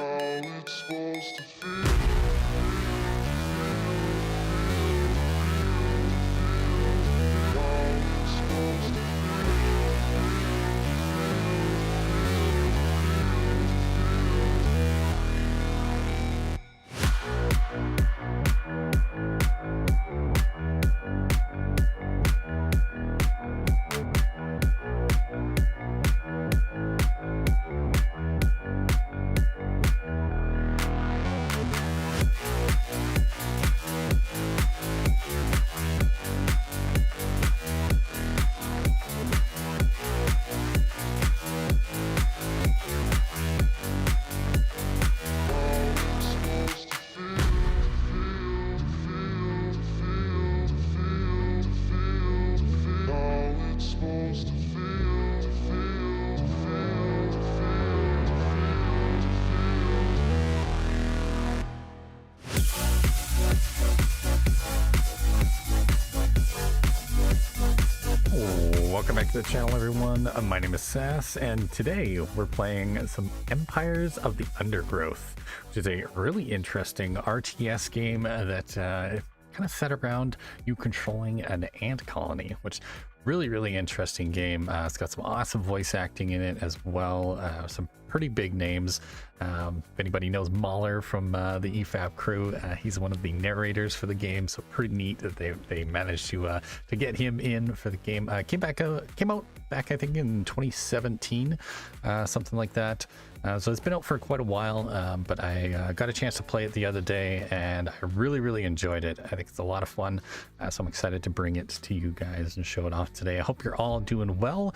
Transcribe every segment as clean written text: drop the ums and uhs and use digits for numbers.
it's supposed to feel. Welcome back to the channel, everyone. My name is Sass, and today we're playing some Empires of the Undergrowth, which is a really interesting RTS game that kind of set around you controlling an ant colony, which really interesting game. It's got some awesome voice acting in it as well, some pretty big names. If anybody knows Mahler from the EFAP crew, he's one of the narrators for the game, so pretty neat that they managed to get him in for the game. Came out back I think in 2017, something like that. So it's been out for quite a while, but I got a chance to play it the other day, and I really enjoyed it. I think it's a lot of fun, so I'm excited to bring it to you guys and show it off today. I hope you're all doing well.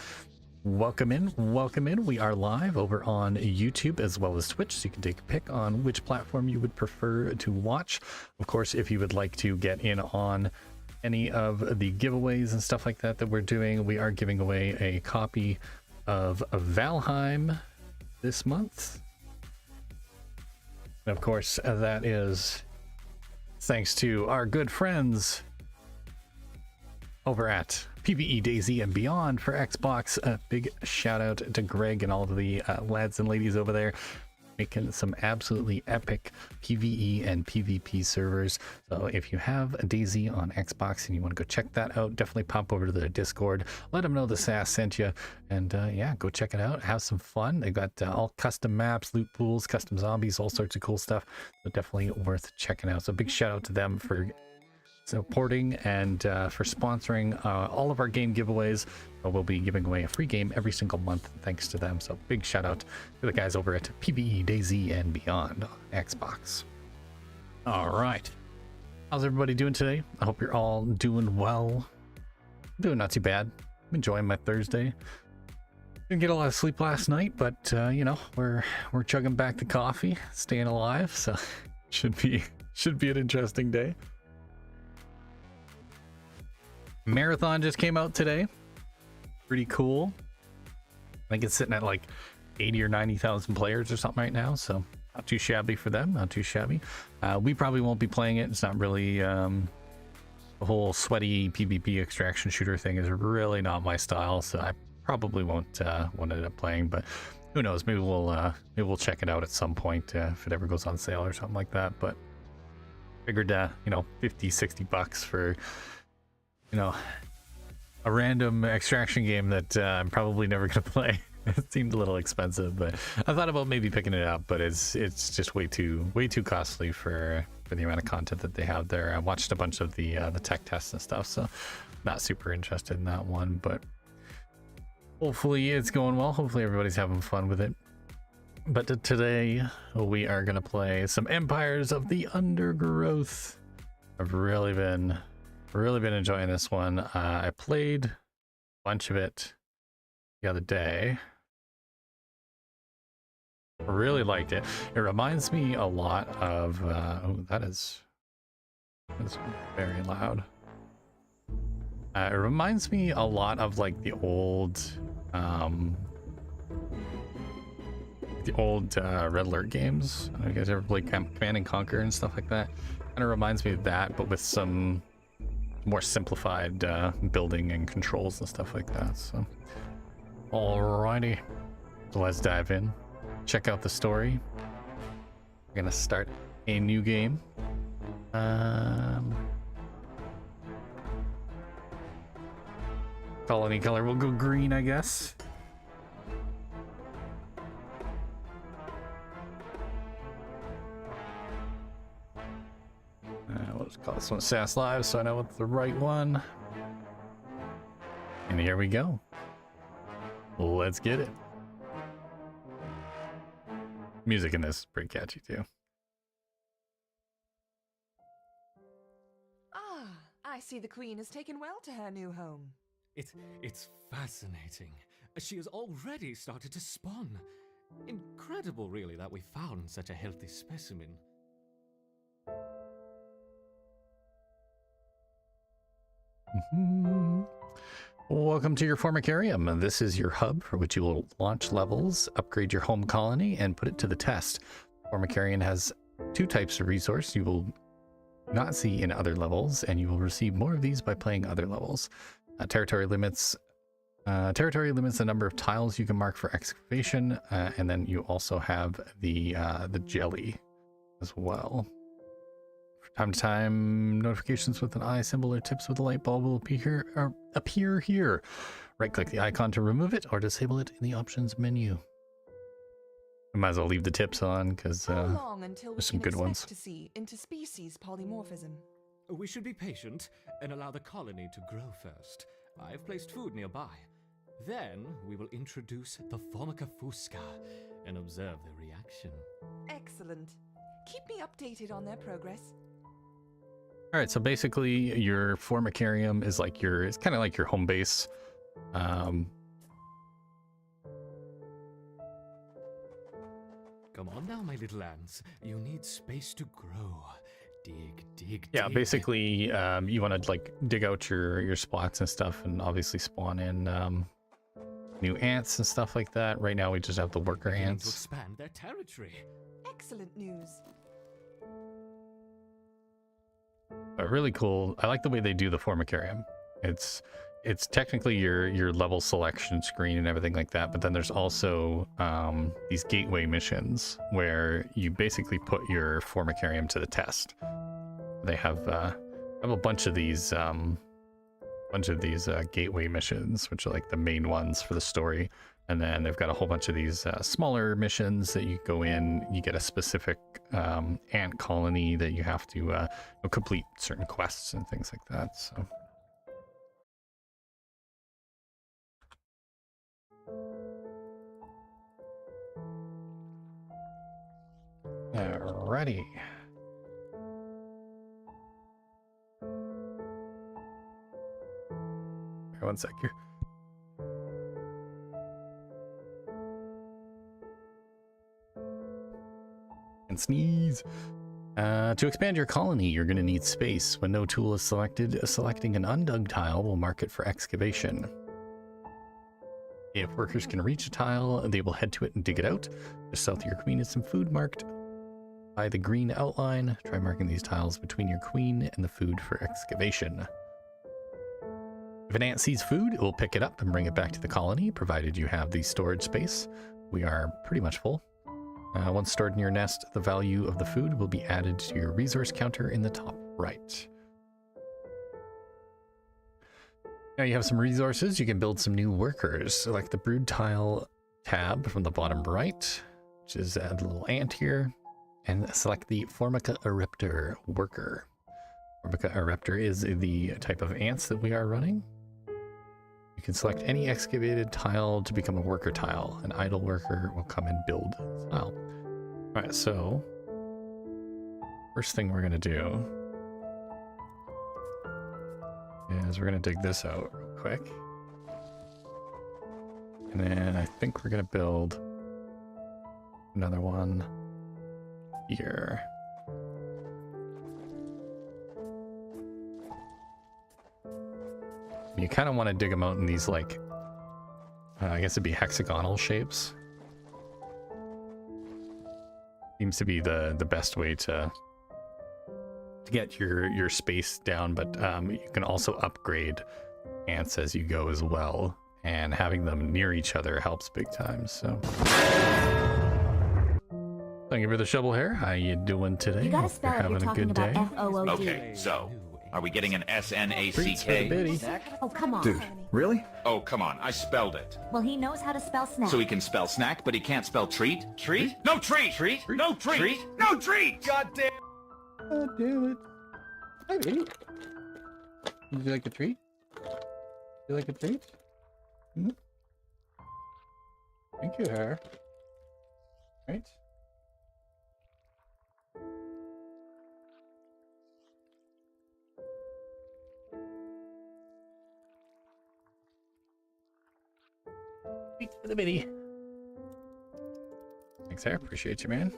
Welcome in. We are live over on YouTube as well as Twitch, so you can take a pick on which platform you would prefer to watch. Of course, if you would like to get in on any of the giveaways and stuff like that we're doing, we are giving away a copy of Valheim this month. And of course, that is thanks to our good friends over at PvE Daisy and Beyond for Xbox. A big shout out to Greg and all of the lads and ladies over there, making some absolutely epic PvE and PvP servers. So if you have a Daisy on Xbox and you want to go check that out, definitely pop over to their Discord, let them know the Sass sent you, and yeah, go check it out, have some fun. They got all custom maps, loot pools, custom zombies, all sorts of cool stuff, so definitely worth checking out. So big shout out to them for supporting and for sponsoring all of our game giveaways. We'll be giving away a free game every single month thanks to them, so big shout out to the guys over at PvE Daisy and Beyond on Xbox. All right, how's everybody doing today? I hope you're all doing well. I'm doing not too bad. I'm enjoying my Thursday. Didn't get a lot of sleep last night, but you know, we're chugging back the coffee, staying alive, so should be an interesting day. Marathon just came out today. Pretty cool. I think it's sitting at like 80 or 90,000 players or something right now, so not too shabby for them, not too shabby. We probably won't be playing it. It's not really the whole sweaty PvP extraction shooter thing is really not my style, so I probably won't end up playing, but who knows, maybe we'll check it out at some point if it ever goes on sale or something like that. But figured you know, 50-60 bucks for, you know, a random extraction game that I'm probably never gonna play. It seemed a little expensive, but I thought about maybe picking it up, but it's just way too costly for the amount of content that they have there. I watched a bunch of the tech tests and stuff, so not super interested in that one, but hopefully it's going well. Hopefully everybody's having fun with it. But today we are gonna play some Empires of the Undergrowth. I've really been enjoying this one. I played a bunch of it the other day. I really liked it. It reminds me a lot of oh, that's very loud. It reminds me a lot of like the old Red Alert games. You guys ever play Command and Conquer and stuff like that? Kind of reminds me of that, but with some more simplified building and controls and stuff like that. So alrighty, so let's dive in, check out the story, We're gonna start a new game. Colony color will go green, I guess. We'll just call this one Sass Live so I know what's the right one. And here we go. Let's get it. Music in this is pretty catchy too. Ah, I see the Queen has taken well to her new home. It's fascinating. She has already started to spawn. Incredible, really, that we found such a healthy specimen. Welcome to your Formicarium. This is your hub for which you will launch levels, upgrade your home colony, and put it to the test. Formicarium has two types of resource you will not see in other levels, and you will receive more of these by playing other levels. Territory limits the number of tiles you can mark for excavation, and then you also have the jelly as well. From time to time, notifications with an eye symbol or tips with a light bulb will appear here. Right-click the icon to remove it or disable it in the options menu. I might as well leave the tips on because there's some good ones. To see interspecies polymorphism. We should be patient and allow the colony to grow first. I've placed food nearby. Then we will introduce the Formica fusca and observe the reaction. Excellent. Keep me updated on their progress. All right, so basically your Formicarium is like it's kind of like your home base. Come on now, my little ants. You need space to grow. Dig. Yeah, basically, you want to like dig out your spots and stuff, and obviously spawn in new ants and stuff like that. Right now, we just have the worker ants. To expand their territory. Excellent news. But really cool. I like the way they do the Formicarium. It's technically your level selection screen and everything like that, but then there's also these gateway missions where you basically put your Formicarium to the test. They have a bunch of these gateway missions, which are like the main ones for the story, and then they've got a whole bunch of these smaller missions that you go in. You get a specific ant colony that you have to complete certain quests and things like that. So. Alrighty. One sec here. And sneeze. To expand your colony, you're going to need space. When no tool is selected, selecting an undug tile will mark it for excavation. If workers can reach a tile, they will head to it and dig it out. Just south of your queen is some food marked by the green outline. Try marking these tiles between your queen and the food for excavation. If an ant sees food, it will pick it up and bring it back to the colony, provided you have the storage space. We are pretty much full. Once stored in your nest, the value of the food will be added to your resource counter in the top right. Now you have some resources. You can build some new workers. Select the brood tile tab from the bottom right, which is a little ant here, and select the Formica eripter worker. Formica eripter is the type of ants that we are running. You can select any excavated tile to become a worker tile. An idle worker will come and build the tile. All right, so first thing we're gonna do is we're gonna dig this out real quick. And then I think we're gonna build another one here. You kind of want to dig them out in these, like, I guess it'd be hexagonal shapes. Seems to be the best way to get your space down, but you can also upgrade ants as you go as well, and having them near each other helps big time. So Thank you for the shovel hair. How you doing today? You gotta Hope spell you're it. You're having a talking good about day. F-O-O-D. Okay, so are we getting an Treats for the S-N-A-C-K? biddy. Oh, come on. Dude, really? Oh, come on, I spelled it. Well, he knows how to spell snack. So he can spell snack, but he can't spell treat? Treat? No treat! Treat? No treat! No treat! God damn! God damn it. Hi, baby. Would you like a treat? You like a treat? Hmm? Thank you, hair. Right? Treats for the biddy. Thanks, hair. Appreciate you, man.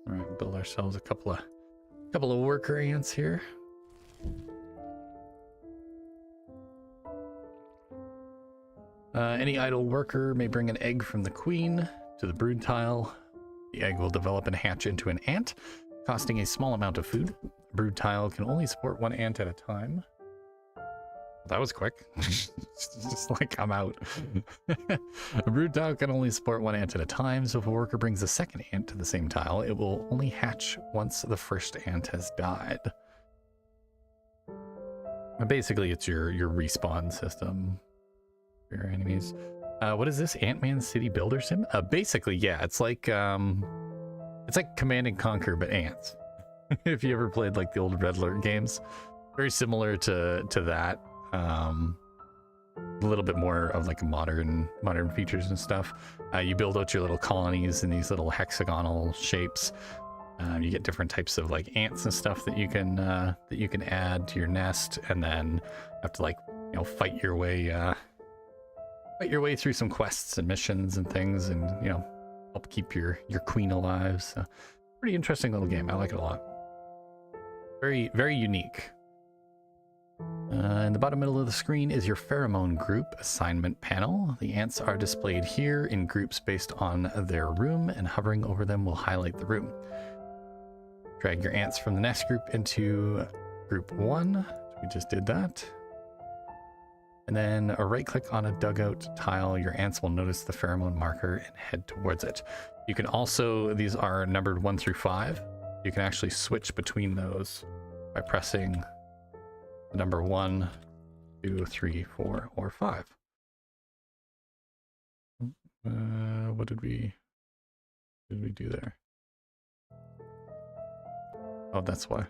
All right, build ourselves a couple of worker ants here. Any idle worker may bring an egg from the queen to the brood tile. The egg will develop and hatch into an ant, costing a small amount of food. The brood tile can only support one ant at a time. That was quick. Just like I'm out. A brood tile can only support one ant at a time, so if a worker brings a second ant to the same tile, it will only hatch once the first ant has died. And basically, it's your respawn system for your enemies. What is this? Ant-Man City Builder Sim? Basically, yeah, it's like Command and Conquer, but ants. If you ever played like the old Red Alert games, very similar to that. A little bit more of like modern features and stuff. You build out your little colonies in these little hexagonal shapes. You get different types of like ants and stuff that you can add to your nest, and then have to, like, you know, fight your way through some quests and missions and things, and, you know, help keep your queen alive. So pretty interesting little game. I like it a lot. Very, very unique. In the bottom middle of the screen is your pheromone group assignment panel. The ants are displayed here in groups based on their room, and hovering over them will highlight the room. Drag your ants from the next group into group 1. We just did that. And then a right click on a dugout tile. Your ants will notice the pheromone marker and head towards it. You can also, these are numbered 1 through 5. You can actually switch between those by pressing number 1, 2, 3, 4, or 5. What did we do there? Oh, that's why.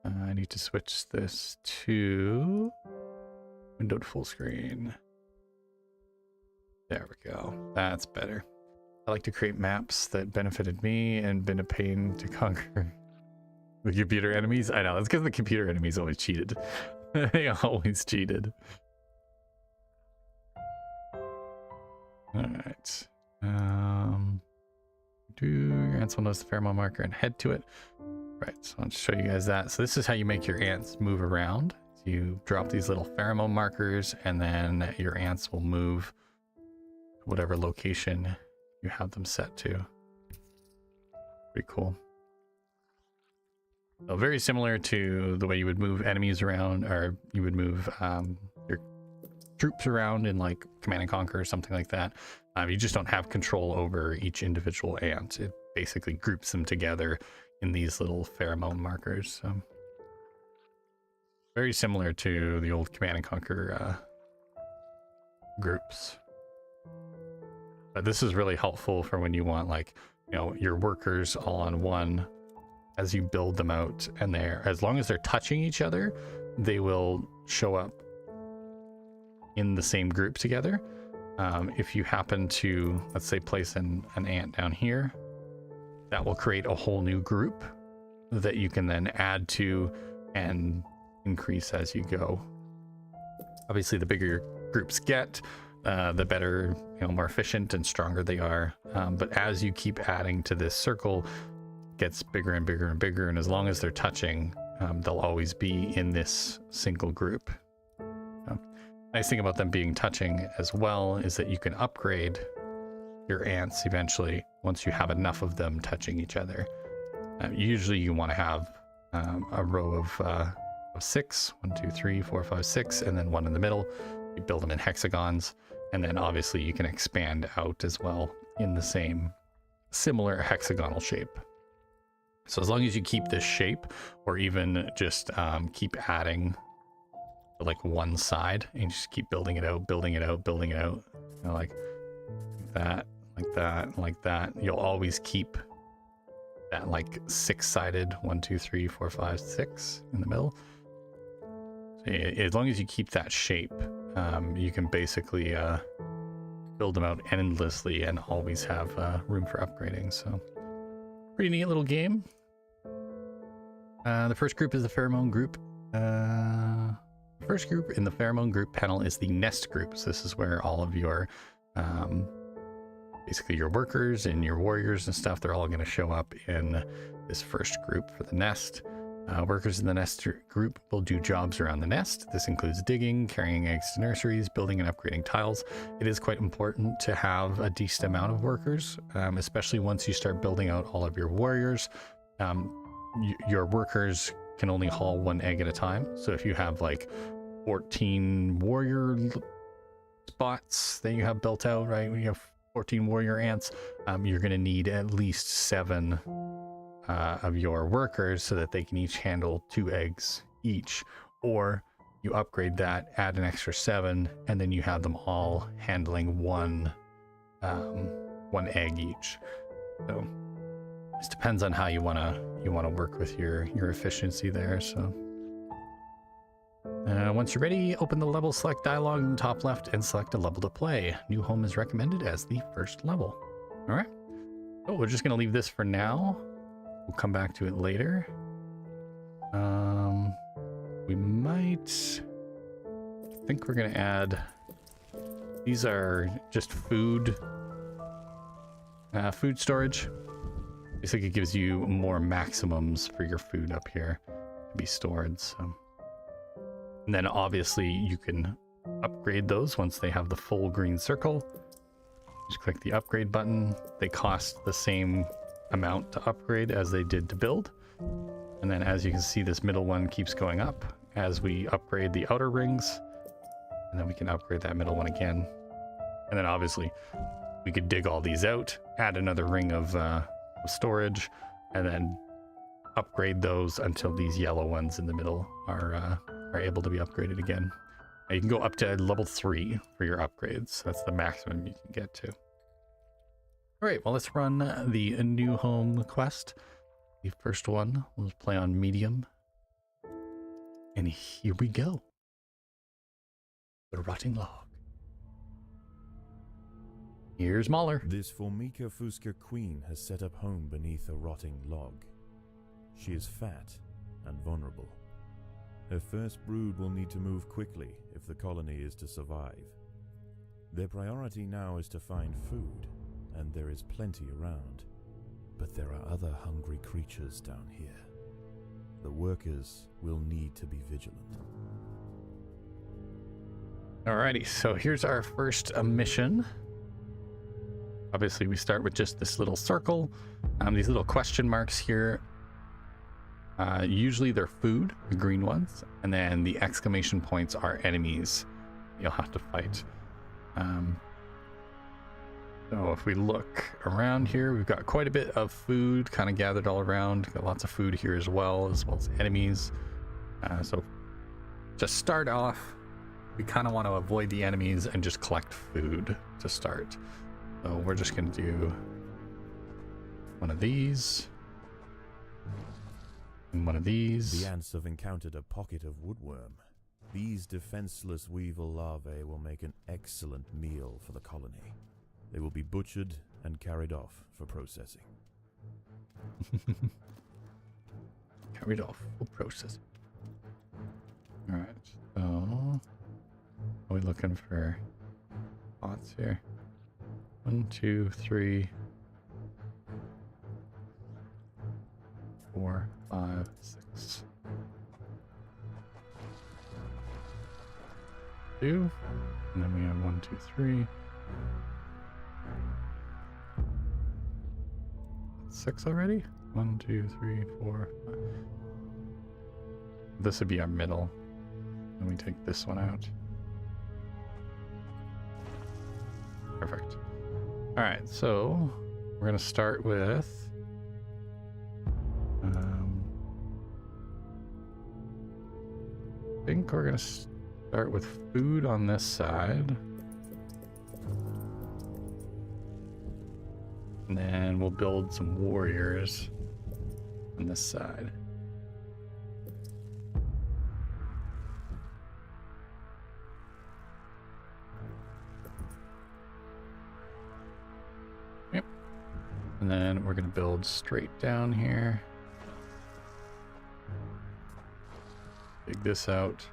I need to switch this to window to full screen. There we go. That's better. I like to create maps that benefited me and been a pain to conquer. The computer enemies? I know, that's because the computer enemies always cheated. They always cheated. Alright. Your ants will notice the pheromone marker and head to it. Right, so I'll show you guys that. So this is how you make your ants move around. So you drop these little pheromone markers, and then your ants will move to whatever location you have them set to. Pretty cool. So very similar to the way you would move enemies around, or you would move your troops around in like Command and Conquer or something like that. You just don't have control over each individual ant. It basically groups them together in these little pheromone markers. So very similar to the old Command and Conquer groups. But this is really helpful for when you want, like, you know, your workers all on one. As you build them out, and as long as they're touching each other, they will show up in the same group together. If you happen to, let's say, place an ant down here, that will create a whole new group that you can then add to and increase as you go. Obviously, the bigger groups get, the better, you know, more efficient and stronger they are. But as you keep adding to this circle, gets bigger and bigger and bigger, and as long as they're touching, they'll always be in this single group. Nice thing about them being touching as well is that you can upgrade your ants eventually once you have enough of them touching each other. Usually you want to have a row of 6, 1, 2, 3, 4, 5, 6, and then one in the middle. You build them in hexagons, and then obviously you can expand out as well in the same similar hexagonal shape. So as long as you keep this shape, or even just keep adding like one side, and you just keep building it out, building it out, building it out, you know, like that, like that, like that, you'll always keep that like 6-sided 1, 2, 3, 4, 5, 6 in the middle. So as long as you keep that shape, you can basically build them out endlessly and always have room for upgrading. So pretty neat little game. The first group is the pheromone group. The first group in the pheromone group panel is the nest group. So this is where all of your basically your workers and your warriors and stuff, they're all going to show up in this first group for the nest. Workers in the nest group will do jobs around the nest. This includes digging, carrying eggs to nurseries, building and upgrading tiles. It is quite important to have a decent amount of workers, especially once you start building out all of your warriors. Your workers can only haul 1 egg at a time. So if you have like 14 warrior spots that you have built out, right? When you have 14 warrior ants, you're going to need at least 7 of your workers so that they can each handle 2 eggs each. Or you upgrade that, add an extra 7, and then you have them all handling one egg each. So this depends on how you wanna work with your efficiency there. So once you're ready, open the level select dialog in the top left and select a level to play. New home is recommended as the first level. All right. So we're just gonna leave this for now. We'll come back to it later. We might, I think we're gonna add, these are just food storage. Basically it gives you more maximums for your food up here to be stored. So, and then obviously you can upgrade those once they have the full green circle. Just click the upgrade button. They cost the same amount to upgrade as they did to build. And then as you can see, this middle one keeps going up as we upgrade the outer rings, and then we can upgrade that middle one again. And then obviously we could dig all these out, add another ring of storage, and then upgrade those until these yellow ones in the middle are able to be upgraded again. Now you can go up to level 3 for your upgrades. That's the maximum you can get to. All right, well, let's run the new home quest. The first one, we'll play on medium. And here we go. The rotting log. Here's Mahler. This Formica Fusca queen has set up home beneath a rotting log. She is fat and vulnerable. Her first brood will need to move quickly if the colony is to survive. Their priority now is to find food, and there is plenty around. But there are other hungry creatures down here. The workers will need to be vigilant. Alrighty, so here's our first mission. Obviously we start with just this little circle. These little question marks here. Usually they're food, the green ones, and then the exclamation points are enemies you'll have to fight. So if we look around here, we've got quite a bit of food kind of gathered all around. Got lots of food here as well as enemies. So to start off, we kind of want to avoid the enemies and just collect food to start. So we're just going to do one of these. And one of these. The ants have encountered a pocket of woodworm. These defenseless weevil larvae will make an excellent meal for the colony. They will be butchered and carried off for processing. Carried off for processing. Alright, so are we looking for pots here? 1, 2, 3, 4, 5, 6. 2. And then we have 1, 2, 3. 6 already? 1, 2, 3, 4, 5. This would be our middle. And we take this one out. Perfect. Alright, so we're gonna start with I think we're gonna start with food on this side. And then we'll build some warriors on this side. Yep. And then we're gonna build straight down here. Dig this out.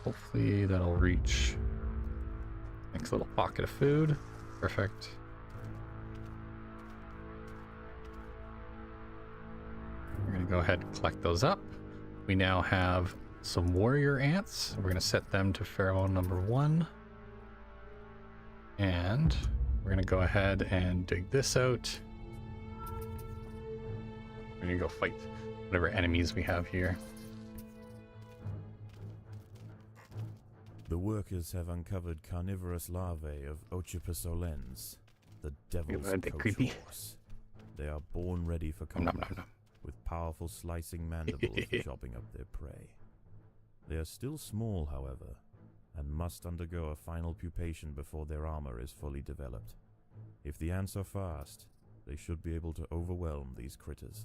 Hopefully that'll reach next little pocket of food. Perfect. We're going to go ahead and collect those up. We now have some warrior ants. We're going to set them to pheromone number 1. And we're going to go ahead and dig this out. We're going to go fight whatever enemies we have here. The workers have uncovered carnivorous larvae of Ocypus olens, the devil's a bit coach creepy. horse. They are born ready for Nom, nom, combat, nom. with powerful slicing mandibles for chopping up their prey. They are still small, however, and must undergo a final pupation before their armor is fully developed. If the ants are fast, they should be able to overwhelm these critters.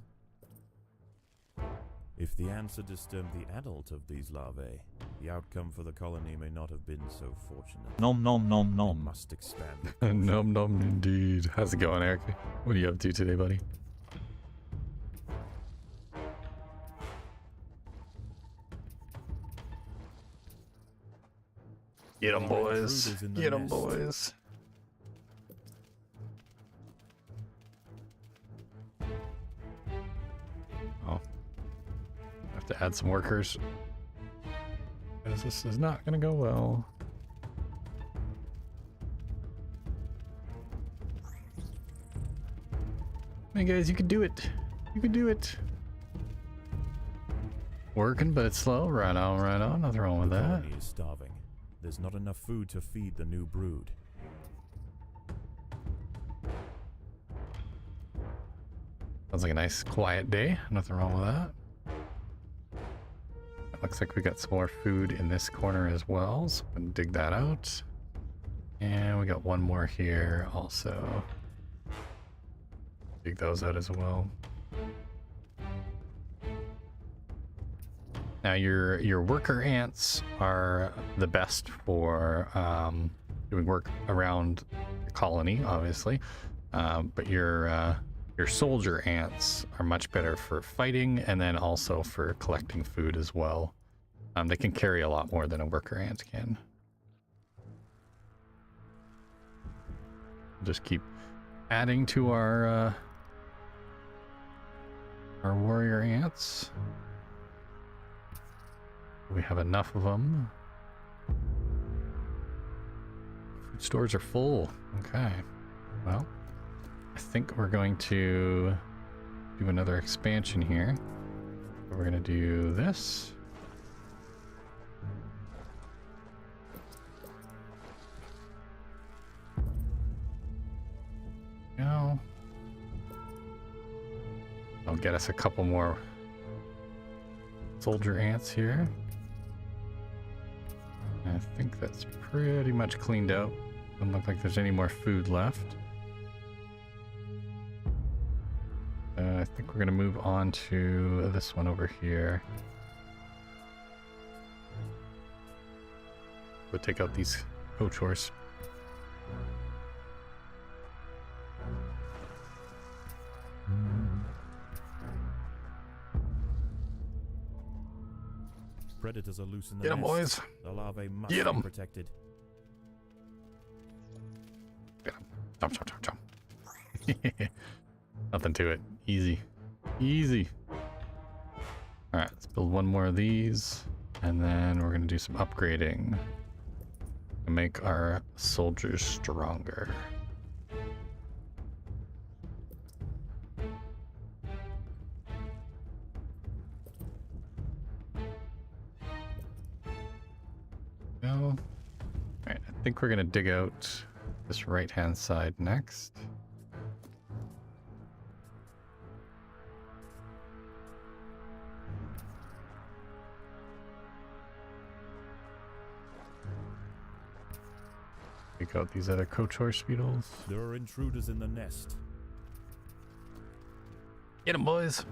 If the ants are disturbed the adult of these larvae, the outcome for the colony may not have been so fortunate. Nom nom nom They nom. must expand. Nom nom indeed. How's it going, Eric? What are you up to today, buddy? Get 'em, boys. Intruders in the Get 'em, nest. boys. Oh. Have to add some workers. Because this is not going to go well. Hey guys, you can do it. You can do it. Working, but it's slow. Right on, right on. Nothing wrong with The that. colony is starving. There's not enough food to feed the new brood. Sounds like a nice quiet day. Nothing wrong with that. It looks like we got some more food in this corner as well, so we can dig that out. And we got one more here also. Dig those out as well. Now your worker ants are the best for doing work around the colony, obviously, but your soldier ants are much better for fighting and then also for collecting food as well. They can carry a lot more than a worker ant can. Just keep adding to our warrior ants. We have enough of them. Food stores are full. Okay. Well, I think we're going to do another expansion here. We're going to do this. Go. I'll get us a couple more soldier ants here. I think that's pretty much cleaned out. Doesn't look like there's any more food left. I think we're going to move on to this one over here. We'll take out these coach horse. Predators are loose in the Get 'em, nest. boys. The larvae must Get be 'em. protected. Get 'em. Jump, jump, jump, jump. Nothing to it. Easy. Easy. Alright, let's build one more of these. And then we're going to do some upgrading to make our soldiers stronger. Go. Alright, I think we're going to dig out this right-hand side next. Take out these other coach beetles. There are intruders in the nest. Get 'em, boys.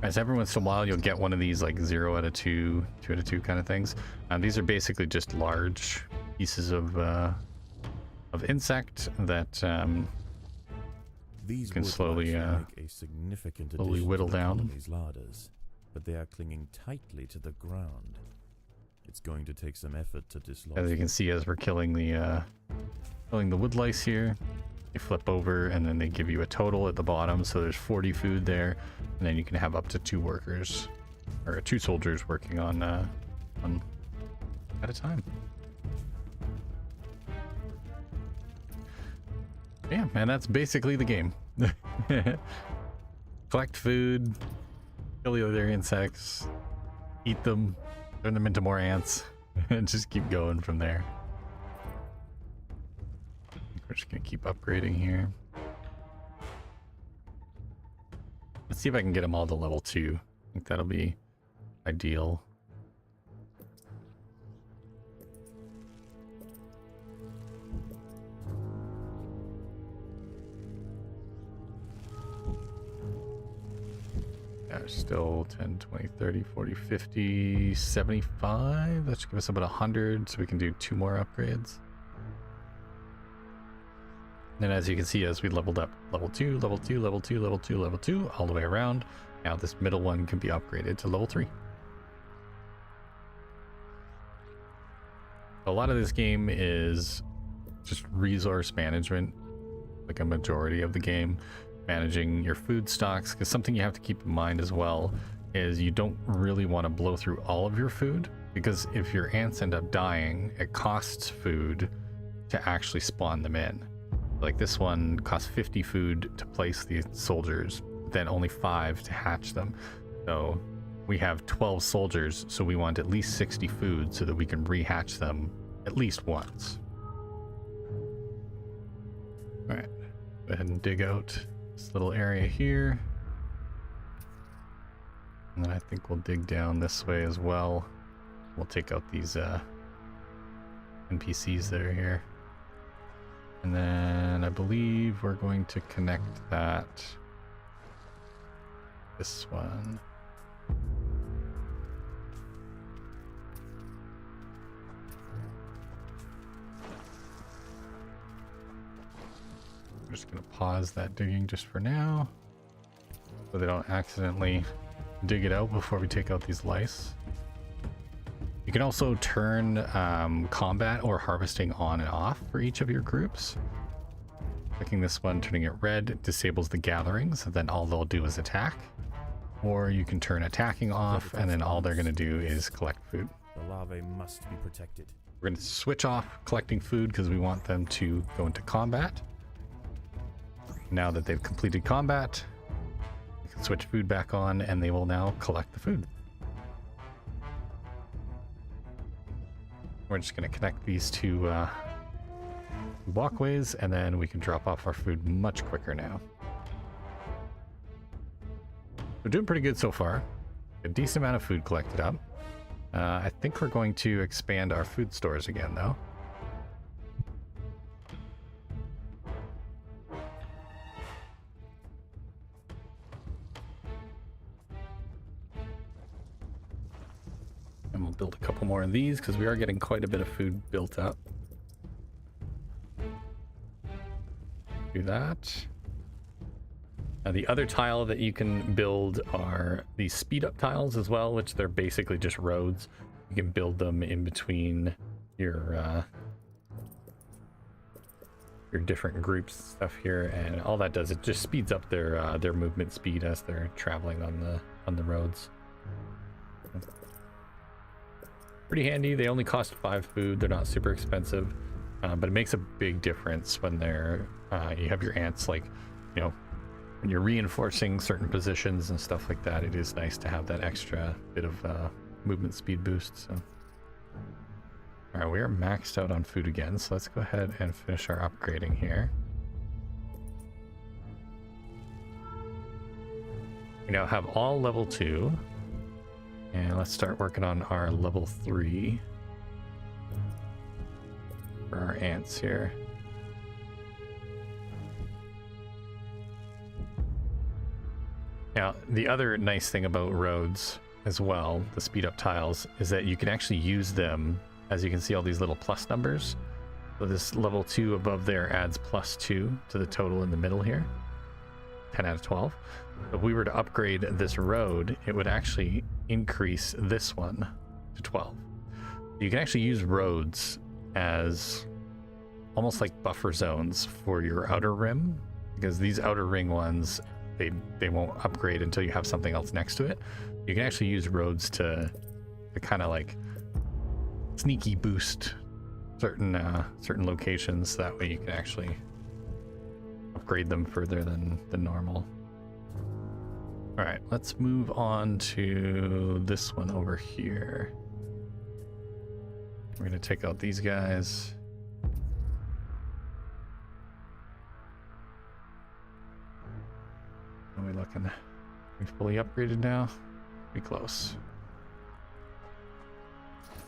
As every once in a while, you'll get one of these like 0 out of 2, 2 out of 2 kind of things. These are basically just large pieces of insect that These can would slowly, make a significant slowly addition whittle to the down. colony's larders, but they are clinging tightly to the ground. It's going to take some effort to dislodge as you them. can see, as we're killing the wood lice here, you flip over and then they give you a total at the bottom. So there's 40 food there, and then you can have up to 2 workers or 2 soldiers working on at a time. Yeah, man, that's basically the game. Collect food, kill the other insects, eat them, turn them into more ants, and just keep going from there. We're just gonna keep upgrading here. Let's see if I can get them all to level 2. I think that'll be ideal. Still 10, 20, 30, 40, 50, 75. That should give us about 100, so we can do 2 more upgrades. And as you can see, as we leveled up level 2, level 2, level 2, level 2, level 2, all the way around, now this middle one can be upgraded to level 3. A lot of this game is just resource management, like a majority of the game. Managing your food stocks, because something you have to keep in mind as well is you don't really want to blow through all of your food, because if your ants end up dying, it costs food to actually spawn them in. Like this one costs 50 food to place the soldiers, then only 5 to hatch them. So we have 12 soldiers, so we want at least 60 food so that we can rehatch them at least once. All right, go ahead and dig out this little area here, and then I think we'll dig down this way as well. We'll take out these NPCs that are here, and then I believe we're going to connect that, this one. I'm just going to pause that digging just for now, so they don't accidentally dig it out before we take out these lice. You can also turn combat or harvesting on and off for each of your groups. Clicking this one, turning it red, disables the gatherings, and then all they'll do is attack. Or you can turn attacking off, and then all they're going to do is collect food. The larvae must be protected. We're going to switch off collecting food because we want them to go into combat. Now that they've completed combat, you can switch food back on and they will now collect the food. We're just going to connect these 2 walkways, and then we can drop off our food much quicker now. We're doing pretty good so far. A decent amount of food collected up. I think we're going to expand our food stores again though. And we'll build a couple more of these because we are getting quite a bit of food built up. Do that. Now the other tile that you can build are these speed up tiles as well, which they're basically just roads. You can build them in between your different groups and stuff here, and all that does, it just speeds up their movement speed as they're traveling on the roads. Pretty handy. They only cost 5 food. They're not super expensive, but it makes a big difference when they're you have your ants, like, you know, when you're reinforcing certain positions and stuff like that. It is nice to have that extra bit of movement speed boost. So, all right, we are maxed out on food again, so let's go ahead and finish our upgrading here. We now have all level 2. And let's start working on our level 3 for our ants here. Now, the other nice thing about roads as well, the speed up tiles, is that you can actually use them, as you can see all these little plus numbers. So this level 2 above there adds +2 to the total in the middle here. 10 out of 12. If we were to upgrade this road, it would actually increase this one to 12. You can actually use roads as almost like buffer zones for your outer rim, because these outer ring ones, they won't upgrade until you have something else next to it. You can actually use roads to kind of like sneaky boost certain locations. That way you can actually upgrade them further than normal. All right, let's move on to this one over here. We're gonna take out these guys. How are we looking? We fully upgraded now? Be close.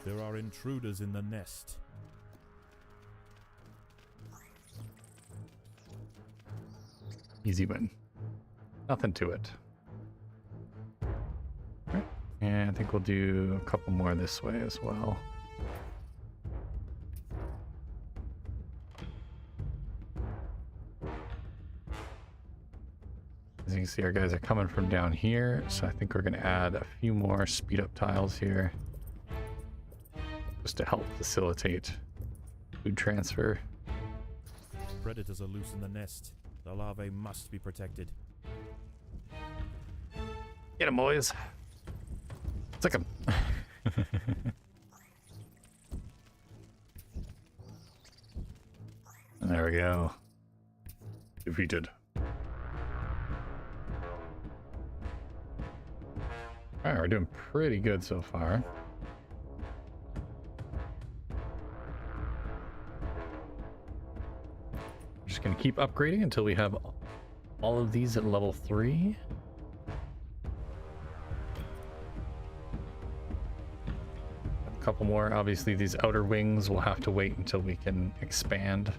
There are intruders in the nest. Easy win. Nothing to it. Right. And I think we'll do a couple more this way as well. As you can see, our guys are coming from down here, so I think we're going to add a few more speed up tiles here just to help facilitate food transfer. Predators are loose in the nest. The larvae must be protected. Get 'em, boys. Sick 'em. There we go. Defeated. Alright, we're doing pretty good so far. We're just going to keep upgrading until we have all of these at level 3. A couple more. Obviously, these outer wings will have to wait until we can expand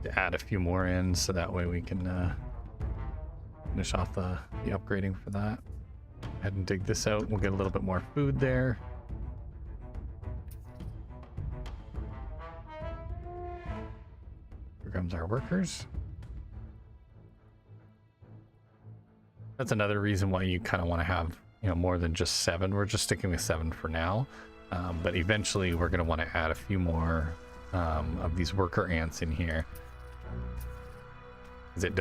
to add a few more in, so that way we can finish off the upgrading for that. Go ahead and dig this out. We'll get a little bit more food there. Here comes our workers. That's another reason why you kind of want to have, you know, more than just 7. We're just sticking with 7 for now, but eventually we're going to want to add a few more of these worker ants in here, because it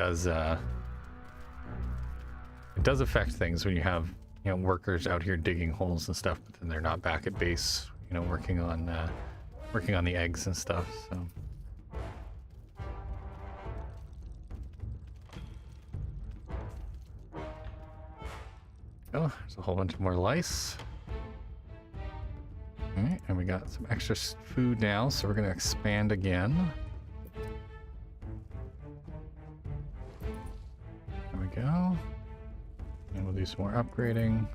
does affect things when you have, you know, workers out here digging holes and stuff, but then they're not back at base, you know, working on the eggs and stuff. So oh, there's a whole bunch more lice. All right, and we got some extra food now, so we're going to expand again. There we go. And we'll do some more upgrading.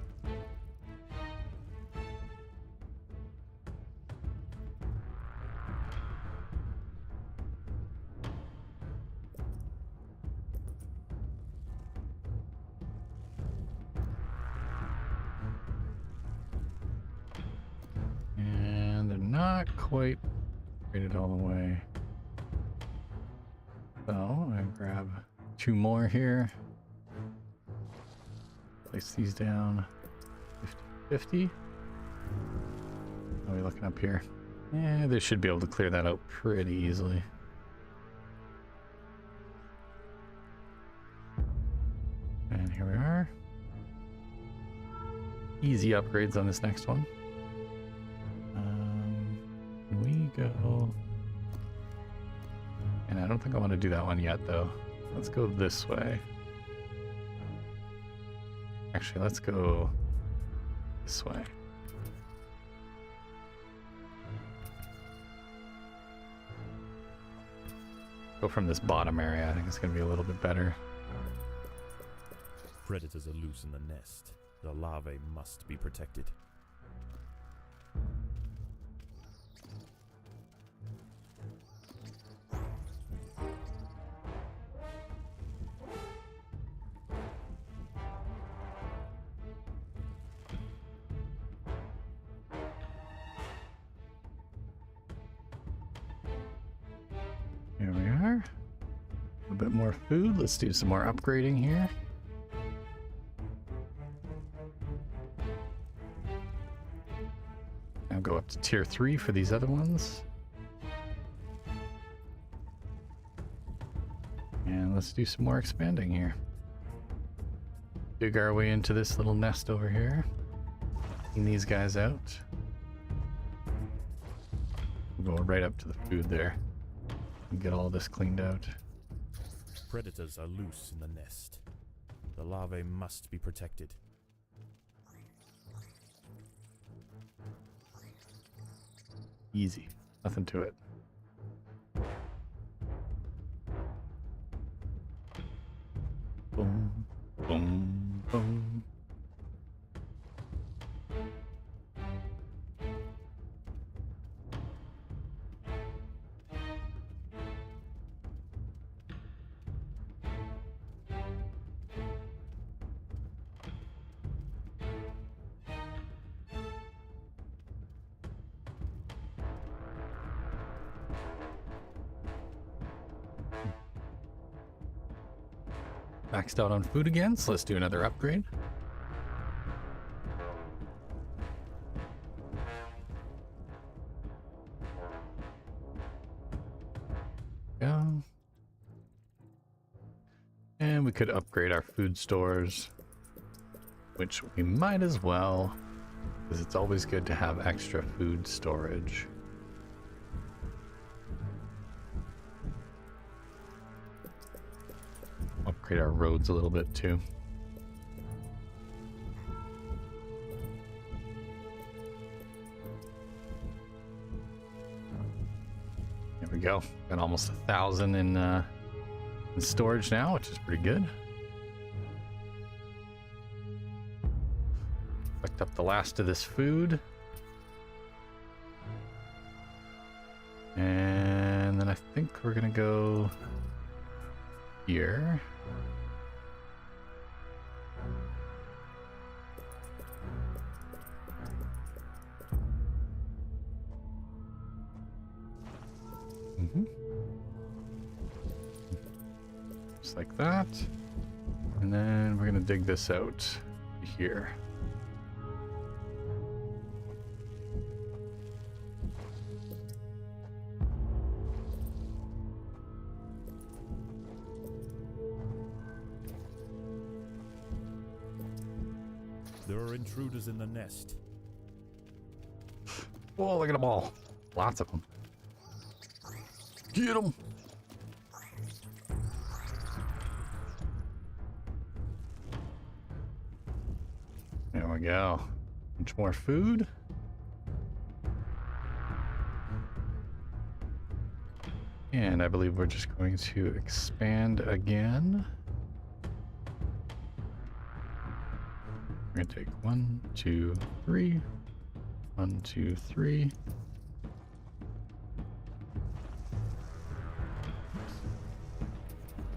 And they're not quite upgraded all the way. So I'm gonna grab 2 more here. Place these down. 50-50. How are we looking up here? Yeah, they should be able to clear that out pretty easily. And here we are. Easy upgrades on this next one. We go. And I don't think I want to do that one yet, though. Let's go this way. Actually, let's go this way. Go from this bottom area. I think it's going to be a little bit better. Predators are loose in the nest. The larvae must be protected. Here we are. A bit more food. Let's do some more upgrading here. Now go up to tier 3 for these other ones. And let's do some more expanding here. Dig our way into this little nest over here. Clean these guys out. We'll go right up to the food there. And get all this cleaned out. Predators are loose in the nest. The larvae must be protected. Easy. Nothing to it. Boom, boom, boom. Maxed out on food again, so let's do another upgrade. Go. And we could upgrade our food stores, which we might as well, because it's always good to have extra food storage. Upgrade our roads a little bit too. There we go. Got almost 1,000 in storage now, which is pretty good. Picked up the last of this food. And then I think we're gonna go here. Just like that. And then we're gonna dig this out here. There are intruders in the nest. Oh, look at them all. Lots of them. Get them. There we go. Much more food. And I believe we're just going to expand again. We're gonna take 1, 2, 3. 1, 2, 3.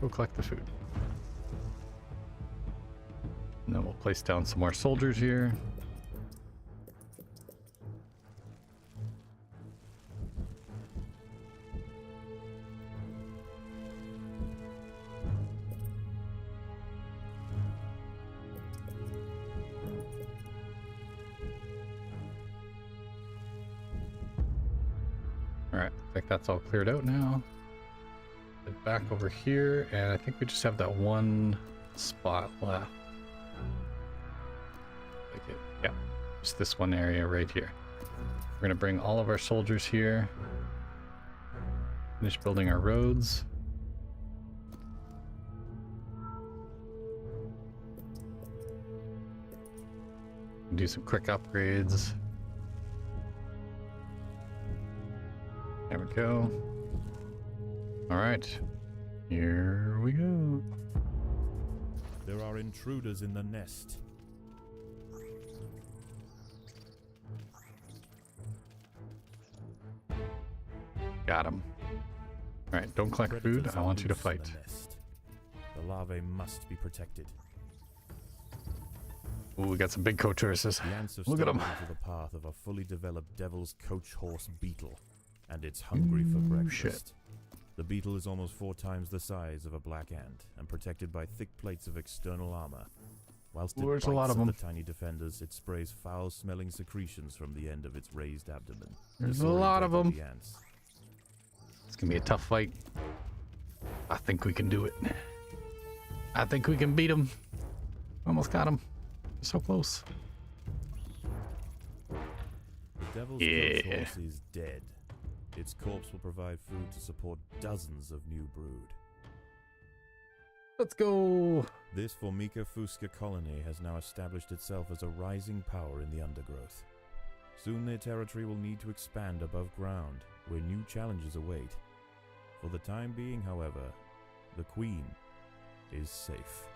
Go collect the food. And then we'll place down some more soldiers here. Alright, I think that's all cleared out now. Head back over here, and I think we just have that one spot left. Okay, yeah, just this one area right here. We're gonna bring all of our soldiers here. Finish building our roads. Do some quick upgrades. There we go. All right, here we go. There are intruders in the nest. Got him. All right, don't collect food. Predators I are want you to loose in fight. the nest. The larvae must be protected. Ooh, we got some big coach horses. The ants have Look at stumbled them. into the path of a fully developed devil's coach horse beetle, and it's hungry for breakfast. Shit. The beetle is almost 4 times the size of a black ant and protected by thick plates of external armor. Whilst it There's bites a lot of at them. the tiny defenders, it sprays foul-smelling secretions from the end of its raised abdomen. There's a lot of disorientating them. the ants. It's gonna be a tough fight. I think we can do it. I think we can beat him. Almost got him. So close. The devil's Yeah. coach horse is dead. Its corpse will provide food to support dozens of new brood. Let's go. This Formica fusca colony has now established itself as a rising power in the undergrowth. Soon their territory will need to expand above ground, where new challenges await. For the time being, however, the Queen is safe.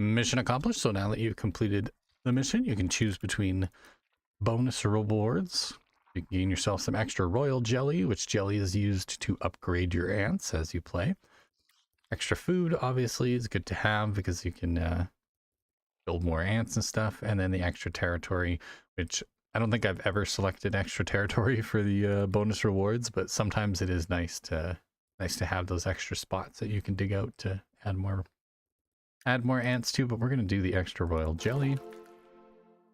Mission accomplished. So now that you've completed the mission, you can choose between bonus rewards. You can gain yourself some extra royal jelly, which jelly is used to upgrade your ants as you play. Extra food, obviously, is good to have because you can build more ants and stuff. And then the extra territory, which I don't think I've ever selected extra territory for the bonus rewards, but sometimes it is nice to have those extra spots that you can dig out to add more ants too. But we're going to do the extra royal jelly,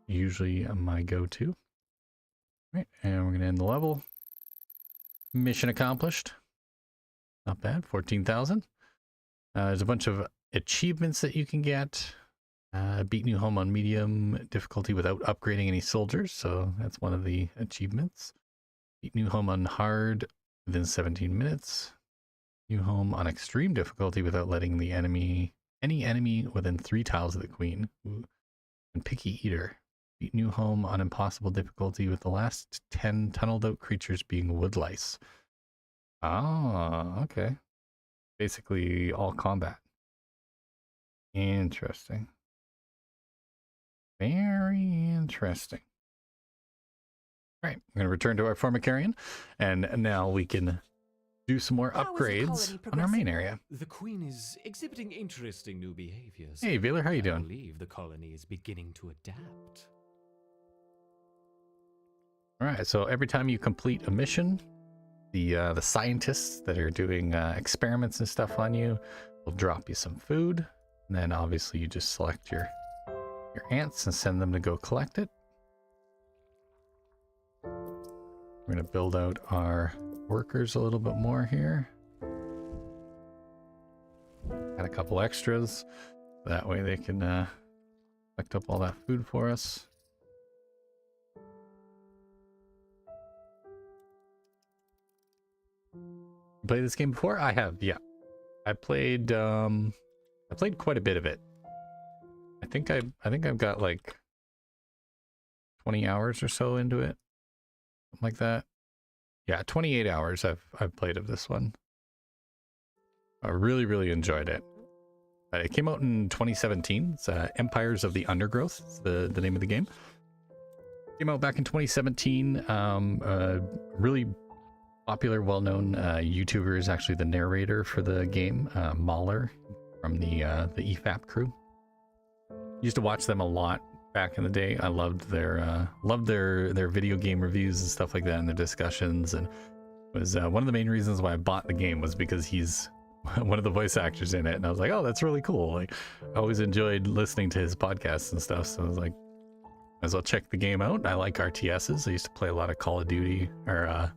usually my go-to. Right, and we're going to end the level. Mission accomplished. Not bad. 14,000. There's a bunch of achievements that you can get. Beat new home on medium difficulty without upgrading any soldiers, so that's one of the achievements. Beat new home on hard within 17 minutes. New home on extreme difficulty without letting any enemy within 3 tiles of the queen. Ooh. And picky eater. Beat new home on impossible difficulty with the last 10 tunneled out creatures being wood lice. Ah, okay. Basically all combat. Interesting. Very interesting. All right, I'm going to return to our Formicarian, and now we can do some more How is the upgrades colony on our main progressing? area. The Queen is exhibiting interesting new behaviors. Hey, Veiler, how you I doing? believe the colony is beginning to adapt. All right, so every time you complete a mission, the scientists that are doing experiments and stuff on you will drop you some food, and then obviously you just select your ants and send them to go collect it. We're going to build out our workers a little bit more here. Add a couple extras. That way they can collect up all that food for us. You played this game before? I have, yeah. I played quite a bit of it. I think I've got like 20 hours or so into it. Something like that. Yeah, 28 hours I've played of this one. I really, really enjoyed it. It came out in 2017. It's Empires of the Undergrowth. It's the name of the game. Came out back in 2017. Really popular, well-known YouTuber is actually the narrator for the game, Mahler from the EFAP crew. Used to watch them a lot back in the day. I loved their video game reviews and stuff like that, and their discussions. And it was one of the main reasons why I bought the game was because he's one of the voice actors in it, and I was like, oh, that's really cool. Like, I always enjoyed listening to his podcasts and stuff, so I was like, might as well check the game out. I like RTSs. I used to play a lot of Call of Duty or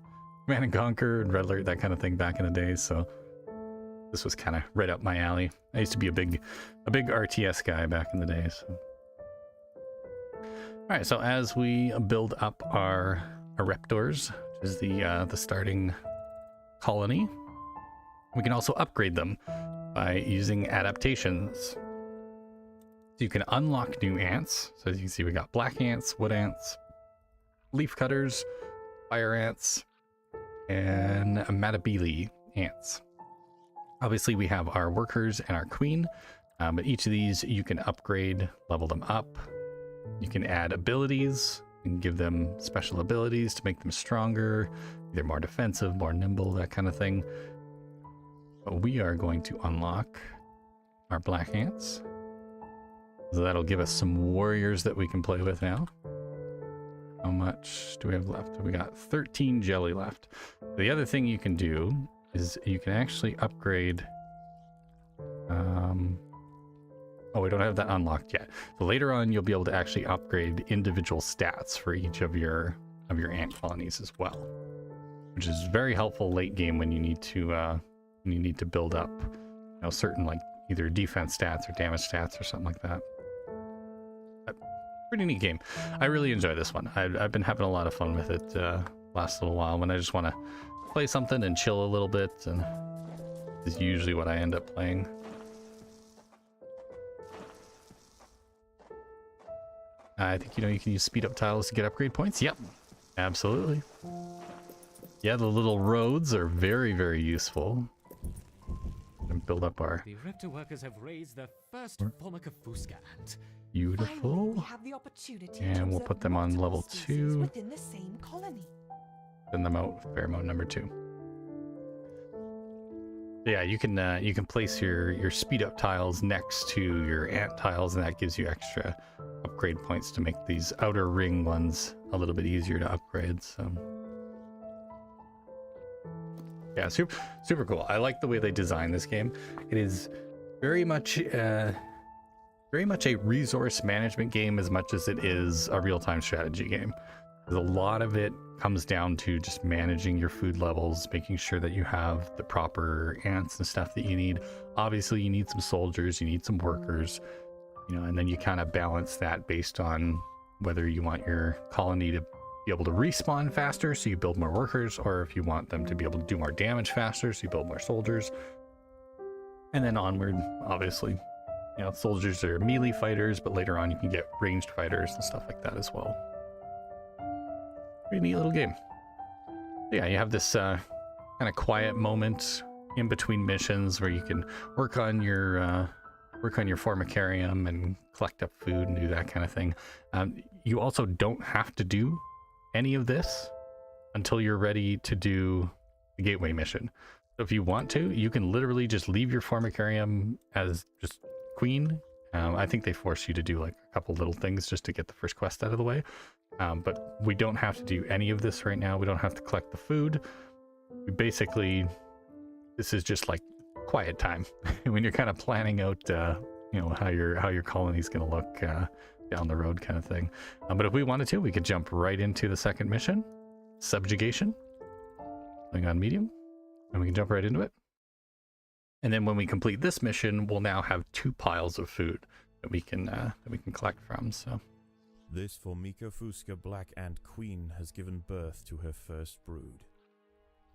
Command and Conquer and Red Alert, that kind of thing back in the day. So this was kind of right up my alley. I used to be a big RTS guy back in the day. So. All right, so as we build up our Raptors, which is the starting colony, we can also upgrade them by using adaptations. So you can unlock new ants. So as you can see, we got black ants, wood ants, leaf cutters, fire ants, and Matabili ants. Obviously, we have our workers and our queen, but each of these you can upgrade, level them up. You can add abilities and give them special abilities to make them stronger, either more defensive, more nimble, that kind of thing. But we are going to unlock our black ants. So that'll give us some warriors that we can play with now. How much do we have left? We got 13 jelly left. The other thing you can do is you can actually upgrade. Oh, we don't have that unlocked yet. So later on, you'll be able to actually upgrade individual stats for each of your ant colonies as well, which is very helpful late game when you need to build up, you know, certain like either defense stats or damage stats or something like that. Pretty neat game. I really enjoy this one. I've been having a lot of fun with it last little while when I just want to play something and chill a little bit, and this is usually what I end up playing. I think, you know, you can use speed up tiles to get upgrade points. Yep, absolutely. Yeah, the little roads are very, very useful. And build up our... The Raptor workers have raised their first Formica Fusca ant. Beautiful. We have the opportunity And we'll put them on level 2. within the same colony. Send them out with pheromone number 2. Yeah, you can place your speed up tiles next to your ant tiles, and that gives you extra upgrade points to make these outer ring ones a little bit easier to upgrade. So yeah, super cool. I like the way they designed this game. It is very much a resource management game as much as it is a real-time strategy game. A lot of it comes down to just managing your food levels, making sure that you have the proper ants and stuff that you need. Obviously, you need some soldiers, you need some workers, you know, and then you kind of balance that based on whether you want your colony to be able to respawn faster, so you build more workers, or if you want them to be able to do more damage faster, so you build more soldiers. And then onward, obviously, you know, soldiers are melee fighters, but later on you can get ranged fighters and stuff like that as well. Pretty neat little game. Yeah, you have this kind of quiet moment in between missions where you can work on your formicarium and collect up food and do that kind of thing. You also don't have to do any of this until you're ready to do the gateway mission. So if you want to, you can literally just leave your formicarium as just queen. I think they force you to do like a couple little things just to get the first quest out of the way. But we don't have to do any of this right now. We don't have to collect the food. We basically, this is just like quiet time when you're kind of planning out, you know, how your colony is going to look down the road, kind of thing. But if we wanted to, we could jump right into the second mission, subjugation, playing on medium, and we can jump right into it. And then when we complete this mission, we'll now have 2 piles of food that we can collect from. So. This Formica Fusca Black Ant Queen has given birth to her first brood.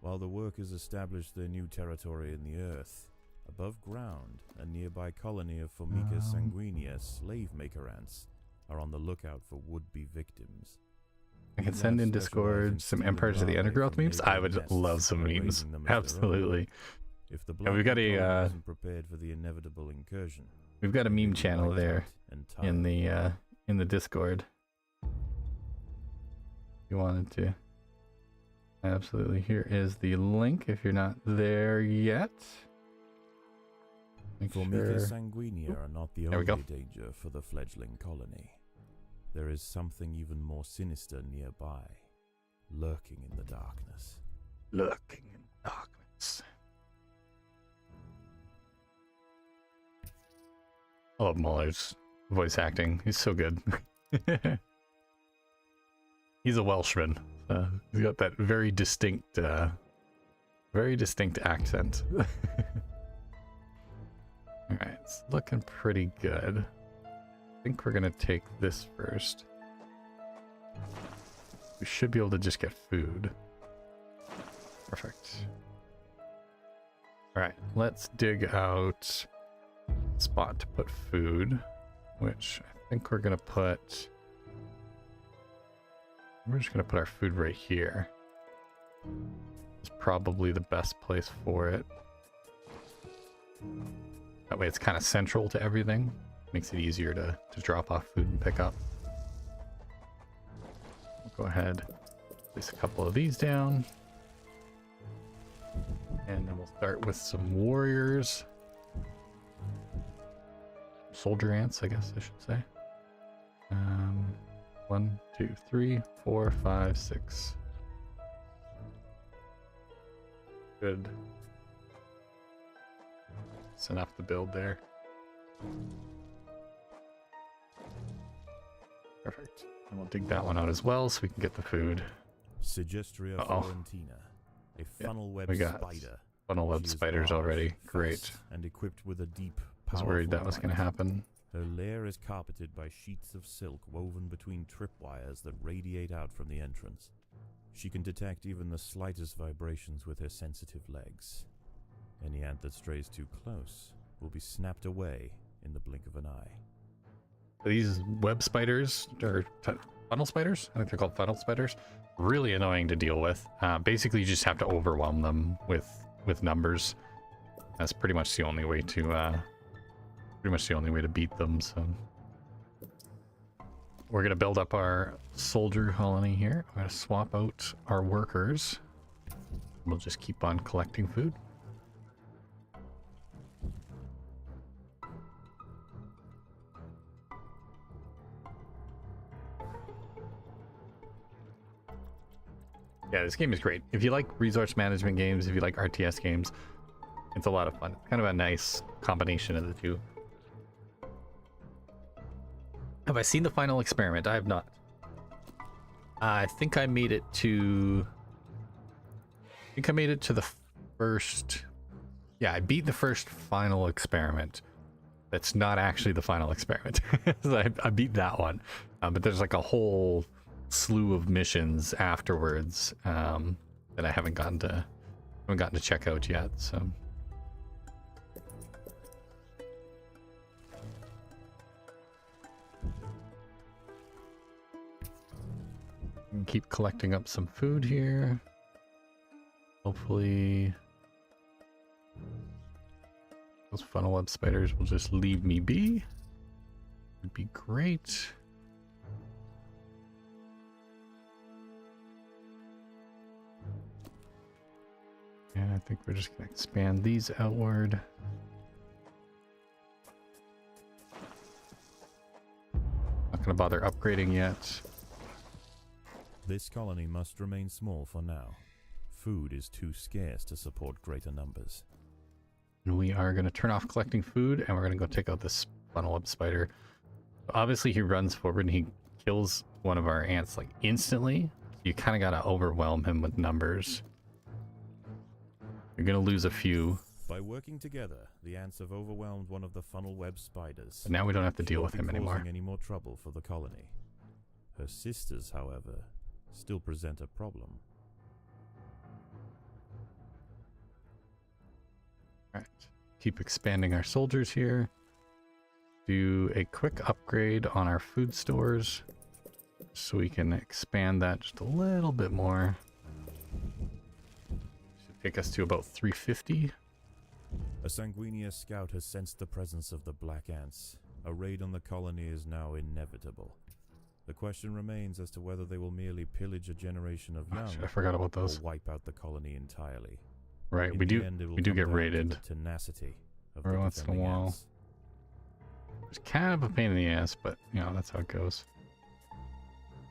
While the workers establish their new territory in the earth, above ground, a nearby colony of Formica sanguinea slave maker ants are on the lookout for would-be victims. I can send in Discord some Empires of the Undergrowth memes. I would love some memes. Absolutely. If the we've got a prepared for the inevitable incursion, we've got a meme channel there in the Discord. If you wanted to. Absolutely. Here is the link if you're not there yet. Formica sanguinea are not the only danger for the fledgling colony. There is something even more sinister nearby, lurking in the darkness. Lurking in darkness. I love Muller's voice acting. He's so good. He's a Welshman. He's got that very distinct accent. Alright, it's looking pretty good. I think we're gonna take this first. We should be able to just get food. Perfect. Alright, let's dig out a spot to put food, which I think we're gonna put... We're just gonna put our food right here. It's probably the best place for it. That way it's kind of central to everything. Makes it easier to drop off food and pick up. We'll go ahead, place a couple of these down. And then we'll start with some warriors. Soldier ants, I guess I should say. 1, 2, 3, 4, 5, 6. Good. It's enough to build there. Perfect. And we'll dig that one out as well so we can get the food. Suggestria florentina, a funnel web spider. Funnel web spiders already. Great. And equipped with a deep, I was worried that was going to happen. Her lair is carpeted by sheets of silk woven between tripwires that radiate out from the entrance. She can detect even the slightest vibrations with her sensitive legs. Any ant that strays too close will be snapped away in the blink of an eye. These web spiders, or funnel spiders? I think they're called funnel spiders. Really annoying to deal with. Basically, you just have to overwhelm them with numbers. That's pretty much the only way to beat them. So we're gonna build up our soldier colony here. I'm gonna swap out our workers. We'll just keep on collecting food. Yeah, this game is great. If you like resource management games, if you like RTS games, it's a lot of fun. It's kind of a nice combination of the two. Have I seen the final experiment? I have not. I think I made it to... the first... Yeah, I beat the first final experiment. That's not actually the final experiment. So I beat that one. But there's like a whole slew of missions afterwards that I haven't gotten to check out yet. So keep collecting up some food here. Hopefully those funnel web spiders will just leave me be. Would be great. And I think we're just going to expand these outward. Not going to bother upgrading yet. This colony must remain small for now. Food is too scarce to support greater numbers. And we are going to turn off collecting food, and we're going to go take out this funnel web spider. Obviously, he runs forward and he kills one of our ants like instantly. You kind of got to overwhelm him with numbers. You're going to lose a few. By working together, the ants have overwhelmed one of the funnel web spiders. But now we don't have to deal with him anymore. Any more trouble for the colony. Her sisters, however, still present a problem. Alright, keep expanding our soldiers here. Do a quick upgrade on our food stores so we can expand that just a little bit more. Should take us to about 350. A Sanguinius scout has sensed the presence of the black ants. A raid on the colony is now inevitable. The question remains as to whether they will merely pillage a generation of young, I forgot about those. or wipe out the colony entirely. Right, In we the do end, it will get come down to raided the tenacity of every the once in a defending while. ants. It's kind of a pain in the ass, but you know, that's how it goes.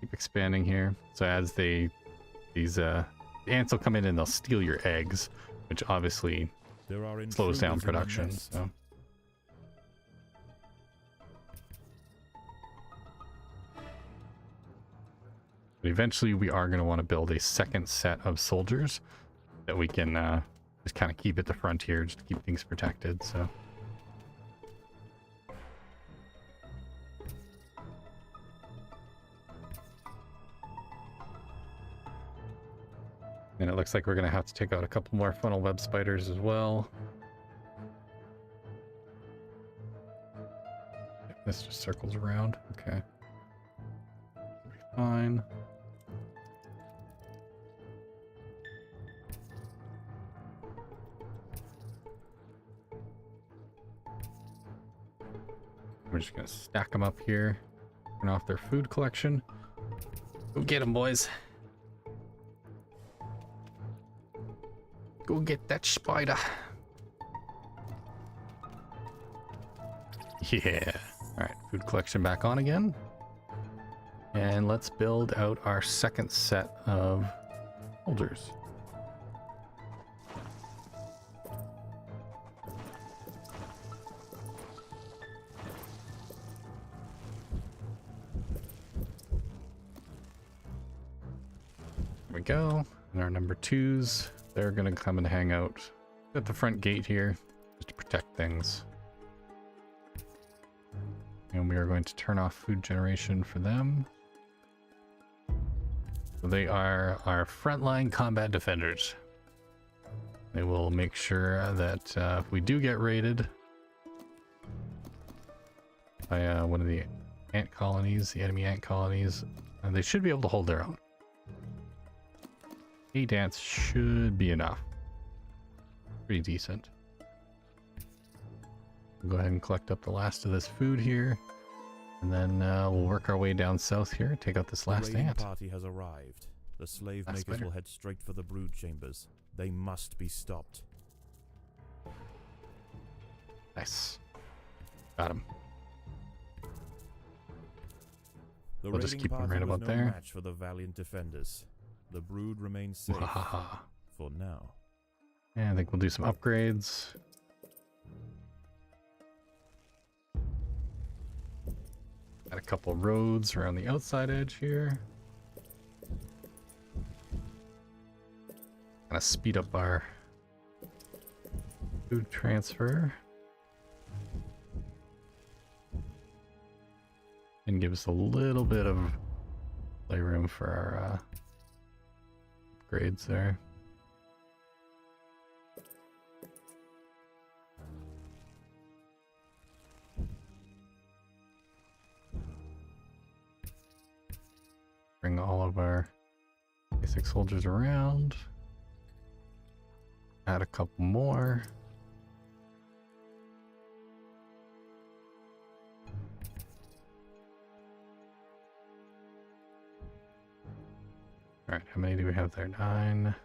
Keep expanding here. So as these ants will come in and they'll steal your eggs, which obviously There are slows down intruders in the production. nest. So. But eventually we are going to want to build a second set of soldiers that we can just kind of keep at the frontier just to keep things protected. So And it looks like we're going to have to take out a couple more funnel web spiders as well. This just circles around. Okay. Be fine. We're just going to stack them up here. Turn off their food collection. Go get them, boys. Go get that spider. Yeah. All right, food collection back on again. And let's build out our second set of soldiers. There we go. And our number 2s, they're gonna come and hang out at the front gate here just to protect things. And we are going to turn off food generation for them. So they are our frontline combat defenders. They will make sure that if we do get raided by one of the ant colonies, the enemy ant colonies, they should be able to hold their own. 8 ants should be enough. Pretty decent. We'll go ahead and collect up the last of this food here, and then we'll work our way down south here, take out this last ant. The party has arrived. The slave makers will head straight for the brood chambers. They must be stopped. Nice. Got him. The We'll just raiding keep him party right was about no there. match for the valiant defenders. The brood remains safe for now. And I think we'll do some upgrades. Got a couple roads around the outside edge here. Gonna speed up our food transfer. And give us a little bit of playroom for our upgrades there. Bring all of our basic soldiers around. Add a couple more. All right, how many do we have there? 9,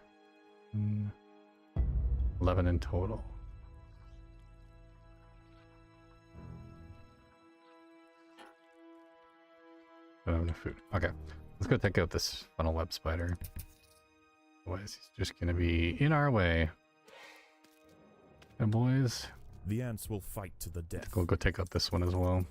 11 in total. Don't have enough food. Okay, let's go take out this funnel web spider. Otherwise, he's just gonna be in our way. And boys, The ants will fight to the death. we'll go take out this one as well.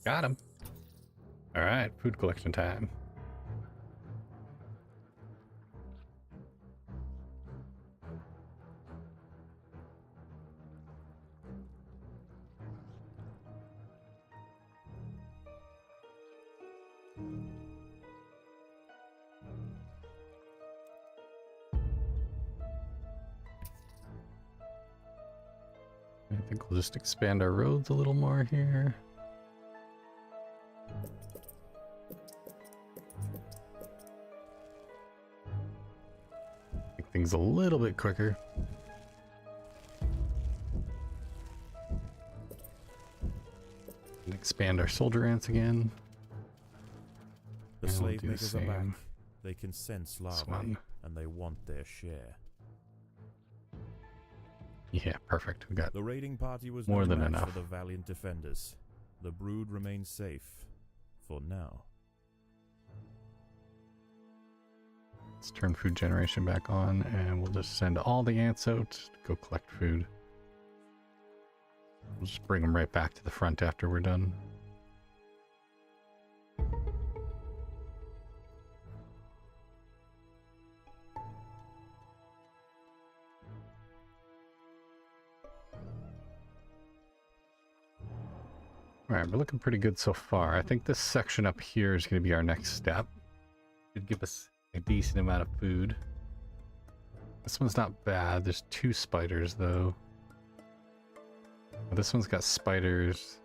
Got him. All right, food collection time. I think we'll just expand our roads a little more here. Make things a little bit quicker. And expand our soldier ants again. The And we'll slave do the makers are back. same. They can sense larvae, one. and they want their share. Yeah, perfect. We got The raiding party was more no than match enough. for the valiant defenders. The brood remains safe for now. Let's turn food generation back on, and we'll just send all the ants out to go collect food. We'll just bring them right back to the front after we're done. Alright, we're looking pretty good so far. I think this section up here is going to be our next step. Should give us a decent amount of food. This one's not bad. There's 2 spiders, though. This one's got spiders.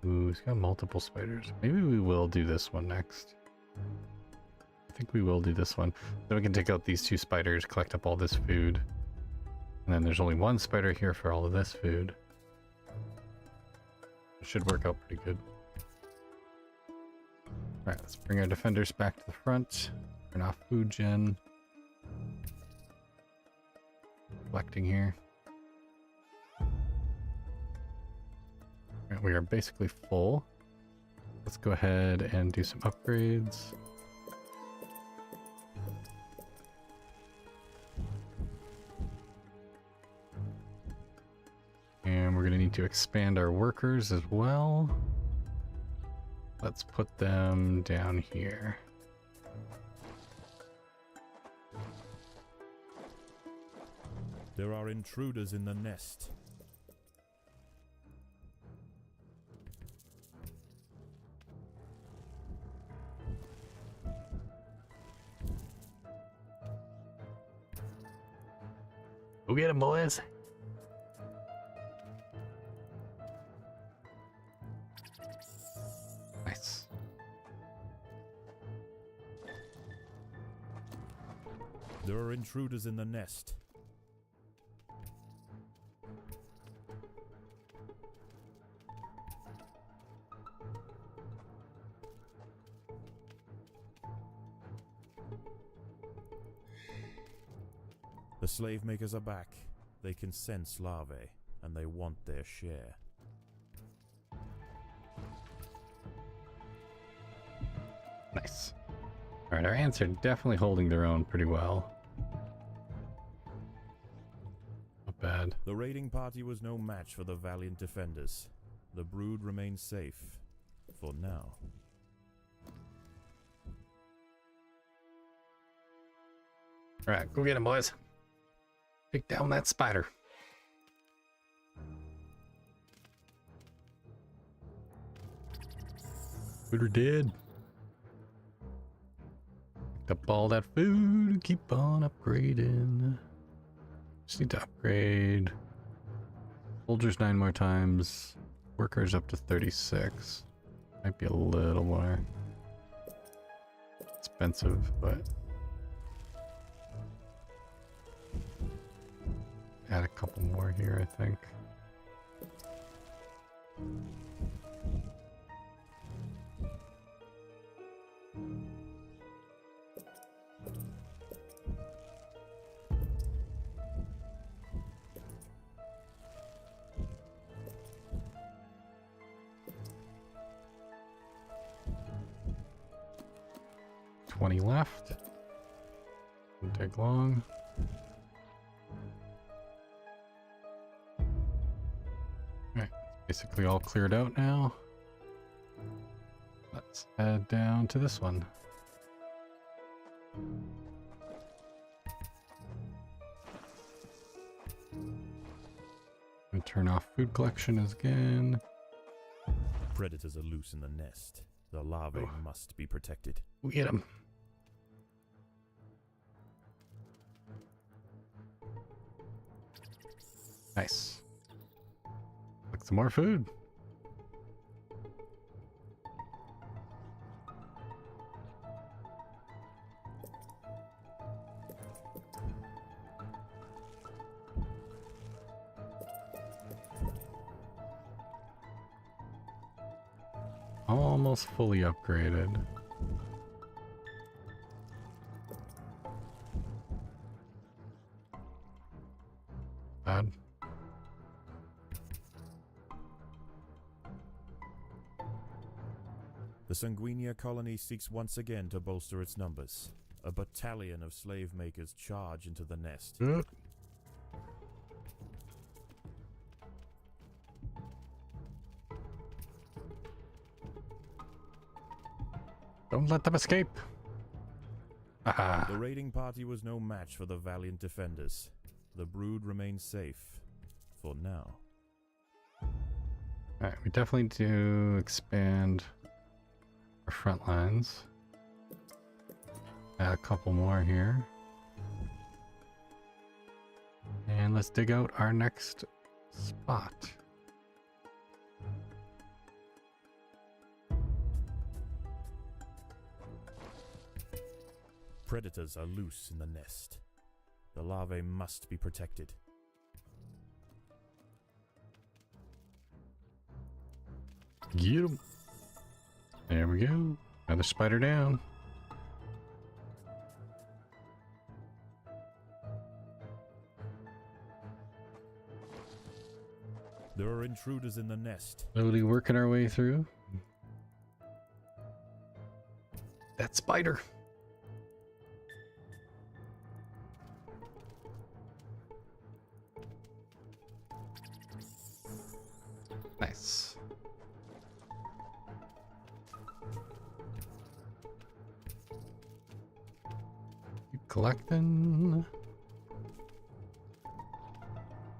Ooh, it's got multiple spiders. Maybe we will do this one next. I think we will do this one. Then we can take out these 2 spiders, collect up all this food. And then there's only 1 spider here for all of this food. It should work out pretty good. Alright, let's bring our defenders back to the front. Turn off food gen. Collecting here. Alright, we are basically full. Let's go ahead and do some upgrades. And we're going to need to expand our workers as well. Let's put them down here. There are intruders in the nest. Go get 'em, boys. Nice. There are intruders in the nest. The slave makers are back. They can sense larvae, and they want their share. Nice. Alright, our ants are definitely holding their own pretty well. Not bad. The raiding party was no match for the valiant defenders. The brood remains safe. For now. Alright, go get 'em, boys. Take down that spider. Spider dead. Picked up all that food. Keep on upgrading. Just need to upgrade. Soldiers 9 more times. Workers up to 36. Might be a little more expensive, but add a couple more here, I think. $20 left. Won't take long. Basically all cleared out now. Let's head down to this one. And turn off food collection again. Predators are loose in the nest. The larvae must be protected. We get them. Nice. Like some more food. Almost fully upgraded. Bad. The Sanguinia colony seeks once again to bolster its numbers. A battalion of slave makers charge into the nest. Don't let them escape. Aha. The raiding party was no match for the valiant defenders. The brood remains safe. For now. Alright, we definitely do expand our front lines. Add a couple more here. And let's dig out our next spot. Predators are loose in the nest. The larvae must be protected. Get 'em. There we go. Another spider down. There are intruders in the nest. Slowly working our way through. That spider. Nice. Keep collecting.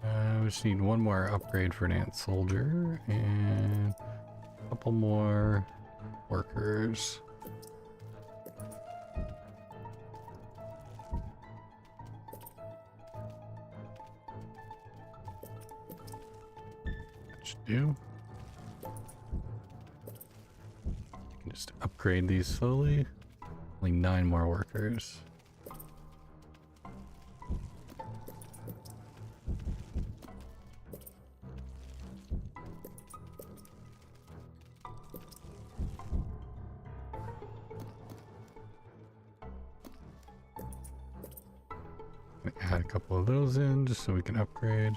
We just need one more upgrade for an ant soldier and a couple more workers. That should do. You can just upgrade these slowly. Only 9 more workers. Add a couple of those in just so we can upgrade.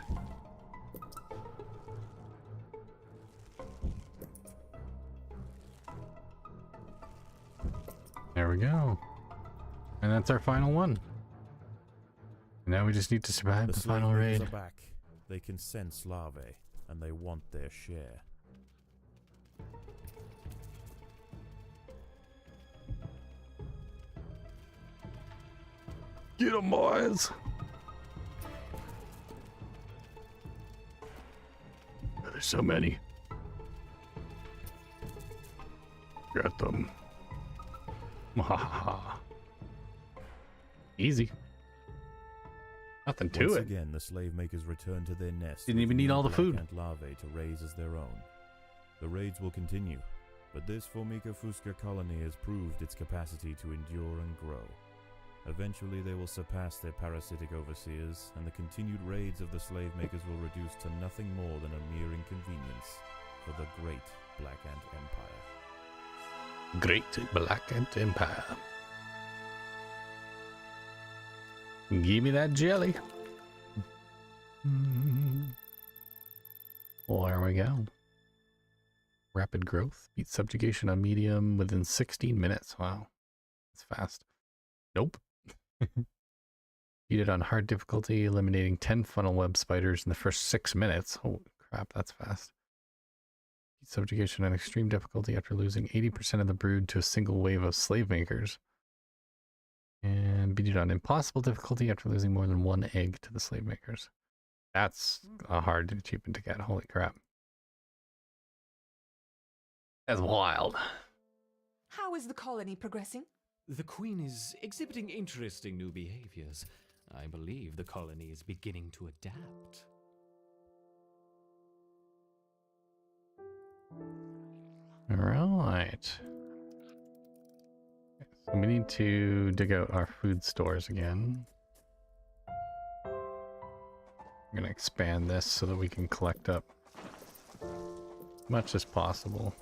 There we go. And that's our final one. Now we just need to survive the final slave makers raid. are back. They can sense larvae, and they want their share. Get 'em, boys! There's so many. Get them. Easy. Nothing to Once it. again, the slave makers return to their nest. Didn't with even need new all the black food. ant larvae to raise as their own. The raids will continue, but this Formica fusca colony has proved its capacity to endure and grow. Eventually they will surpass their parasitic overseers, and the continued raids of the slave makers will reduce to nothing more than a mere inconvenience for the great Black Ant Empire. Great Black Ant Empire. Give me that jelly. Well, there we go. Rapid growth. Beat subjugation on medium within 16 minutes. Wow. That's fast. Nope. Beat it on hard difficulty, eliminating 10 funnel web spiders in the first 6 minutes. Holy crap, that's fast. Beat subjugation on extreme difficulty after losing 80% of the brood to a single wave of slave makers. And beat it on impossible difficulty after losing more than 1 egg to the slave makers. That's a hard achievement to get. Holy crap. That's wild. How is the colony progressing? The Queen is exhibiting interesting new behaviors. I believe the colony is beginning to adapt. Alright. So we need to dig out our food stores again. I'm gonna expand this so that we can collect up as much as possible.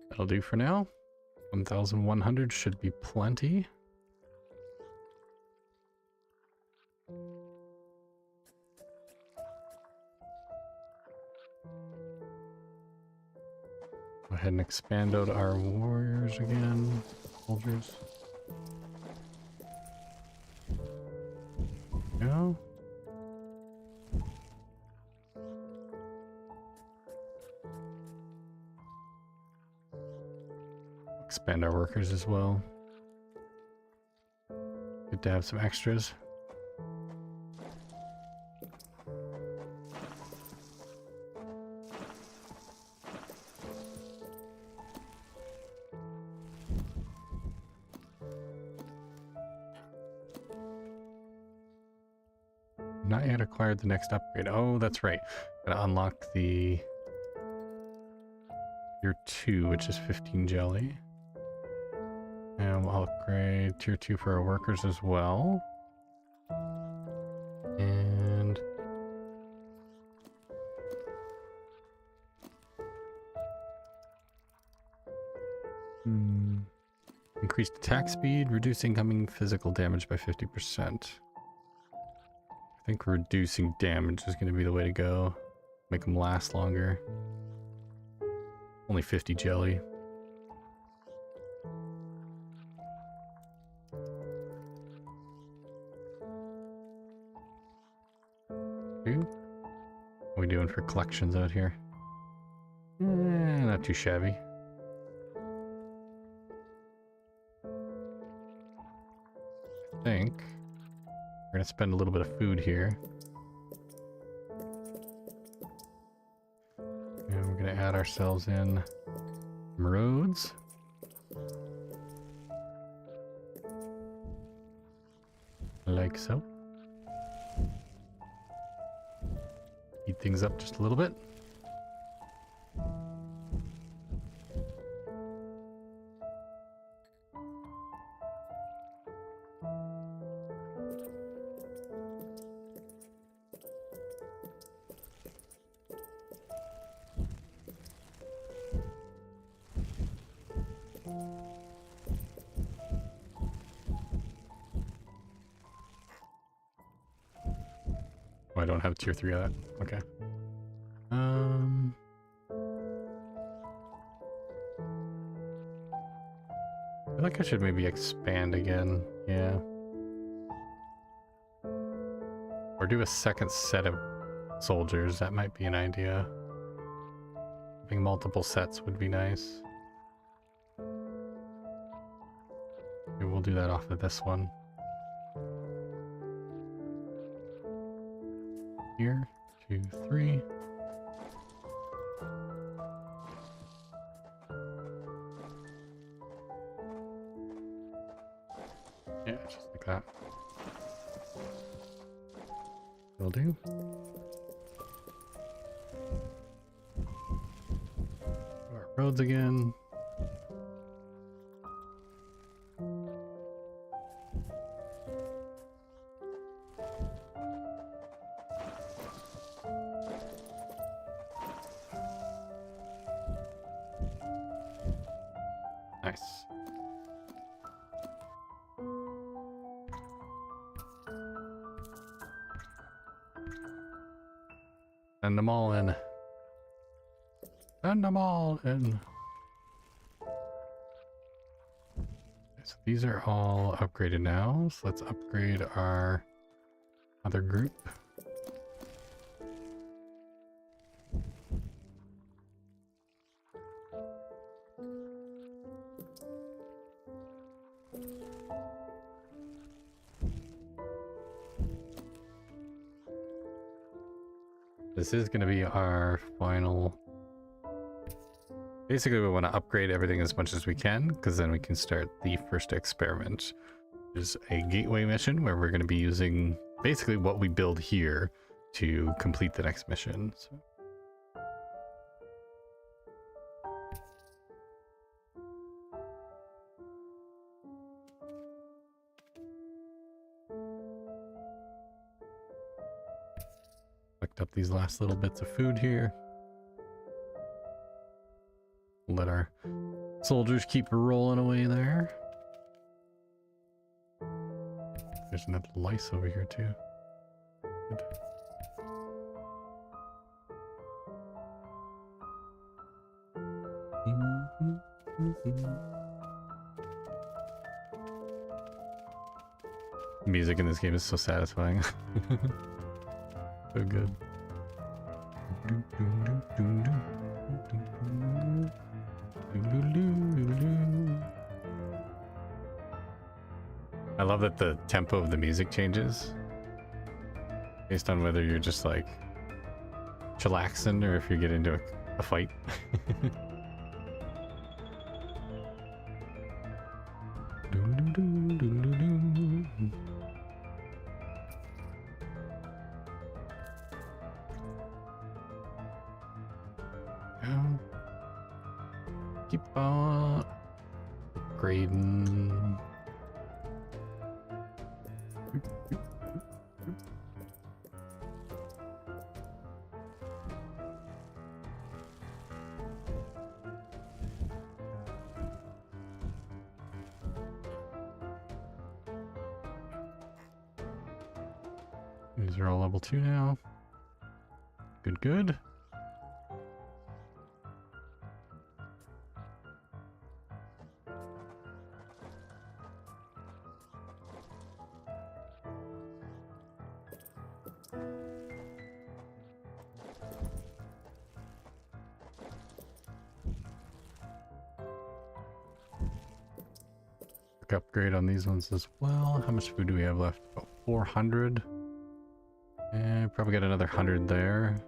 That'll do for now. 1,100 should be plenty. Go ahead and expand out our warriors again. Soldiers. Go. Expand our workers as well. Good to have some extras. Not yet acquired the next upgrade. Oh, that's right. Gotta unlock the tier 2, which is 15 jelly. And we'll upgrade tier 2 for our workers as well. And increased attack speed, reduce incoming physical damage by 50%. I think reducing damage is going to be the way to go. Make them last longer. Only 50 jelly. What are we doing for collections out here? Not too shabby. I think we're gonna spend a little bit of food here. And we're gonna add ourselves in some roads. Like so. Heat things up just a little bit. Oh, I don't have tier 3 of that. Okay. I feel like I should maybe expand again. Yeah. Or do a second set of soldiers. That might be an idea. Having multiple sets would be nice. Maybe we'll do that off of this one. Here, 2, 3. Yeah, just like that. Will do. Our roads again. Nice. Send them all in. Send them all in. So these are all upgraded now. So let's upgrade our other group. This is going to be our final. Basically, we want to upgrade everything as much as we can, because then we can start the first experiment. There's a gateway mission where we're going to be using basically what we build here to complete the next mission. So. Collect up these last little bits of food here. Let our soldiers keep rolling away there. There's another lice over here too. Good. Music in this game is so satisfying. So good. I love that the tempo of the music changes based on whether you're just like chillaxing or if you get into a fight. Keep on upgrading. These are all level 2 now. Good, good. Quick upgrade on these ones as well. How much food do we have left? About 400. And probably got another 100 there.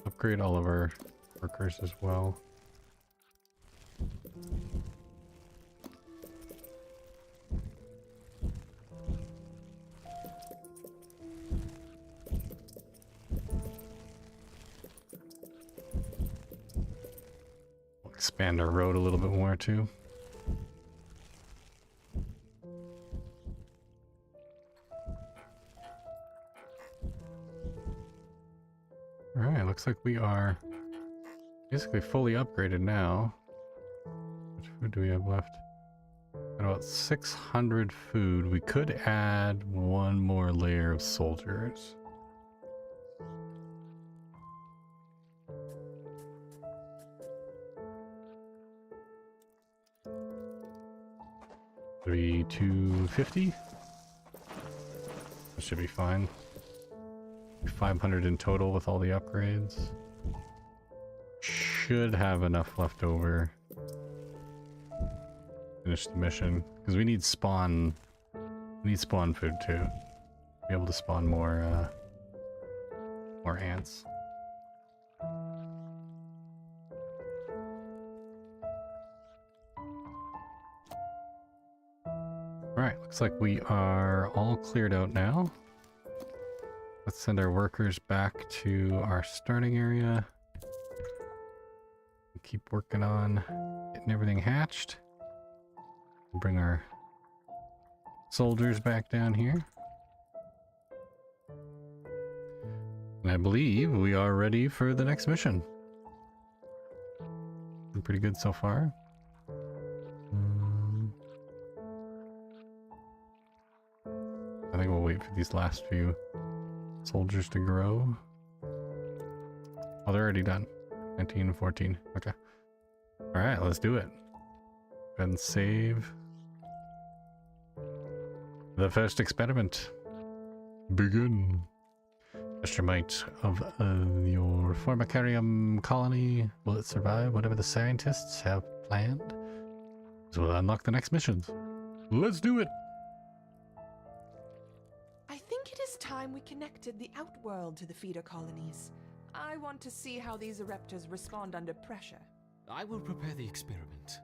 Upgrade all of our workers as well. Expand our road a little bit more too. Alright, looks like we are basically fully upgraded now. How much food do we have left? Got about 600 food. We could add one more layer of soldiers. Maybe 250. That should be fine. 500 in total with all the upgrades. Should have enough left over. Finish the mission because we need spawn. We need spawn food too. Be able to spawn more ants. Alright, looks like we are all cleared out now. Let's send our workers back to our starting area. Keep working on getting everything hatched. Bring our soldiers back down here. And I believe we are ready for the next mission. Been pretty good so far. I think we'll wait for these last few soldiers to grow. Oh, they're already done. 19 and 14. Okay. Alright, let's do it. Go ahead and save. The first experiment. Begin. Test your might of your Formicarium colony. Will it survive whatever the scientists have planned? So we'll unlock the next missions. Let's do it! I think it is time we connected the outworld to the feeder colonies. I want to see how these eruptors respond under pressure. I will prepare the experiment.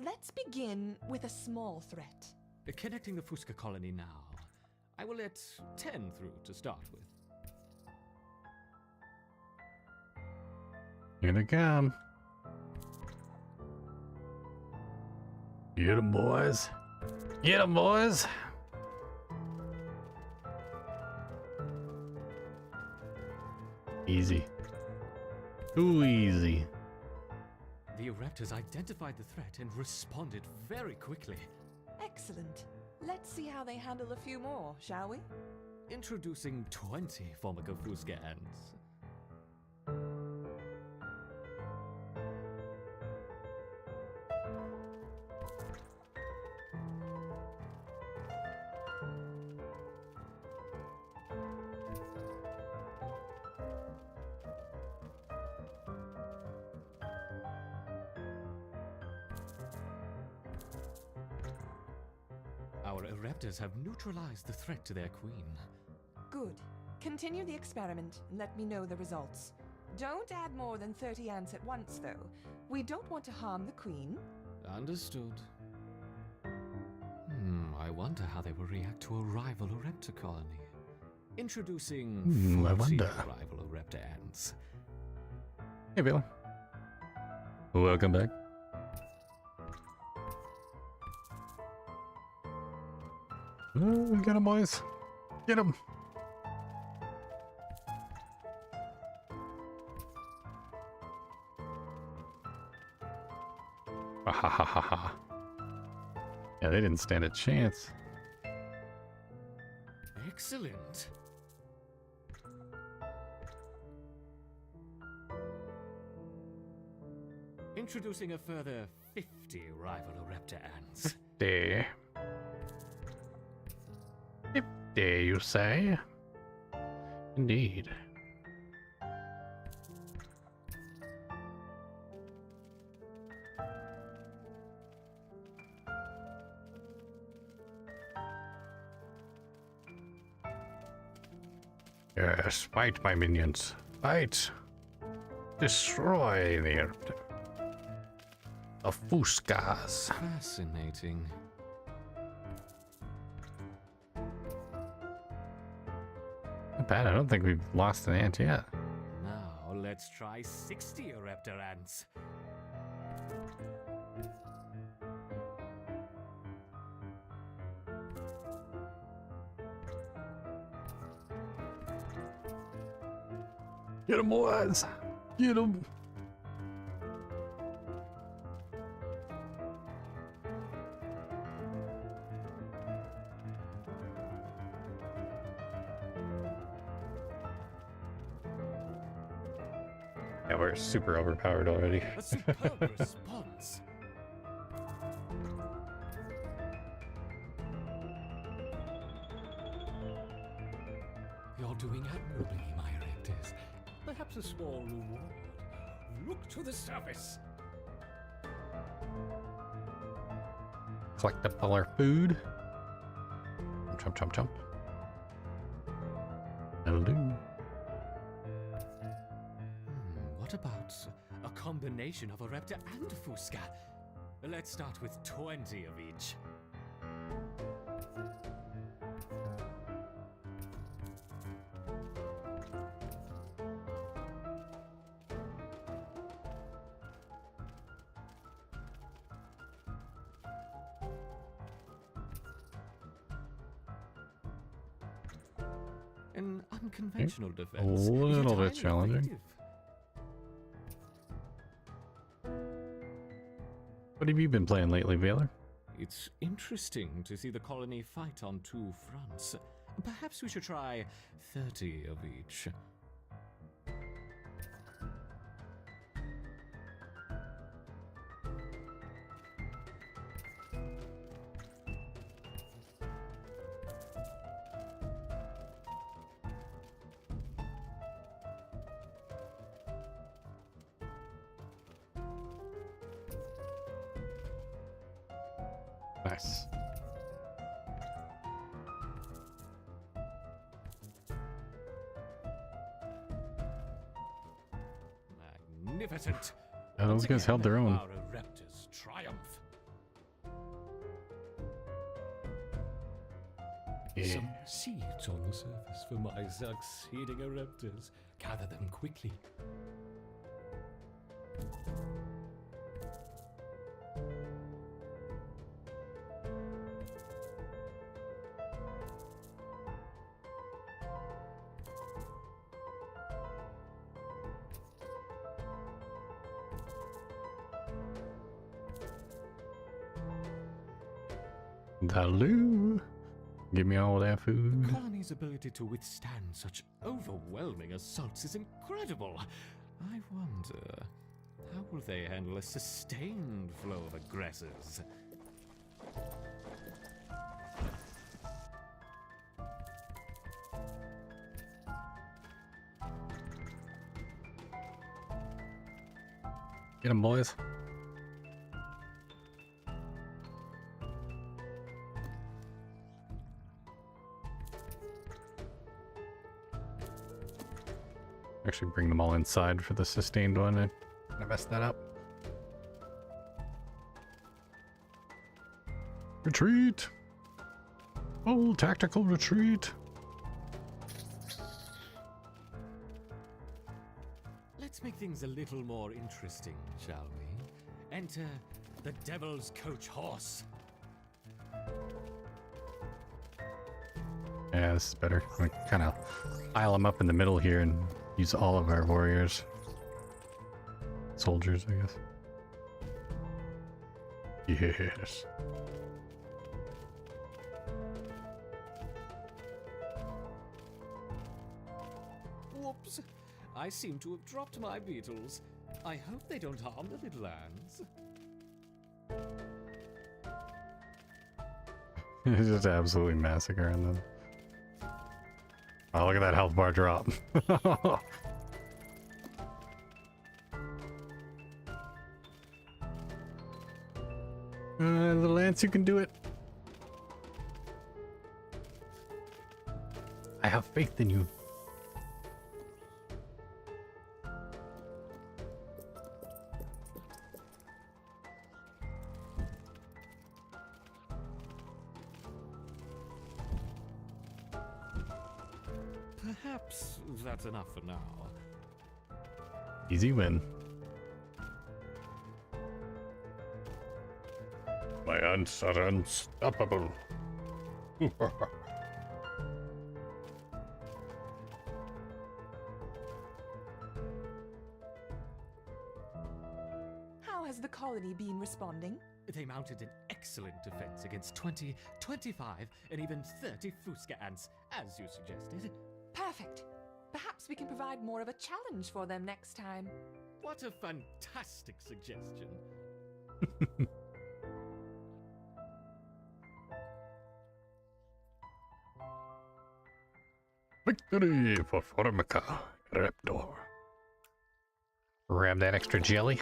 Let's begin with a small threat. Connecting the Fusca colony now. I will let 10 through to start with. Here they come. Get 'em, boys. Get 'em, boys. Easy. Too easy. The Raptors identified the threat and responded very quickly. Excellent. Let's see how they handle a few more, shall we? Introducing 20 Formica-Fusca ants. Our Raptors have neutralized the threat to their queen. Good. Continue the experiment and let me know the results. Don't add more than 30 ants at once, though. We don't want to harm the queen. Understood. I wonder how they will react to a rival Raptor colony. Introducing I 40 wonder. rival Raptor ants. Hey, Bill. Welcome back. Oh, get him, boys. Get him. Ha ha ha ha. Yeah, they didn't stand a chance. Excellent. Introducing a further 50 rival Raptor ants. 50. 50, you say? Indeed. Yes, fight, my minions. Fight. Destroy the Fuscas. Fascinating. Not bad. I don't think we've lost an ant yet. Now let's try 60 Raptor ants. Get him, boys. Get him. Yeah, we're super overpowered already. A superb response. You're doing admirably, my Raptors. Perhaps a small reward. Look to the surface. Collect up all our food. Chomp, chomp, chomp. That'll do. What about a combination of a Raptor and a Fusca? Let's start with 20 of each. An unconventional defense. A yet little bit highly challenging. effective. What have you been playing lately, Baylor? It's interesting to see the colony fight on two fronts. Perhaps we should try 30 of each. Nice. Magnificent. Yeah, those Once guys again, held their own. Our Raptors triumph. Yeah. Some seeds on the surface for my succeeding Raptors. Gather them quickly. Daloo. Give me all that food. Colony's ability to withstand such overwhelming assaults is incredible. I wonder, how will they handle a sustained flow of aggressors? Get 'em, boys. Actually, bring them all inside for the sustained one. I messed that up. Retreat! Oh, tactical retreat! Let's make things a little more interesting, shall we? Enter the Devil's Coach Horse. Yeah, this is better. We kind of pile them up in the middle here and use all of our warriors. Soldiers, I guess. Yes. Whoops! I seem to have dropped my beetles. I hope they don't harm the little ants. Just absolutely massacring them. Oh, look at that health bar drop. Little ants, you can do it. I have faith in you. Perhaps that's enough for now. Easy win. My ants are unstoppable. How has the colony been responding? They mounted an excellent defense against 20, 25, and even 30 Fusca ants, as you suggested. Perfect. Perhaps we can provide more of a challenge for them next time. What a fantastic suggestion. Victory for Formica Raptor. Grab that extra jelly.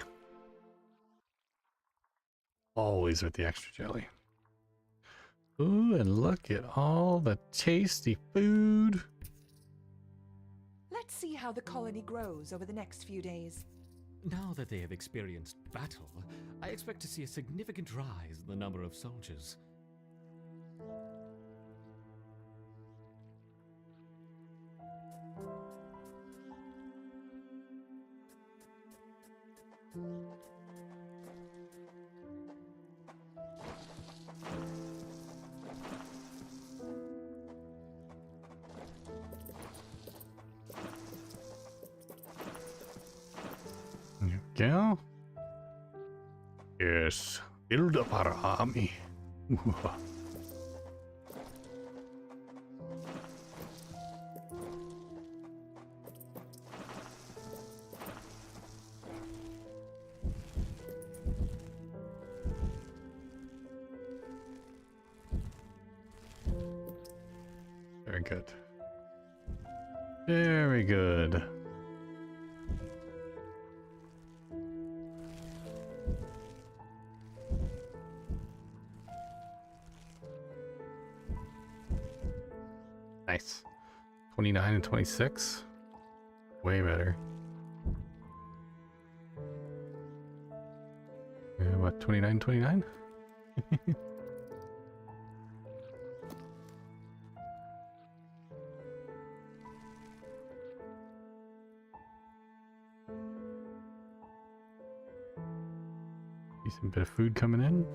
Always with the extra jelly. Ooh, and look at all the tasty food. Let's see how the colony grows over the next few days. Now that they have experienced battle, I expect to see a significant rise in the number of soldiers. Go. Yes, build up our army. Very good. Very good. Nice. 29 and 26. Way better. What, 29, 29? Decent bit of food coming in.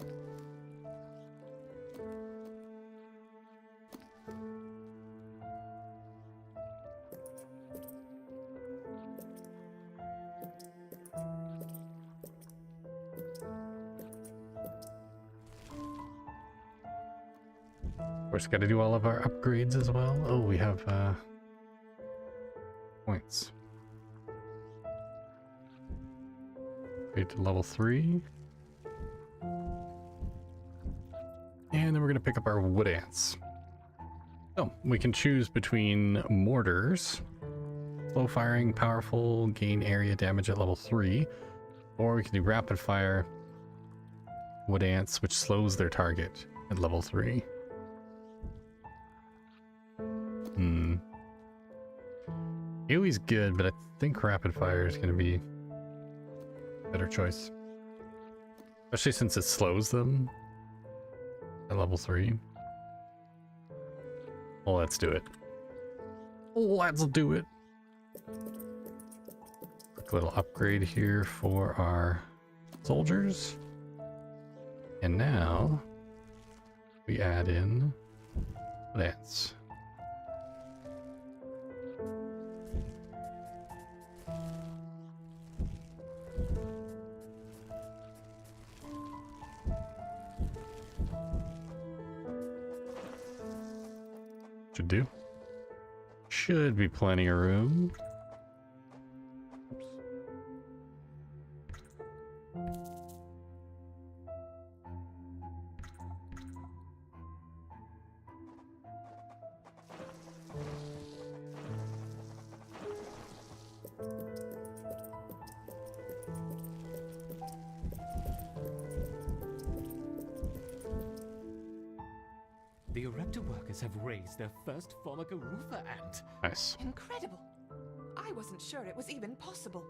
course, got to do all of our upgrades as well. Oh, we have points. Upgrade to level 3. And then we're going to pick up our wood ants. So we can choose between mortars, slow firing, powerful, gain area damage at level 3, or we can do rapid fire wood ants, which slows their target at level 3. AoE's good, but I think rapid fire is going to be a better choice. Especially since it slows them at level 3. Well, let's do it. Let's do it. Quick little upgrade here for our soldiers. And now we add in lance. Should do. Should be plenty of room. Oops. The Erector workers have raised their first Formica roofer ant. Nice. Incredible! I wasn't sure it was even possible.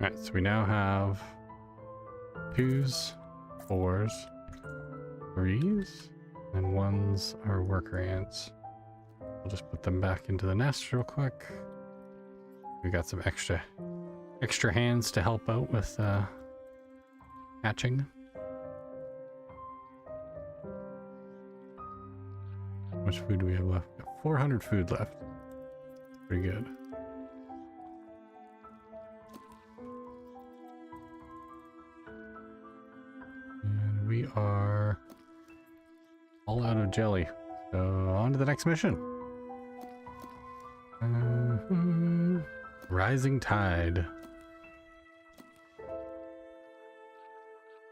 Alright, so we now have 2s, 4s, 3s, and 1s are worker ants. We'll just put them back into the nest real quick. We got some extra hands to help out with hatching. How much food do we have left? Got 400 food left. Pretty good. And we are all out of jelly. So on to the next mission. Rising Tide.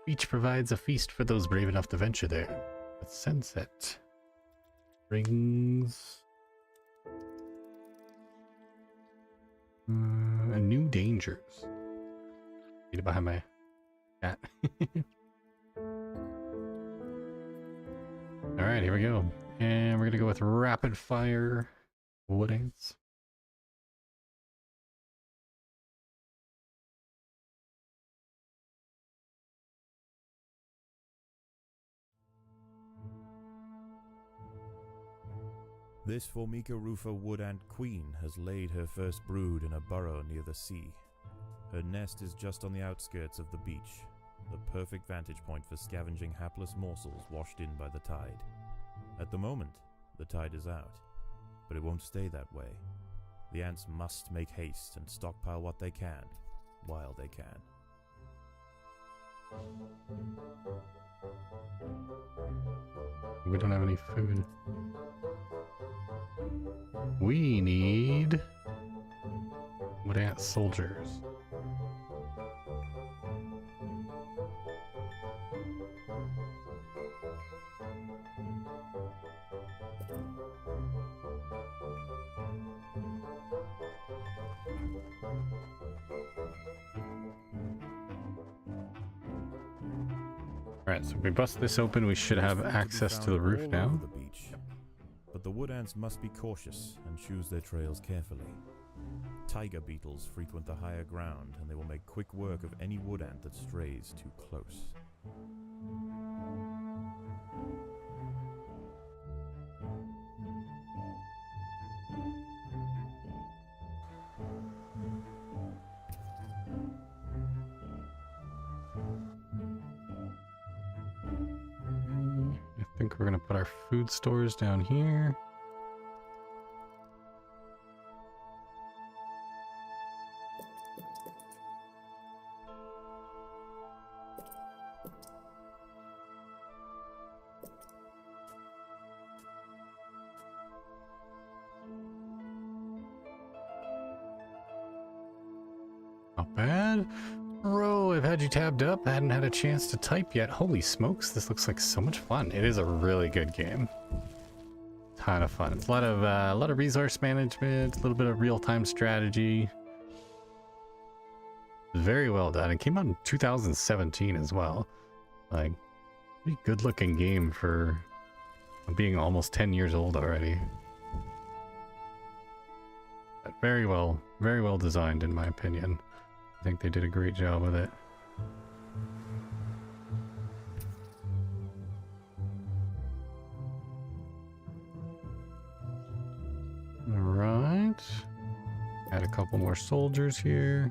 Beach provides a feast for those brave enough to venture there. But sunset brings new dangers. Get behind my cat. All right, here we go. And we're gonna go with rapid fire wood ants. This Formica roofer wood ant queen has laid her first brood in a burrow near the sea. Her nest is just on the outskirts of the beach, the perfect vantage point for scavenging hapless morsels washed in by the tide. At the moment, the tide is out, but it won't stay that way. The ants must make haste and stockpile what they can, while they can. We don't have any food. We need wood ant soldiers. Alright, so if we bust this open, we should have access to the roof now. But the wood ants must be cautious and choose their trails carefully. Tiger beetles frequent the higher ground, and they will make quick work of any wood ant that strays too close. I think we're gonna put our food stores down here. Not bad. Bro, I've had you tabbed up. I hadn't had a chance to type yet. Holy smokes, this looks like so much fun. It is a really good game. Ton of fun. It's a lot of resource management, a little bit of real-time strategy. Very well done. It came out in 2017 as well. Like, pretty good-looking game for being almost 10 years old already. But very well designed in my opinion. I think they did a great job with it. Alright. Add a couple more soldiers here.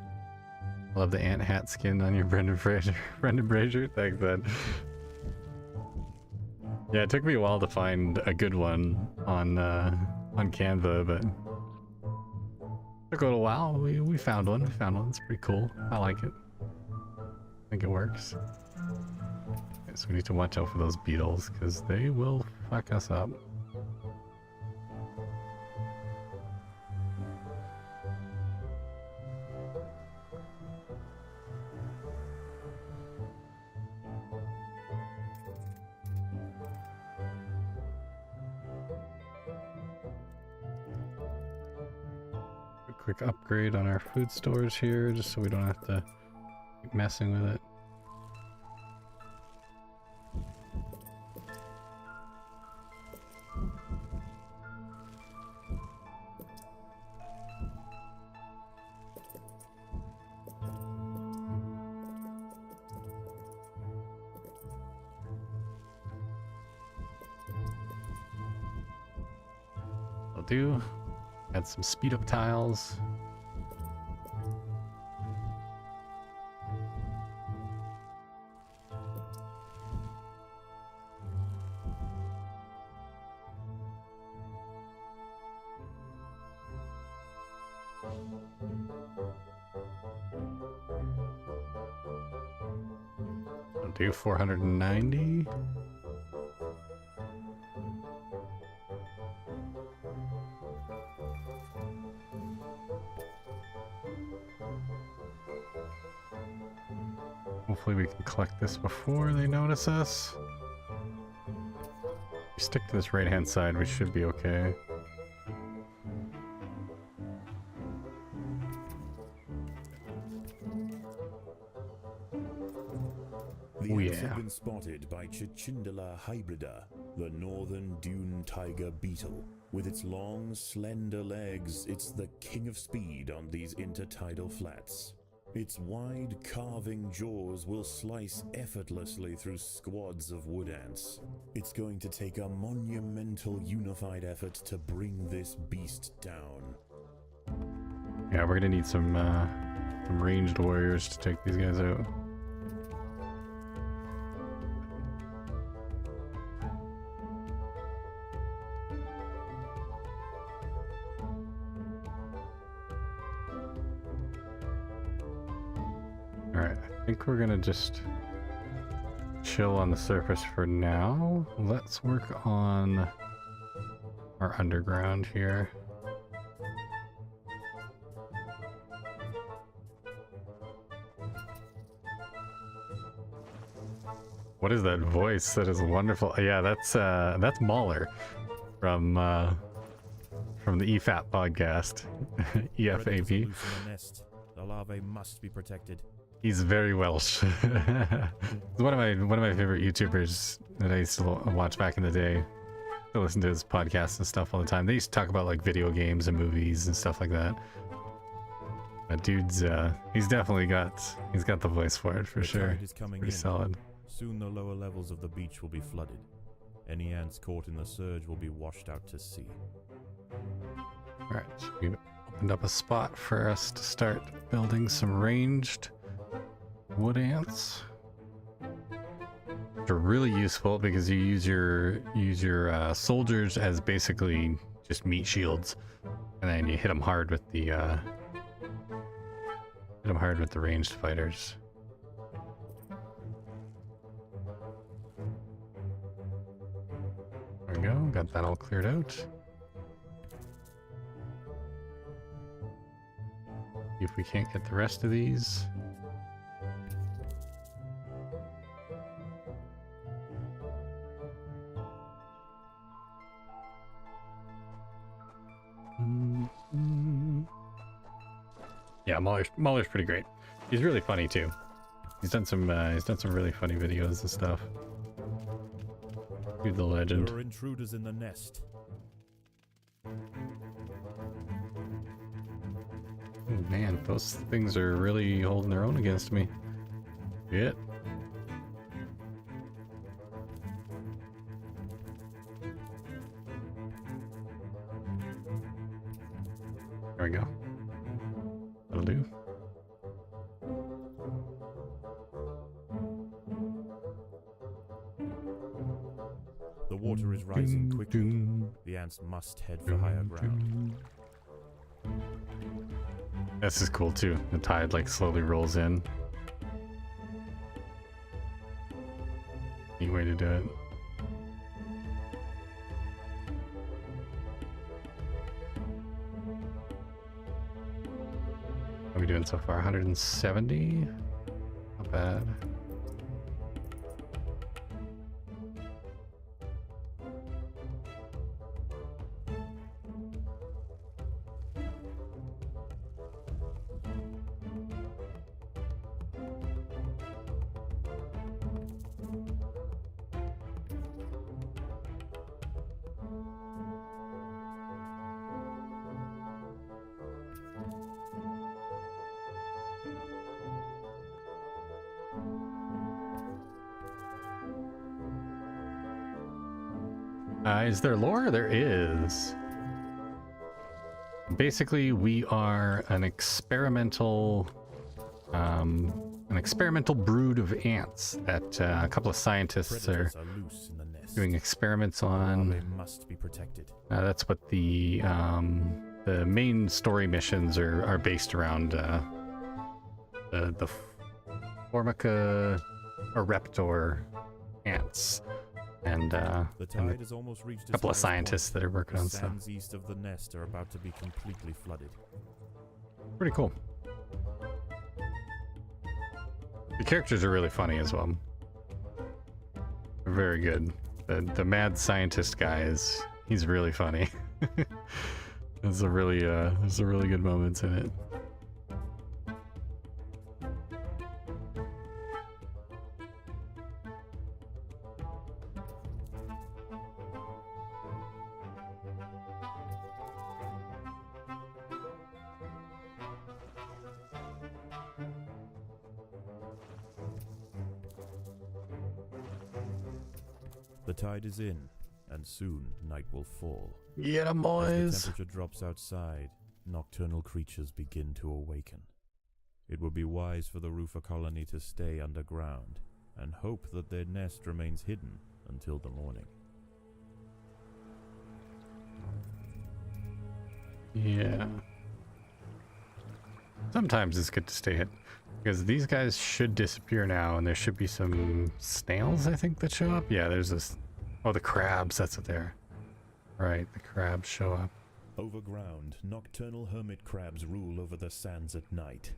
Love the ant hat skin on your Brendan Fraser. Brendan Fraser, thanks, man. Yeah, it took me a while to find a good one on Canva, but took a little while. We found one. It's pretty cool. I like it. I think it works. Okay, so we need to watch out for those beetles because they will fuck us up. Quick upgrade on our food stores here, just so we don't have to keep messing with it. I'll do. Add some speed up tiles. I'll do 490. Hopefully we can collect this before they notice us. If we stick to this right-hand side, we should be okay. The Oh, ants yeah. have been spotted by Cichindala hybrida, the northern dune tiger beetle. With its long, slender legs, it's the king of speed on these intertidal flats. Its wide, carving jaws will slice effortlessly through squads of wood ants. It's going to take a monumental unified effort to bring this beast down. Yeah, we're gonna need some ranged warriors to take these guys out. Alright, I think we're gonna just chill on the surface for now. Let's work on our underground here. What is that voice? That is wonderful. Yeah, that's Mahler from the EFAP podcast. Predators EFAP. are loose in a nest. The larvae must be protected. He's very Welsh. He's one of my favorite YouTubers that I used to watch back in the day. I listen to his podcasts and stuff all the time. They used to talk about like video games and movies and stuff like that. That dude's he's got the voice for it for The sure. tide is coming Pretty in. solid. Soon the lower levels of the beach will be flooded. Any ants caught in the surge will be washed out to sea. Alright, we opened up a spot for us to start building some ranged wood ants. Which are really useful because you use your soldiers as basically just meat shields, and then you hit them hard with the ranged fighters. There we go, got that all cleared out. See if we can't get the rest of these. Yeah, Mahler's pretty great. He's really funny too. He's done some really funny videos and stuff. Dude, the legend. There are intruders in the nest. Oh man, those things are really holding their own against me. Shit. There we go. That'll do. The water is rising quickly. The ants must head for higher ground. This is cool too. The tide like slowly rolls in. Neat way to do it. How are we doing so far? 170? Not bad. Is there lore? There is. Basically, we are an experimental brood of ants that a couple of scientists are loose in the nest. doing experiments on. They must be protected. That's what the main story missions are based around. The Formica or Raptor ants. And The tide has almost reached a couple of its highest scientists point. that are working The on stuff. sands east of the nest are about to be completely flooded. Pretty cool. The characters are really funny as well. They're very good. The mad scientist guy he's really funny. there's a really good moments in it. The tide is in, and soon night will fall. Get 'em, As boys. the temperature drops outside, nocturnal creatures begin to awaken. It would be wise for the roofer colony to stay underground and hope that their nest remains hidden until the morning. Yeah. Sometimes it's good to stay hidden. Because these guys should disappear now, and there should be some snails, I think, that show up. Yeah, there's this... Oh, the crabs, that's what they're... Right, the crabs show up. Overground, nocturnal hermit crabs rule over the sands at night.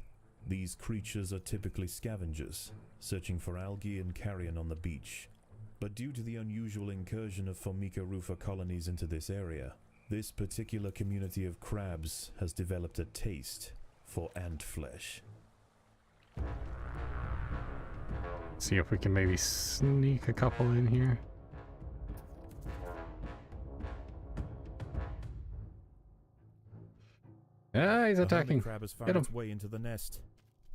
These creatures are typically scavengers, searching for algae and carrion on the beach. But due to the unusual incursion of Formica rufa colonies into this area, this particular community of crabs has developed a taste for ant flesh. See if we can maybe sneak a couple in here. Ah, he's The attacking. hermit crab has Get found him. its way into the nest.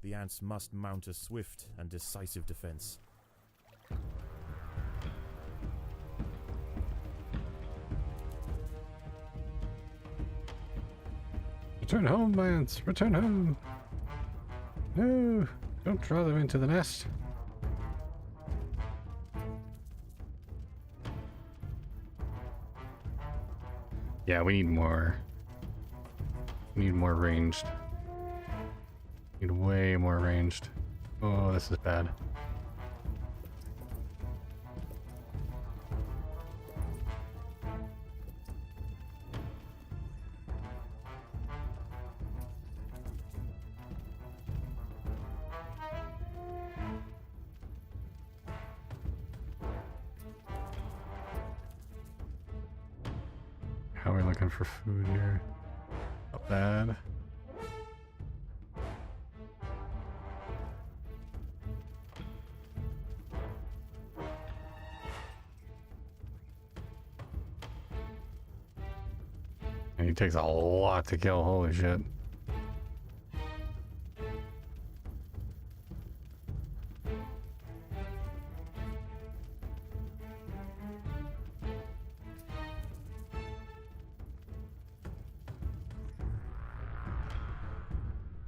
The ants must mount a swift and decisive defense. Return home, ants. Return home. No, don't draw them into the nest. Yeah, we need more. We need more ranged. Need way more ranged. Oh, this is bad. looking for food here. Not bad. And he takes a lot to kill, holy shit.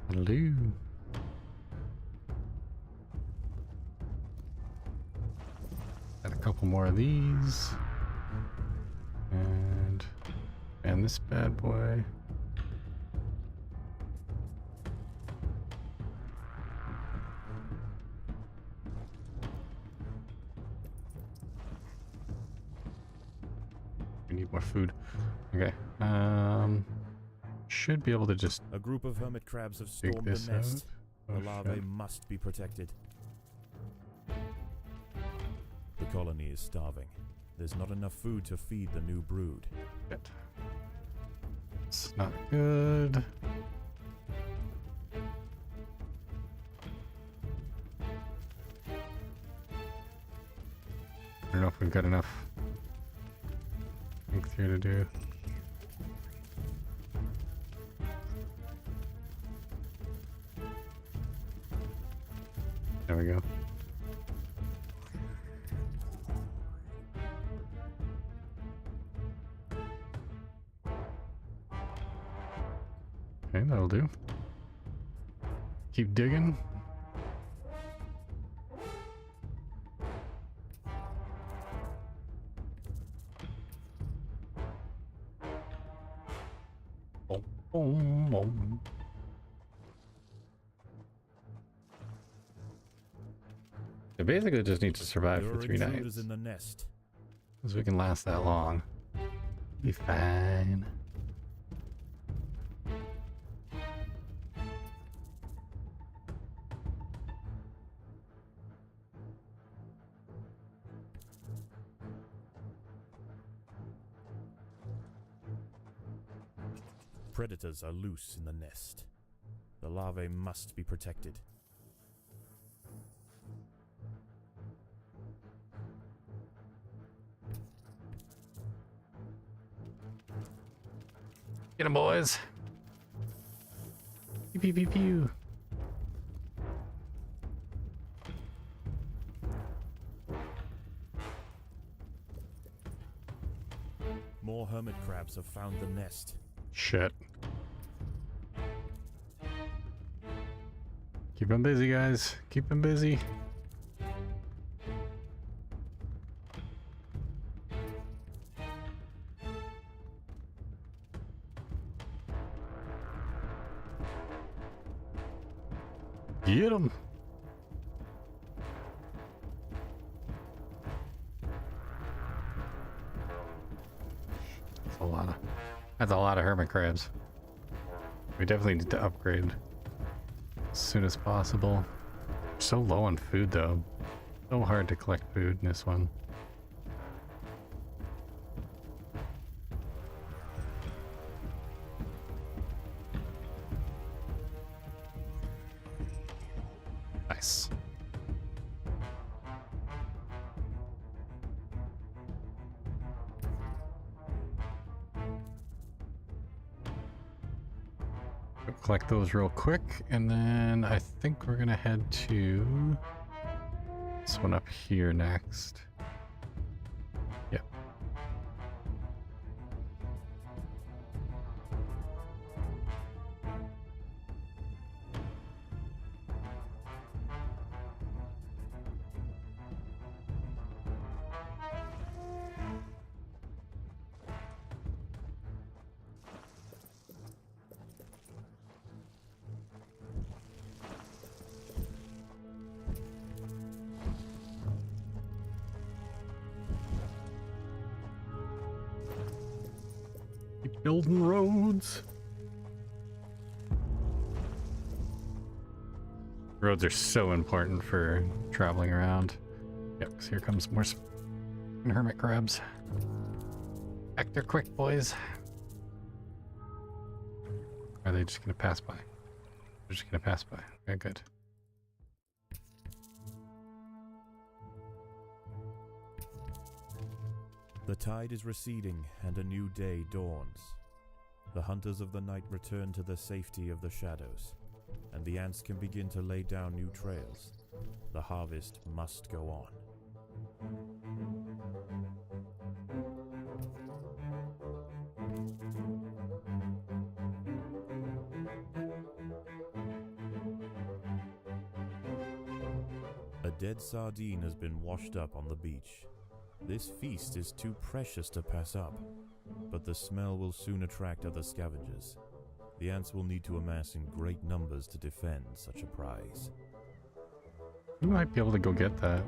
Hello. Got a couple more of these. And this bad boy. We need more food. Okay. Should be able to just A group of hermit crabs have dig stormed this the nest. out. The Oh, larvae shit. must be protected. The colony is starving. There's not enough food to feed the new brood. Shit. It's not good. I don't know if we've got enough things here to do. There we go. Okay, that'll do. Keep digging. Boom, boom, boom. They basically just need to survive There for are 3 intruders nights. in the nest. Because we can last that long. Be fine. Predators are loose in the nest. The larvae must be protected. Get 'em, boys. Pew, pew, pew, pew. More hermit crabs have found the nest. Shit. Keep them busy, guys. Keep them busy. Get them. That's a lot of hermit crabs. We definitely need to upgrade as soon as possible. So low on food though. So hard to collect food in this one. Nice. Go collect those real quick, and then I think we're gonna head to this one up here next. Yep. Keep building roads. Roads are so important for traveling around. Yep, 'cause here comes more hermit crabs. Back there quick, boys. Or are they just gonna pass by? They're just gonna pass by. Okay, good. The tide is receding and a new day dawns. The hunters of the night return to the safety of the shadows, and the ants can begin to lay down new trails. The harvest must go on. A dead sardine has been washed up on the beach. This feast is too precious to pass up, but the smell will soon attract other scavengers. The ants will need to amass in great numbers to defend such a prize. We might be able to go get that.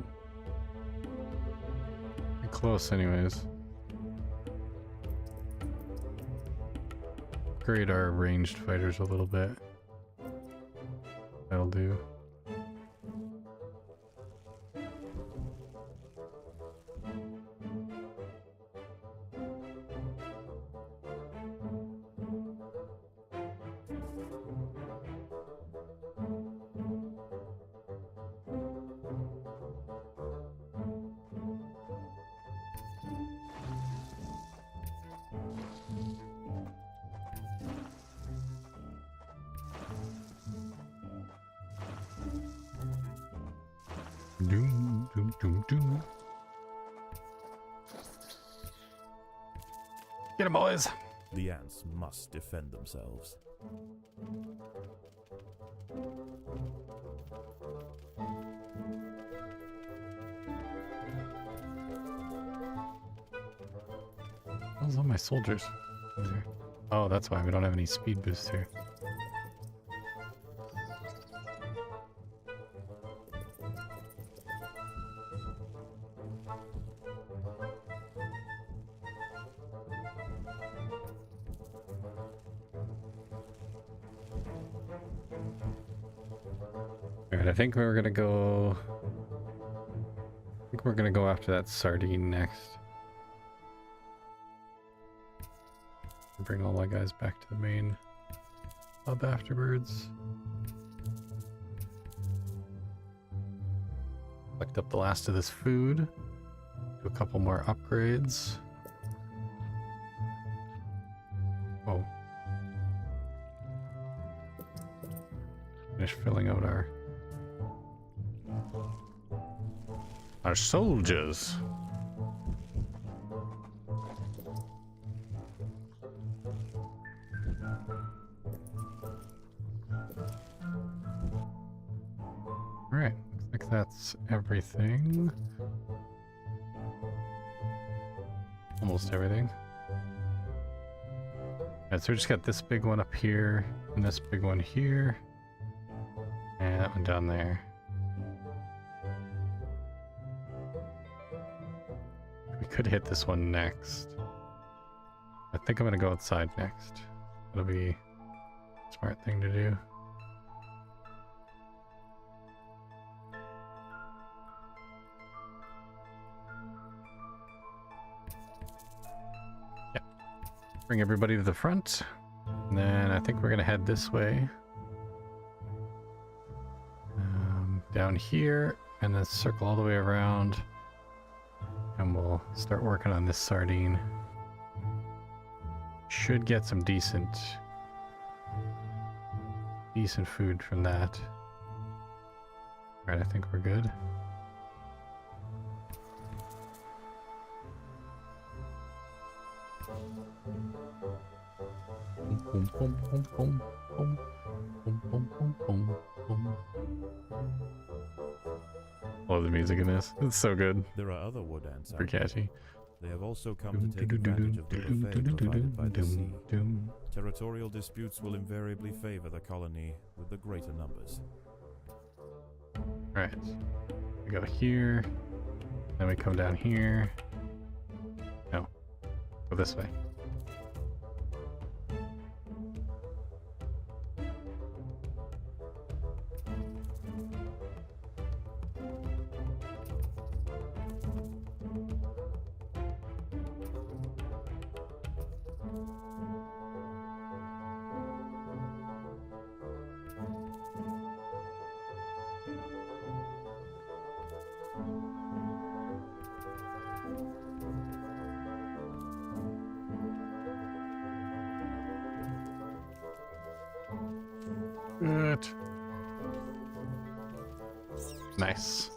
We're close anyways. Upgrade our ranged fighters a little bit. That'll do. Doom, doom, doom, doom. Get 'em, boys! The ants must defend themselves. Where's all my soldiers? Oh, that's why we don't have any speed boosts here. Alright, I think we're gonna go... I think we're gonna go after that sardine next. Bring all my guys back to the main hub afterwards. Collect up the last of this food. Do a couple more upgrades. Oh. Finish filling out our soldiers. Alright, looks like that's everything. Almost everything. Alright, so we just got this big one up here, and this big one here, and that one down there. We could hit this one next. I think I'm gonna go outside next. That'll be a smart thing to do. Bring everybody to the front, and then I think we're gonna head this way, down here, and then circle all the way around, and we'll start working on this sardine. Should get some decent food from that. All right, I think we're good. Boom, boom, boom, boom, boom, boom, boom, boom, boom, boom. Love the music in this. It's so good. There are other wood ants Super out there. catchy. They have also come to take advantage of the buffet provided by the sea. Territorial disputes will invariably favor the colony with the greater numbers. Alright. We go here. Then we come down here. No. Go this way. Good. Nice.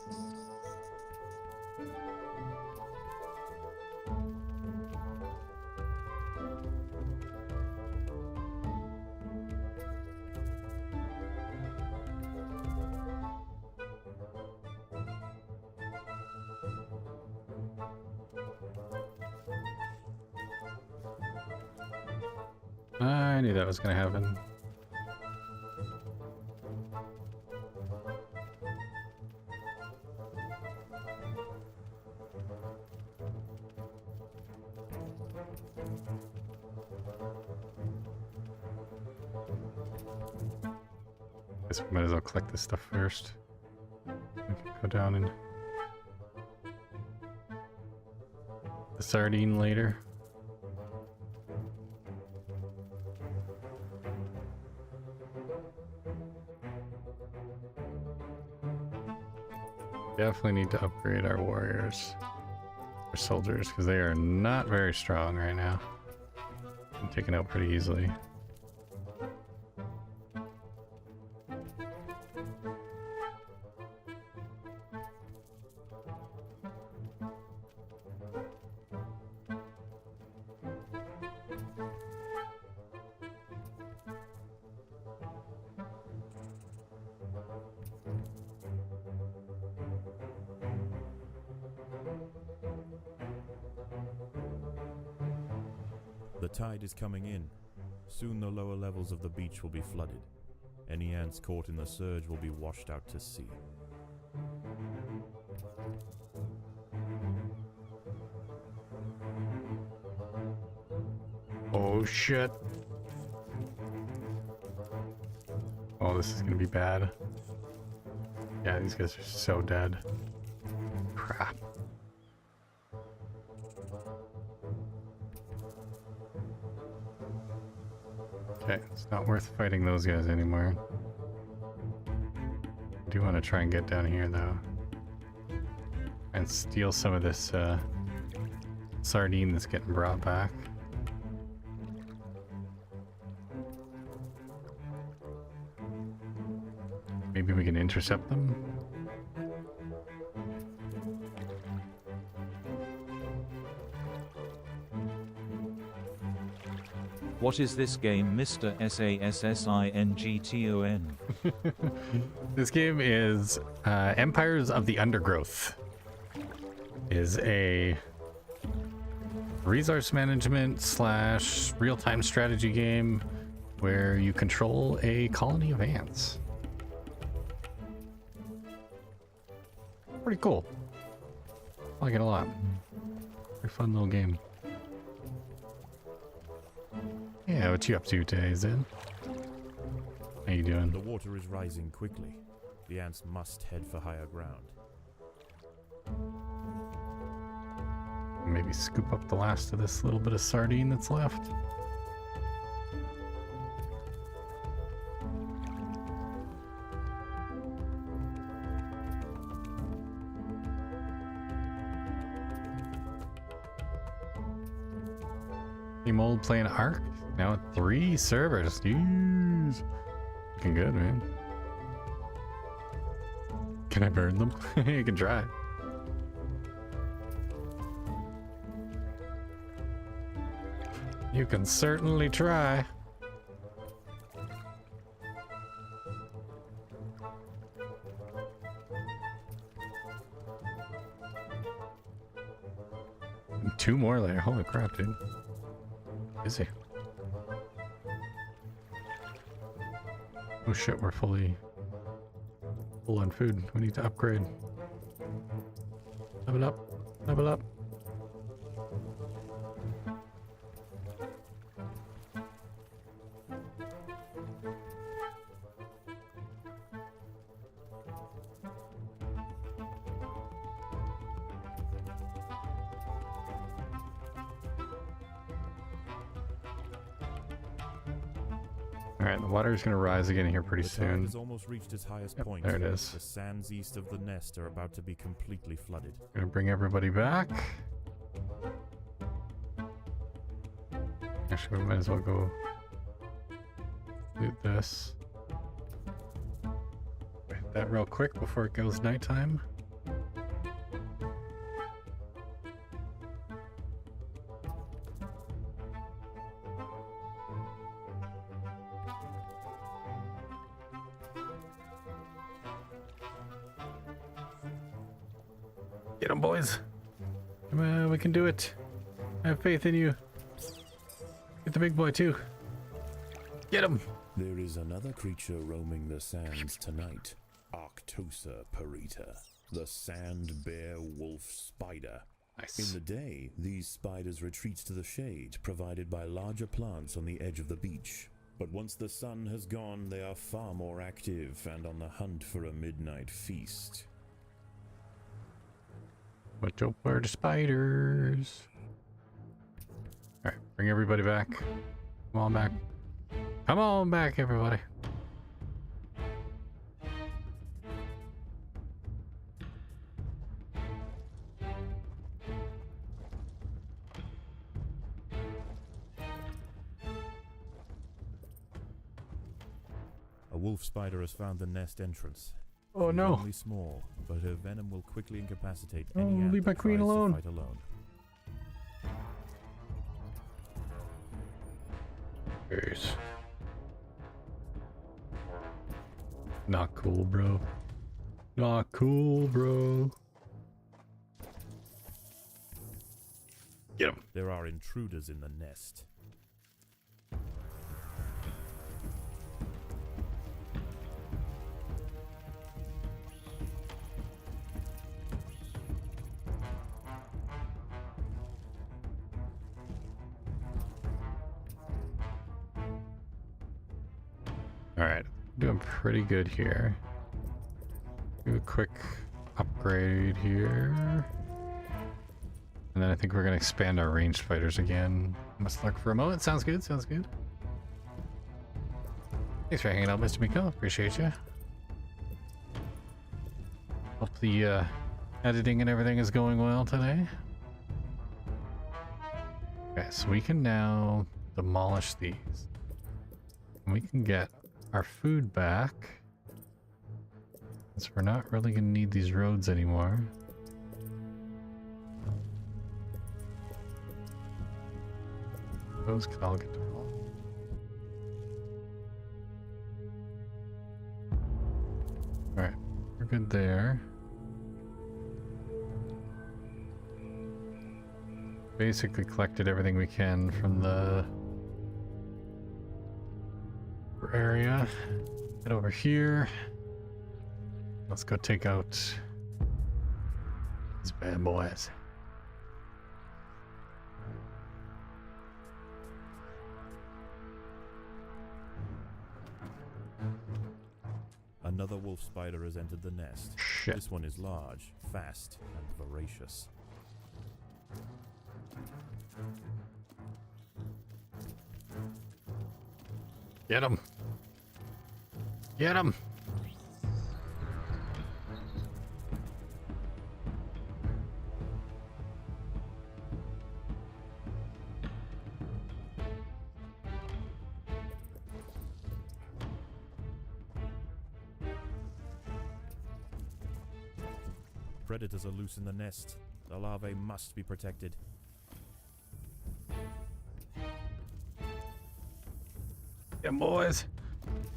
I knew that was going to happen. Guess we might as well collect this stuff first. We can go down and the sardine later. Definitely need to upgrade our warriors, our soldiers, because they are not very strong right now. I'm taken out pretty easily. The tide is coming in. Soon the lower levels of the beach will be flooded. Any ants caught in the surge will be washed out to sea. Oh shit. Oh, this is gonna be bad. Yeah, these guys are so dead. Crap. Okay, it's not worth fighting those guys anymore. I do want to try and get down here though. And steal some of this sardine that's getting brought back. Maybe we can intercept them. What is this game, Mr. SASSINGTON? This game is Empires of the Undergrowth. Is a resource management / real-time strategy game where you control a colony of ants. Pretty cool. I like it a lot. Very fun little game. Yeah, what you up to today, Zed? How you doing? The water is rising quickly. The ants must head for higher ground. Maybe scoop up the last of this little bit of sardine that's left. Team old playing Ark. Now at 3 servers. Jeez. Looking good, man. Can I burn them? You can try. You can certainly try. And 2 more later. Holy crap, dude. Busy. Oh shit, we're full on food. We need to upgrade. Level up. Level up. Alright, the water is going to rise again here pretty The tide soon. has almost reached its highest point. There it is. The sands east of the nest are about to be completely flooded. Gonna bring everybody back. Actually, we might as well go loot this. that real quick before it goes nighttime. Get them, boys. Come on, we can do it. I have faith in you. Get the big boy, too. Get him. There is another creature roaming the sands tonight. Arctosa parita, the sand bear wolf spider. Nice. In the day, these spiders retreat to the shade provided by larger plants on the edge of the beach. But once the sun has gone, they are far more active and on the hunt for a midnight feast. Watch out for the spiders. Alright, bring everybody back. Come on back. Come on back, everybody. A wolf spider has found the nest entrance. Oh She's no. only small, but her venom will quickly incapacitate Oh, any ant leave my that queen tries to alone. fight alone. Jeez. Not cool, bro. Not cool, bro. Get him. There are intruders in the nest. Alright, doing pretty good here. Do a quick upgrade here. And then I think we're going to expand our ranged fighters again. Must luck for a moment. Sounds good, sounds good. Thanks for hanging out, Mr. Miko. Appreciate you. Hope the editing and everything is going well today. Okay, so we can now demolish these. And we can get our food back. Since we're not really going to need these roads anymore. Those can all get demolished. Alright, we're good there. Basically collected everything we can from the area. Head over here. Let's go take out these bad boys. Another wolf spider has entered the nest. Shit. This one is large, fast, and voracious. Get him. Get him. Predators are loose in the nest. The larvae must be protected. Get 'em, boys.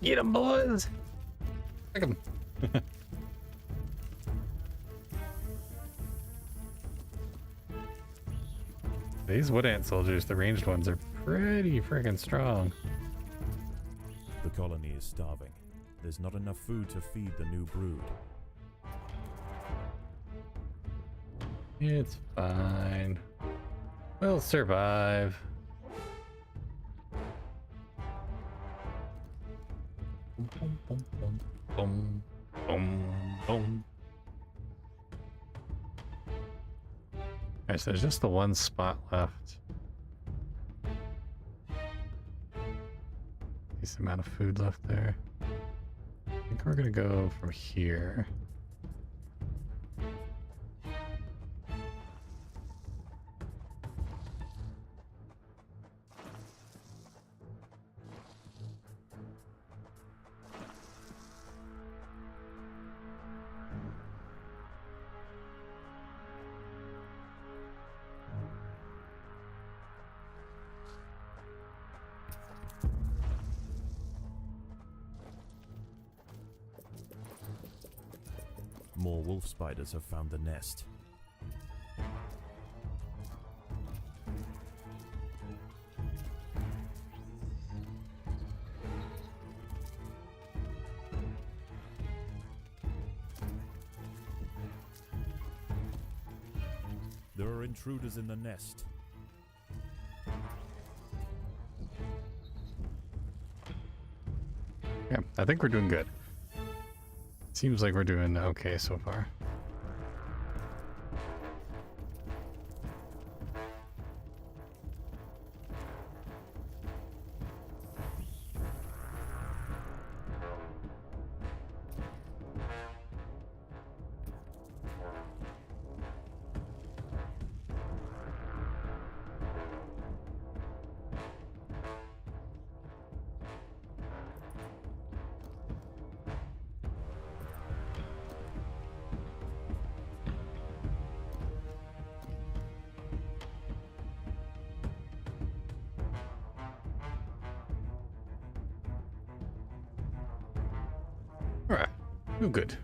Get 'em, boys. Take 'em. These wood ant soldiers, the ranged ones, are pretty freaking strong. The colony is starving. There's not enough food to feed the new brood. It's fine. We'll survive. Boom, boom, boom, boom, boom, boom, boom. Alright, so there's just the one spot left. Decent amount of food left there. I think we're gonna go from here. more wolf spiders have found the nest. There are intruders in the nest. Yeah, I think we're doing good. Seems like we're doing okay so far. Alright, doing good.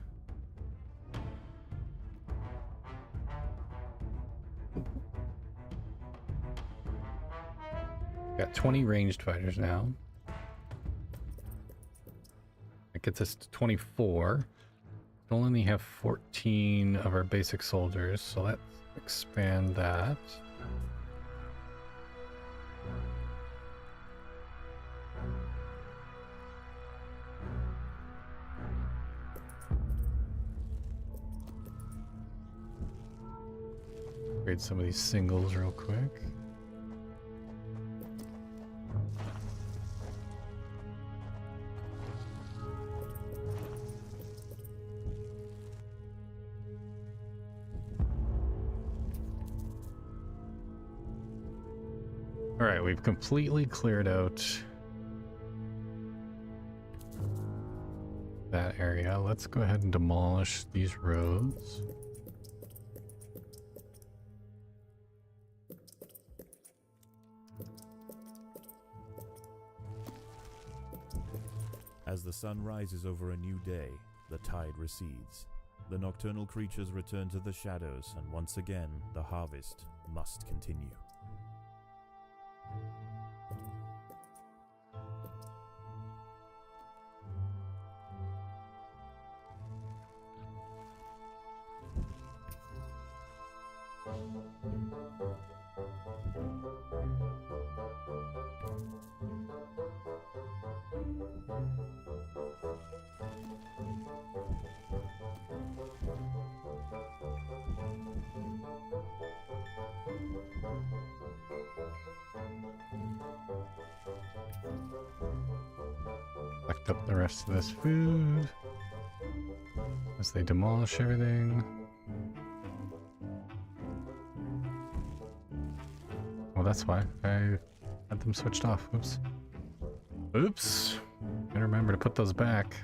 Got 20 ranged fighters now. That gets us to 24. We'll only have 14 of our basic soldiers, so let's expand that. Upgrade some of these singles real quick. All right, we've completely cleared out that area. Let's go ahead and demolish these roads. As the sun rises over a new day, the tide recedes. The nocturnal creatures return to the shadows, and once again, the harvest must continue. Collect up the rest of this food as they demolish everything. Well, that's why I had them switched off. Oops. Oops. Gotta remember to put those back.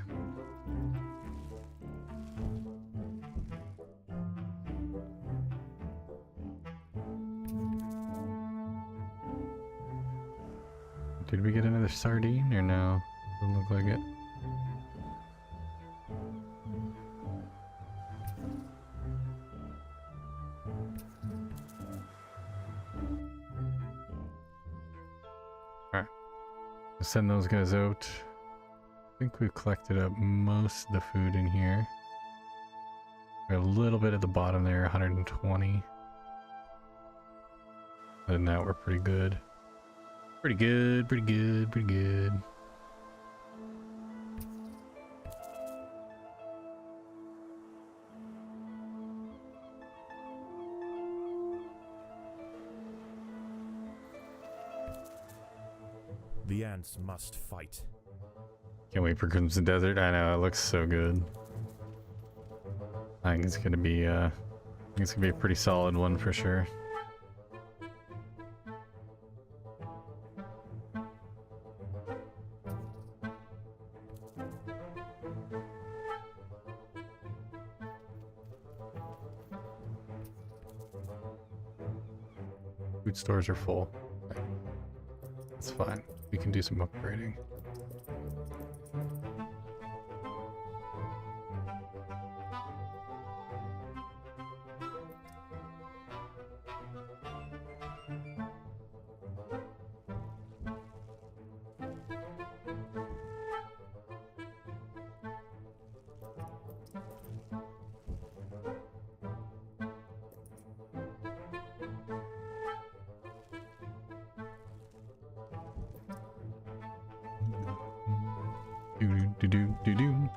Did we get another sardine or no? Doesn't look like it. Alright. Send those guys out. I think we've collected up most of the food in here. Got a little bit at the bottom there, 120. Other than that, we're pretty good. Pretty good, pretty good, pretty good. The ants must fight. Can't wait for Crimson Desert. I know, it looks so good. I think it's gonna be a pretty solid one for sure. Food stores are full. That's fine. We can do some upgrading. Do do do do do.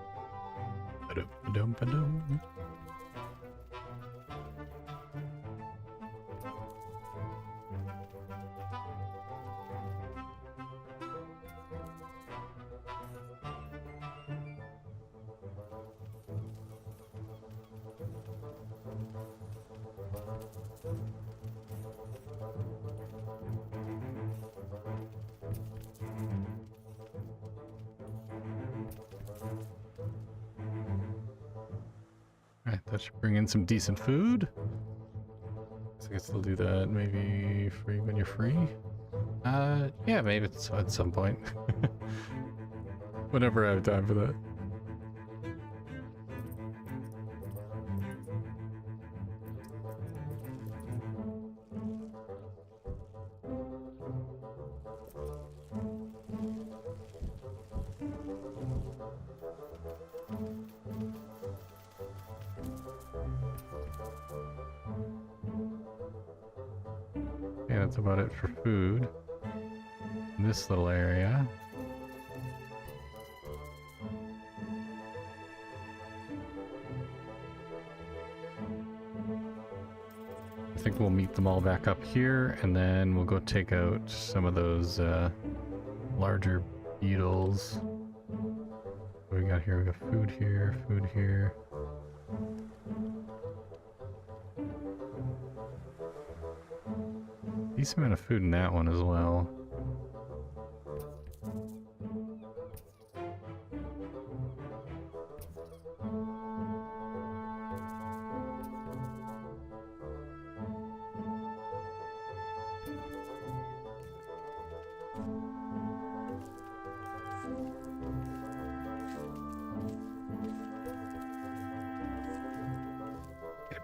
Ba-dum, ba-dum, ba-dum. Alright, that should bring in some decent food. So I guess they'll do that maybe free when you're free. Yeah, maybe it's at some point. Whenever I have time for that. Yeah, that's about it for food in this little area. I think we'll meet them all back up here, and then we'll go take out some of those larger beetles. What we got here? We got food here, food here. Decent amount of food in that one as well.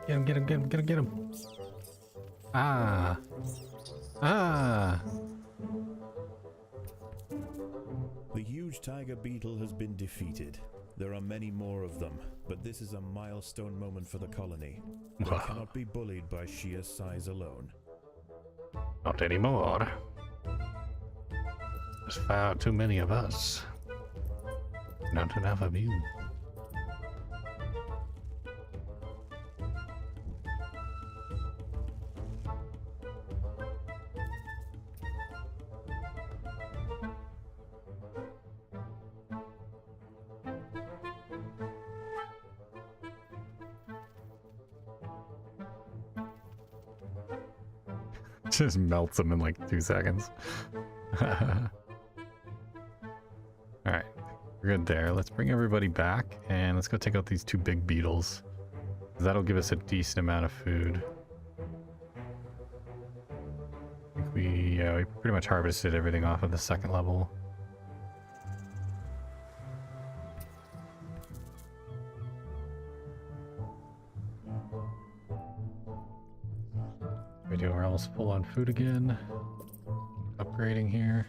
Get him, get him, get him, get him, get him. Ah. Ah. The huge tiger beetle has been defeated. There are many more of them, but this is a milestone moment for the colony. They Wow. cannot be bullied by sheer size alone. Not anymore. There's far too many of us. Not enough of you. Just melts them in like 2 seconds. Alright, we're good there. Let's bring everybody back and let's go take out these 2 big beetles. That'll give us a decent amount of food. I think we pretty much harvested everything off of the 2nd level. We're almost full on food again. Upgrading here.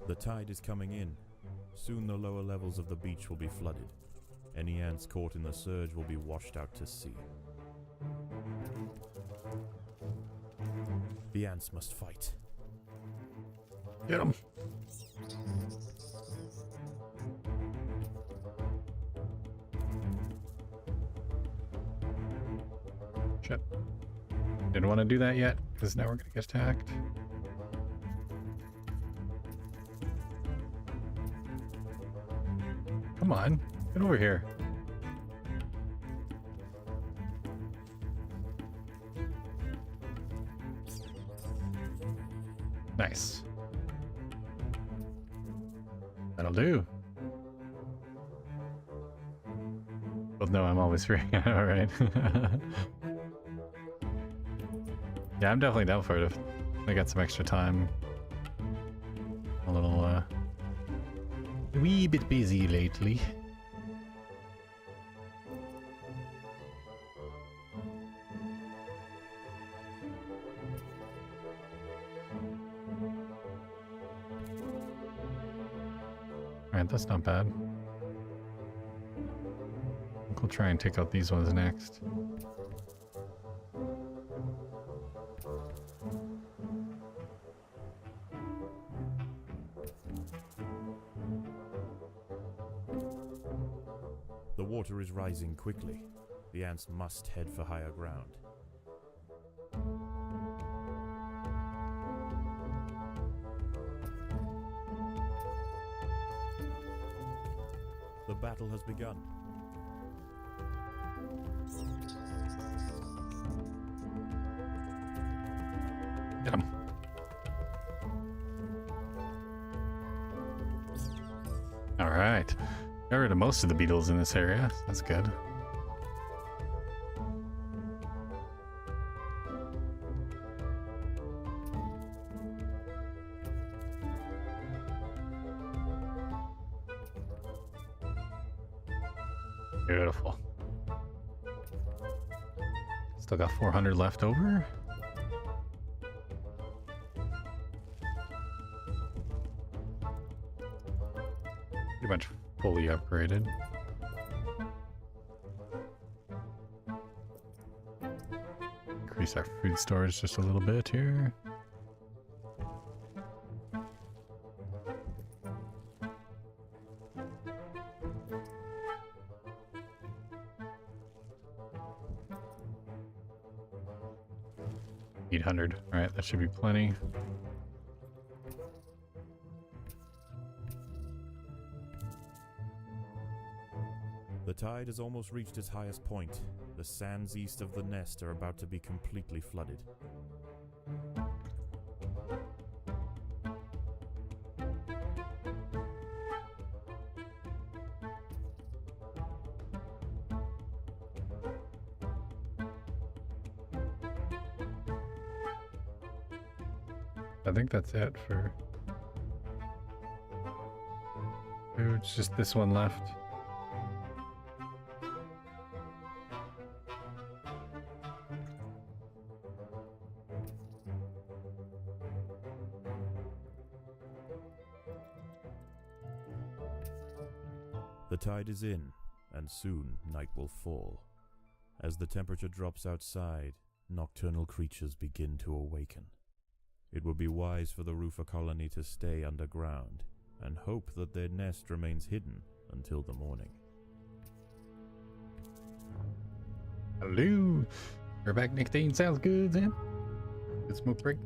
The tide is coming in. Soon the lower levels of the beach will be flooded. Any ants caught in the surge will be washed out to sea. The ants must fight. Get them. Shit. Didn't want to do that yet, because now we're going to get attacked. Come on, get over here. Nice. That'll do. Well, no, I'm always free. All right. Yeah, I'm definitely down for it if I got some extra time. A little, wee bit busy lately. Alright, that's not bad. I think we'll try and take out these ones next. The water is rising quickly. The ants must head for higher ground. The battle has begun. Get him. All right. Got rid of most of the beetles in this area. That's good. Beautiful. Still got 400 left over. Pretty much fully upgraded. Increase our food storage just a little bit here. $800. All right, that should be plenty. The tide has almost reached its highest point. The sands east of the nest are about to be completely flooded. I think that's it for food. It's just this one left. The tide is in, and soon night will fall. As the temperature drops outside, nocturnal creatures begin to awaken. It would be wise for the roofer colony to stay underground and hope that their nest remains hidden until the morning. Hello. We're back, Nicotine. Sounds good, Sam. Good smoke break.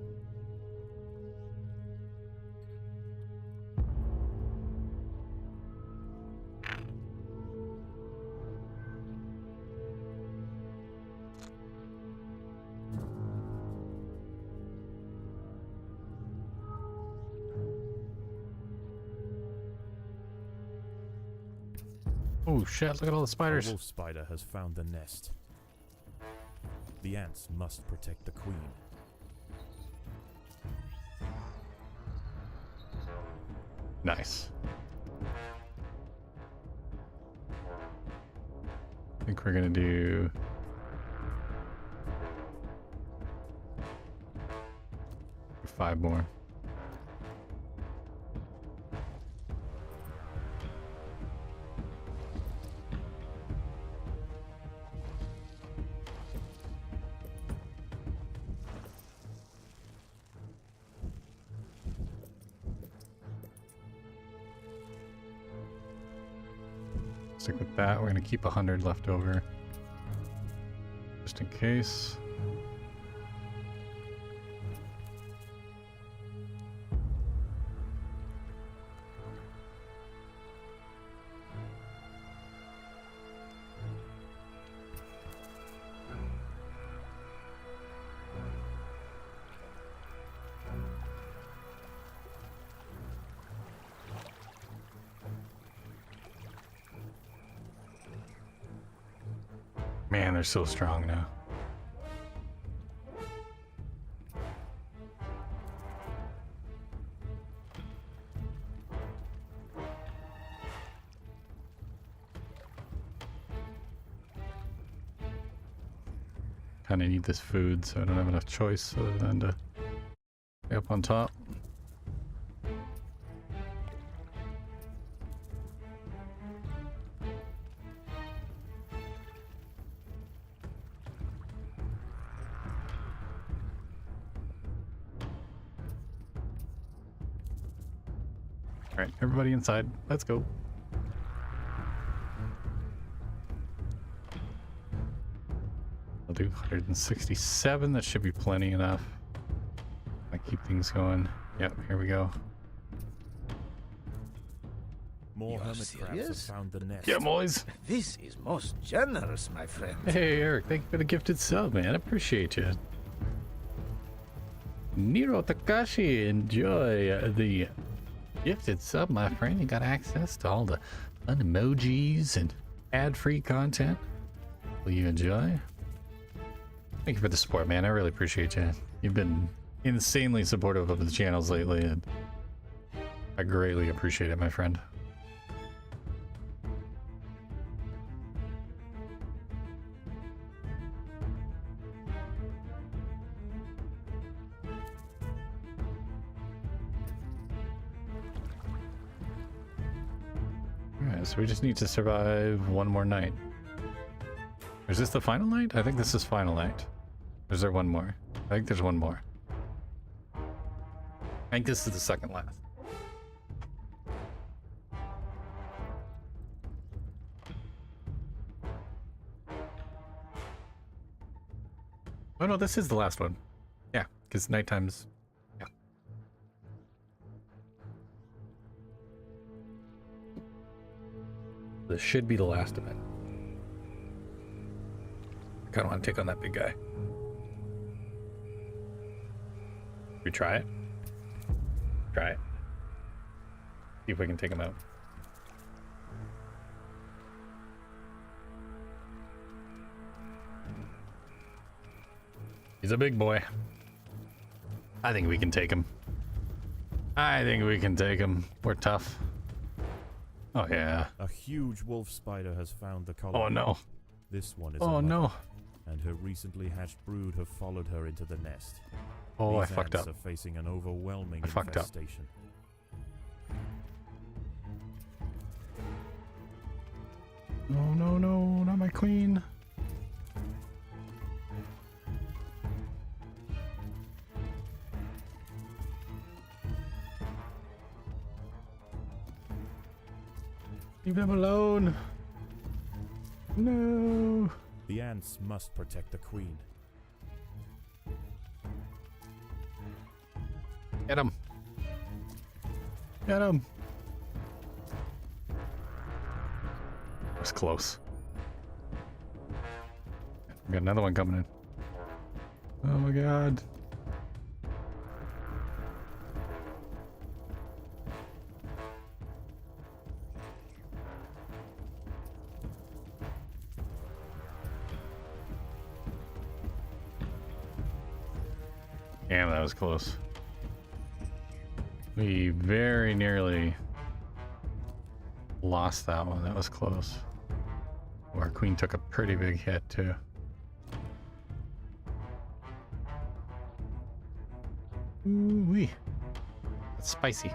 Oh shit, look at all the spiders. A wolf spider has found the nest. The ants must protect the queen. Nice. I think we're gonna do five more. Stick with that. We're going to keep 100 left over. Just in case. Man, they're so strong now. Kind of need this food, so I don't have enough choice other than to stay up on top. All right, everybody inside. Let's go. I'll do 167. That should be plenty enough. I keep things going. Yep, here we go. More hermit crabs have found the nest. Yeah, boys. This is most generous, my friend. Hey, Eric, thank you for the gifted sub, man. I appreciate you. Nero Takashi, enjoy the gifted sub, my friend. You got access to all the fun emojis and ad-free content. Will you enjoy? Thank you for the support, man. I really appreciate you. You've been insanely supportive of the channels lately, and I greatly appreciate it, my friend. Alright, so we just need to survive one more night. Is this the final night? I think this is final night. Or is there one more? I think there's one more. I think this is the second last. Oh no, this is the last one. Yeah, because nighttime's... Yeah. This should be the last of it. I kind of want to take on that big guy. We try it? Try it. See if we can take him out. He's a big boy. I think we can take him. I think we can take him. We're tough. Oh yeah. A huge wolf spider has found the colony. Oh no. This one is Oh a mother, no. and her recently hatched brood have followed her into the nest. Oh, I These fucked ants up. are facing an overwhelming I fucked up. infestation. No, no, no, not my queen. Leave them alone. No. The ants must protect the queen. Get him. Get him. That was close. We got another one coming in. Oh my god. Damn, that was close. We very nearly lost that one. That was close. Our queen took a pretty big hit too. Ooh-wee. That's spicy.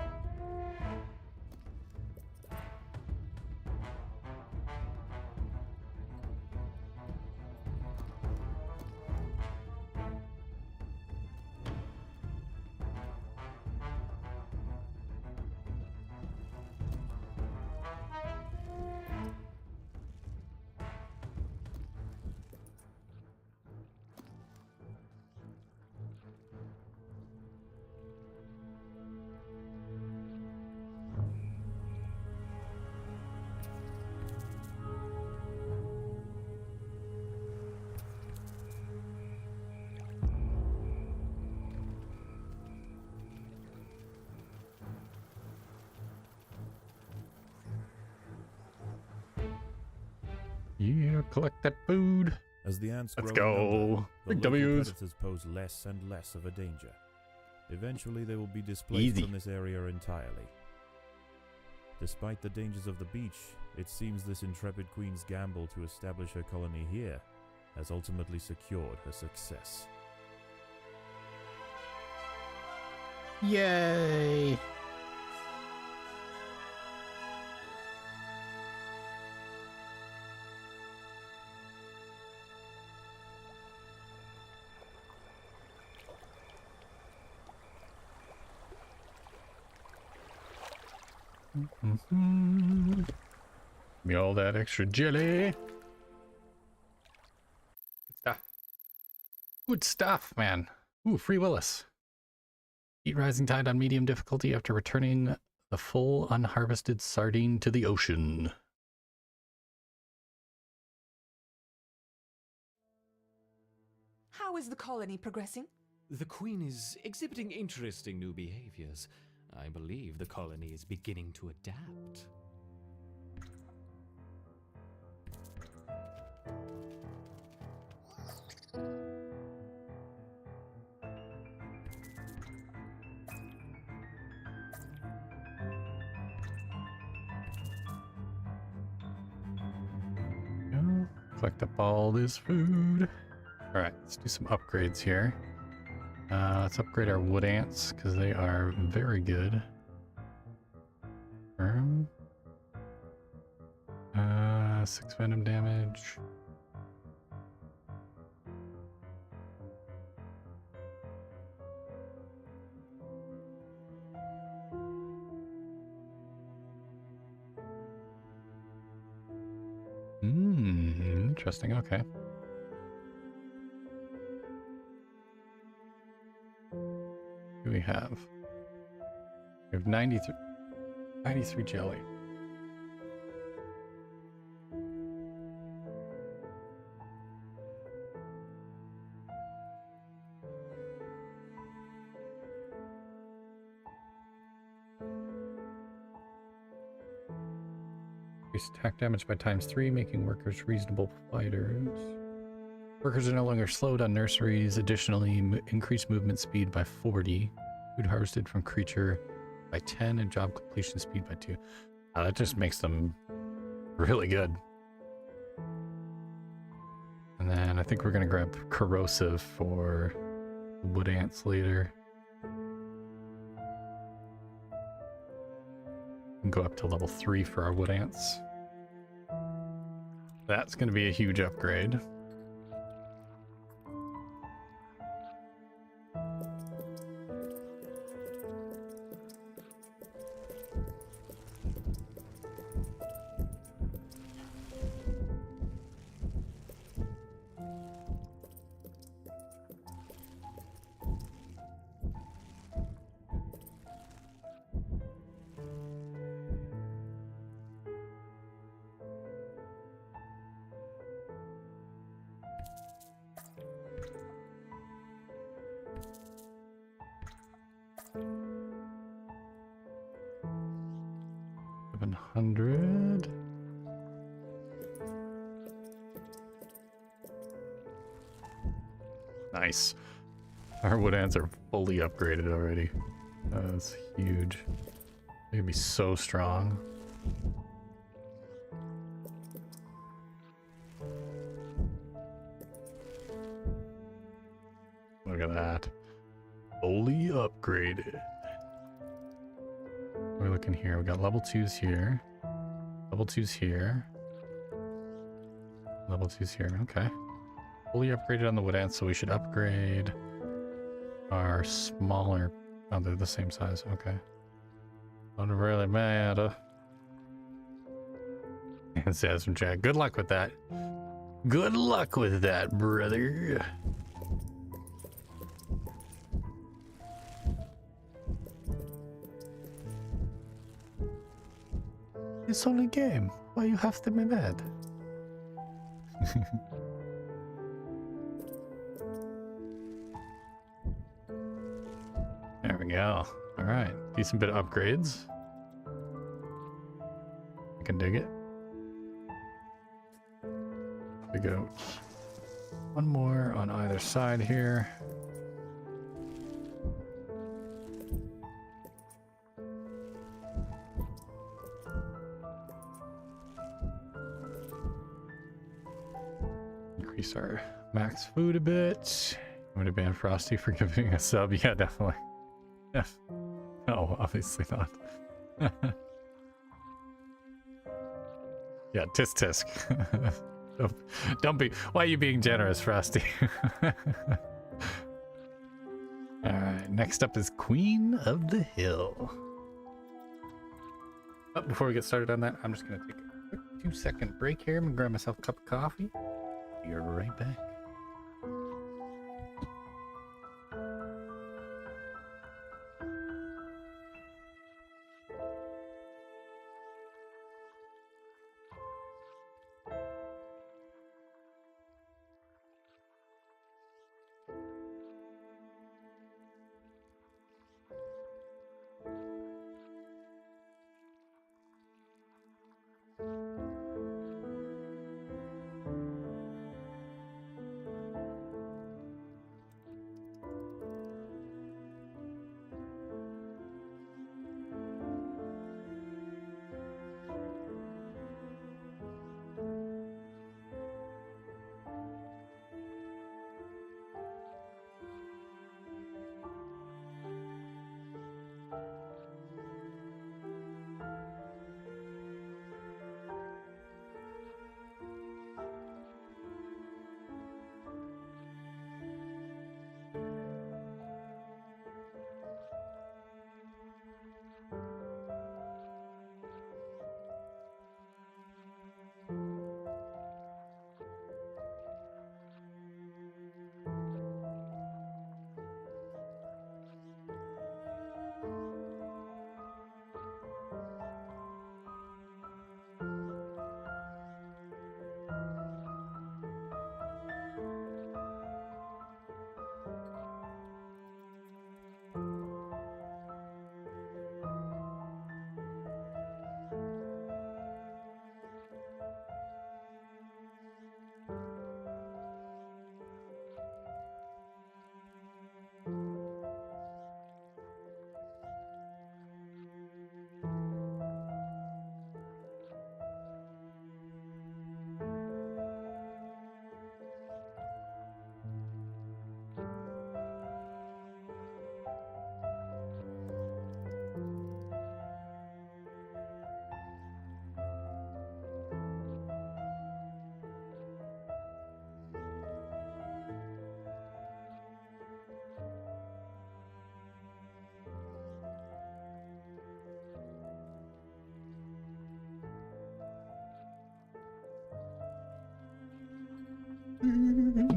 Yeah, collect that food. As the ants Let's grow in go. number, the Big local W's. predators pose less and less of a danger. Eventually, they will be displaced Easy. from this area entirely. Despite the dangers of the beach, it seems this intrepid queen's gamble to establish her colony here has ultimately secured her success. Yay! Give me all that extra jelly. Stuff. Good stuff, man. Ooh, Free Willis. Eat Rising Tide on medium difficulty after returning the full unharvested sardine to the ocean. How is the colony progressing? The Queen is exhibiting interesting new behaviors. I believe the colony is beginning to adapt. Collect up all this food. All right, let's do some upgrades here. Let's upgrade our wood ants because they are very good. 6 venom damage. Interesting, okay. What do we have? We have 93 jelly. Increase attack damage by ×3, making workers reasonable fighters. Workers are no longer slowed on nurseries. Additionally, increase movement speed by 40. Food harvested from creature by 10 and job completion speed by 2. That just makes them really good. And then I think we're going to grab corrosive for wood ants later. And go up to level 3 for our wood ants. That's going to be a huge upgrade. Nice. Our wood ants are fully upgraded already. That's huge. They're gonna be so strong. Look at that. Fully upgraded. We're looking here. We got level 2s here. Level 2s here. Level 2s here. Okay. Fully upgraded on the wood ants, so we should upgrade our smaller. Oh, they're the same size. Okay. Don't really matter. And says from Jack, good luck with that. Good luck with that, brother. It's only a game. Why you have to be mad? There we go. All right, decent bit of upgrades. I can dig it. We go one more on either side here. Increase our max food a bit. I'm gonna ban Frosty for giving a sub. Yeah, definitely. Yeah. No, obviously not. Yeah, tisk tisk. Don't be. Why are you being generous, Frosty? Alright, next up is Queen of the Hill. But before we get started on that, I'm just going to take a quick 2-second break here. I'm going to grab myself a cup of coffee. Be right back.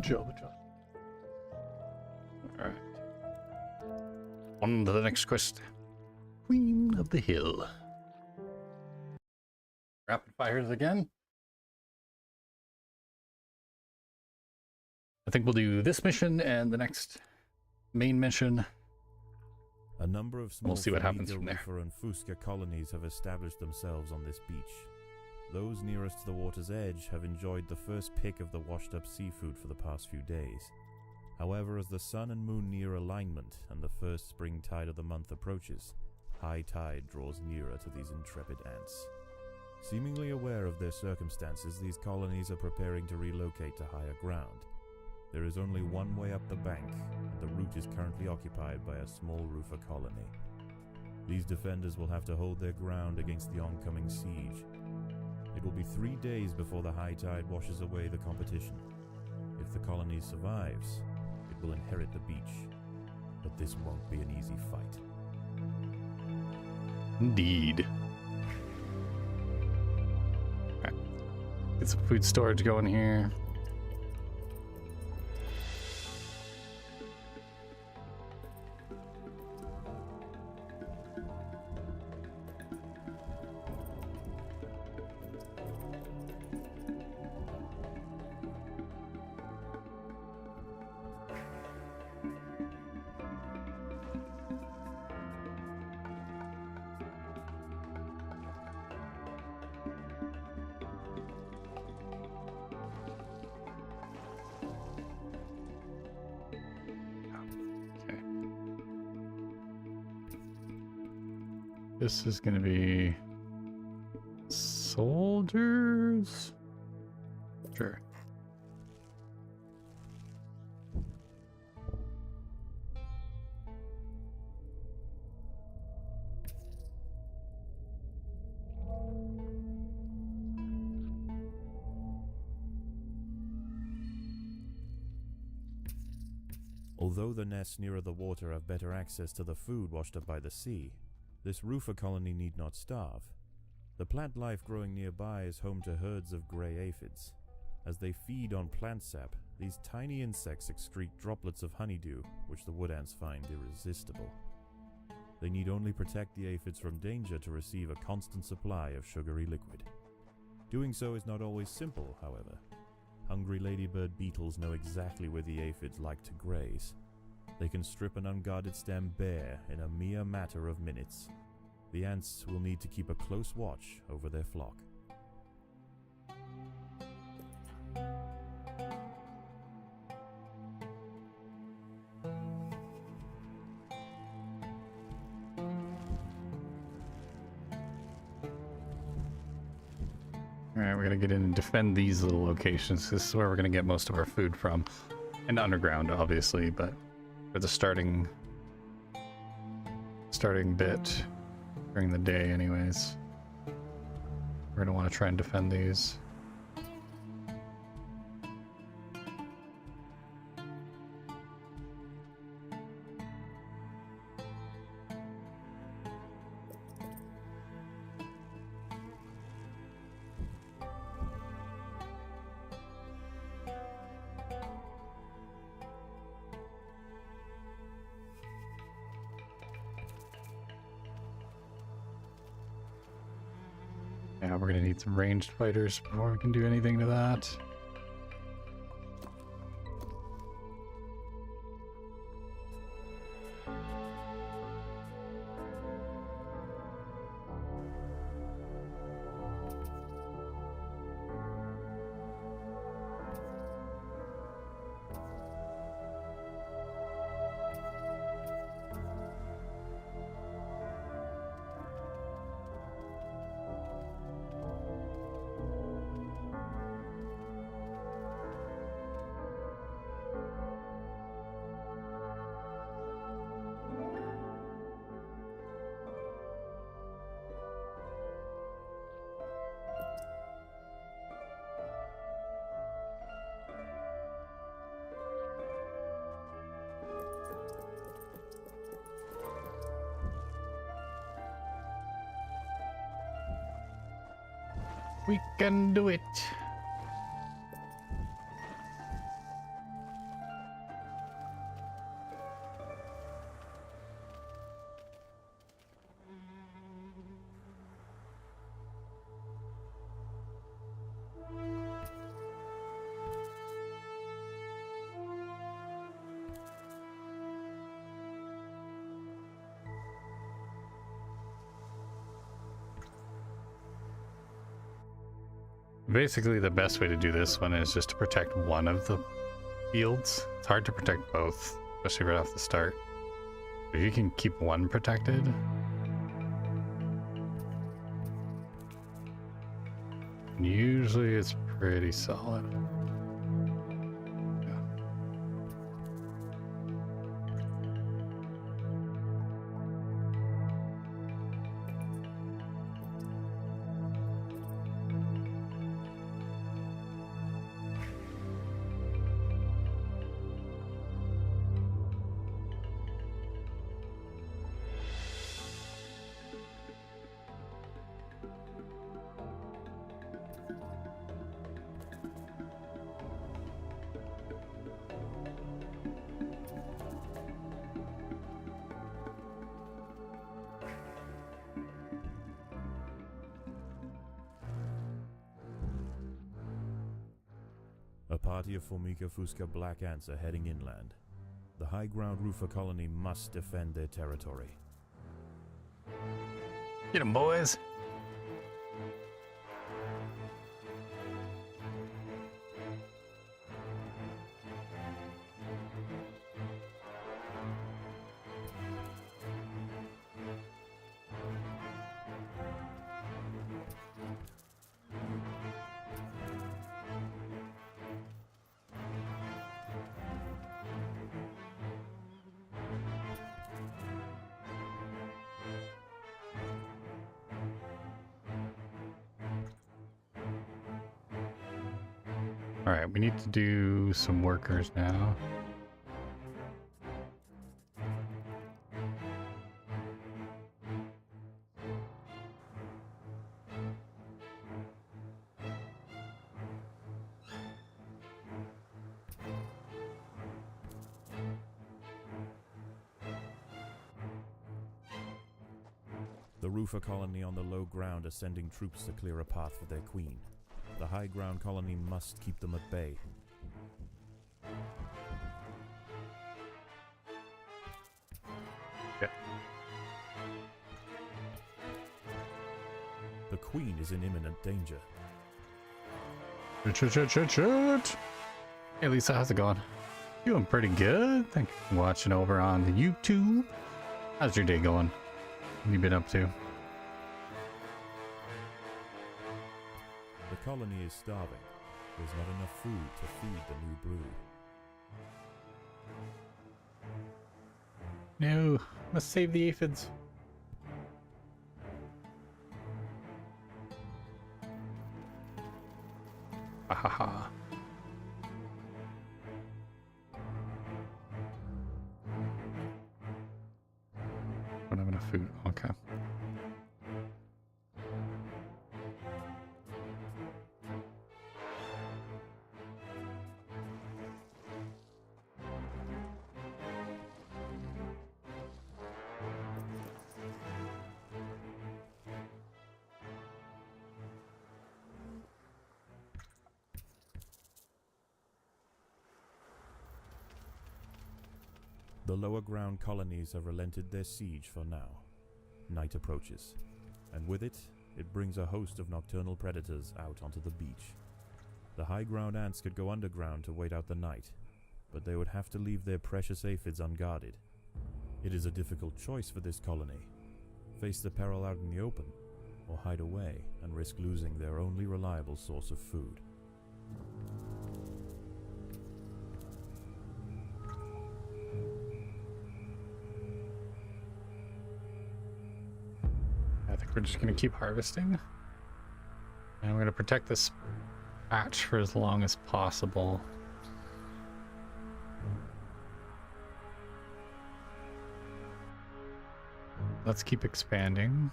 Jojo. Alright. On to the next quest. Queen of the Hill. Rapid fires again. I think we'll do this mission and the next main mission. A number of small We'll see what happens from there. Roofer and Fuska colonies have established themselves on this beach. Those nearest to the water's edge have enjoyed the first pick of the washed-up seafood for the past few days. However, as the sun and moon near alignment and the first spring tide of the month approaches, high tide draws nearer to these intrepid ants. Seemingly aware of their circumstances, these colonies are preparing to relocate to higher ground. There is only one way up the bank, and the route is currently occupied by a small roofer colony. These defenders will have to hold their ground against the oncoming siege. It will be 3 days before the high tide washes away the competition. If the colony survives, it will inherit the beach. But this won't be an easy fight. Indeed. Right. Get some food storage going here. This is going to be soldiers. Sure. Although the nests nearer the water have better access to the food washed up by the sea, this roofer colony need not starve. The plant life growing nearby is home to herds of grey aphids. As they feed on plant sap, these tiny insects excrete droplets of honeydew, which the wood ants find irresistible. They need only protect the aphids from danger to receive a constant supply of sugary liquid. Doing so is not always simple, however. Hungry ladybird beetles know exactly where the aphids like to graze. They can strip an unguarded stem bare in a mere matter of minutes. The ants will need to keep a close watch over their flock. Alright, we're gonna get in and defend these little locations. This is where we're gonna get most of our food from. And underground, obviously, but for the starting bit during the day anyways. We're gonna want to try and defend these. Yeah, we're gonna need some ranged fighters before we can do anything to that. We can do it. Basically, the best way to do this one is just to protect one of the fields. It's hard to protect both, especially right off the start. If you can keep one protected, usually it's pretty solid. A party of Formica Fusca black ants are heading inland. The high ground roofer colony must defend their territory. Get 'em, boys. All right, we need to do some workers now. The roofer colony on the low ground are sending troops to clear a path for their queen. The high ground colony must keep them at bay. Okay. The queen is in imminent danger. Shoot. Hey Lisa, how's it going? Doing pretty good. Thank you for watching over on the YouTube. How's your day going? What have you been up to? The colony is starving. There's not enough food to feed the new brood. No, must save the aphids. Ahaha. Don't have enough food. Okay. The lower ground colonies have relented their siege for now. Night approaches, and with it, it brings a host of nocturnal predators out onto the beach. The high ground ants could go underground to wait out the night, but they would have to leave their precious aphids unguarded. It is a difficult choice for this colony. Face the peril out in the open, or hide away and risk losing their only reliable source of food. I think we're just going to keep harvesting. And we're going to protect this patch for as long as possible. Let's keep expanding.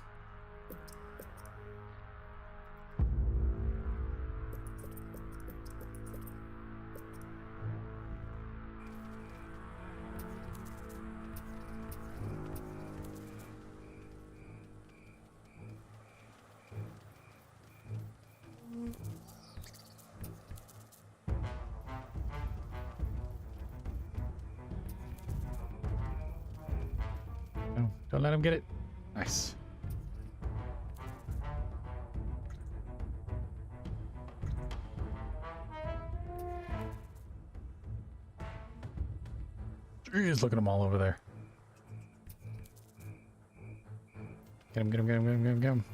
No, don't let him get it. Nice. Jeez, look at them all over there. Get him, get him, get him, get him, get him, get him.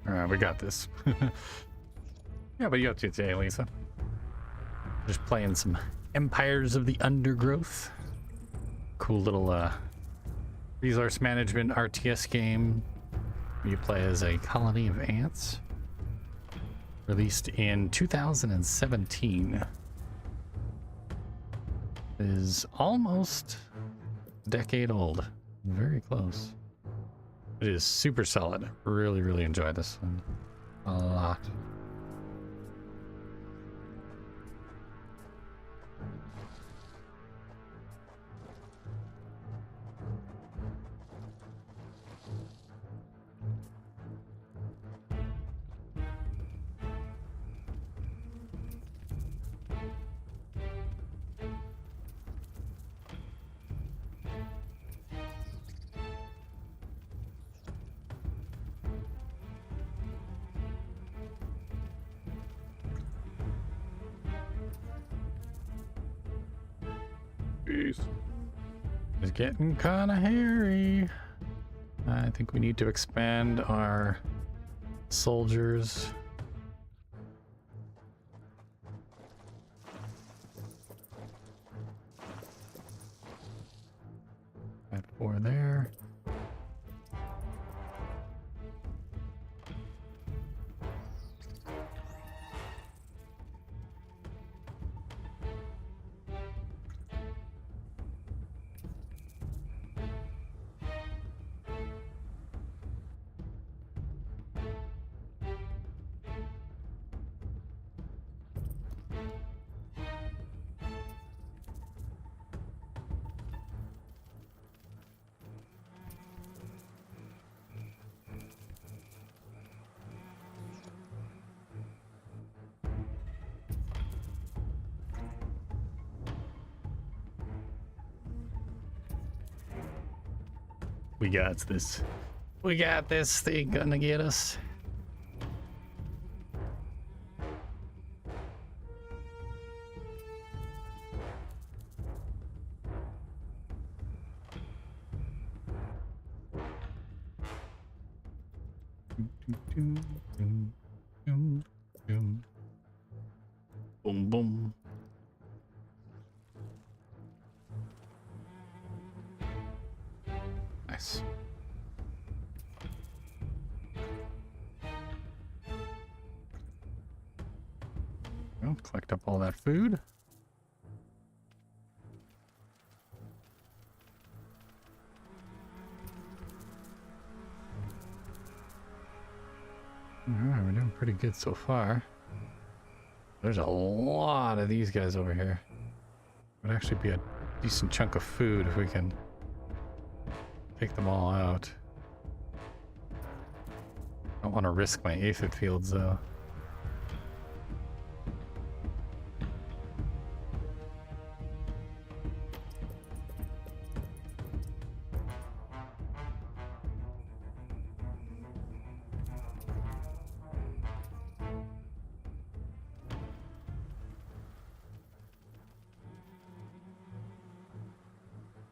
Alright, we got this. Yeah, what are you up to today, Lisa? Just playing some Empires of the Undergrowth. Cool little resource management RTS game. You play as a colony of ants. Released in 2017. Is almost a decade old. Very close. It is super solid. Really, really enjoyed this one a lot. Jeez. It's getting kind of hairy. I think we need to expand our soldiers. Got 4 there. We got this. We got this. They gonna get us. Boom, boom. Nice. Well, collect up all that food. Alright, we're doing pretty good so far. There's a lot of these guys over here. Would actually be a decent chunk of food if we can take them all out. I don't want to risk my aphid fields though.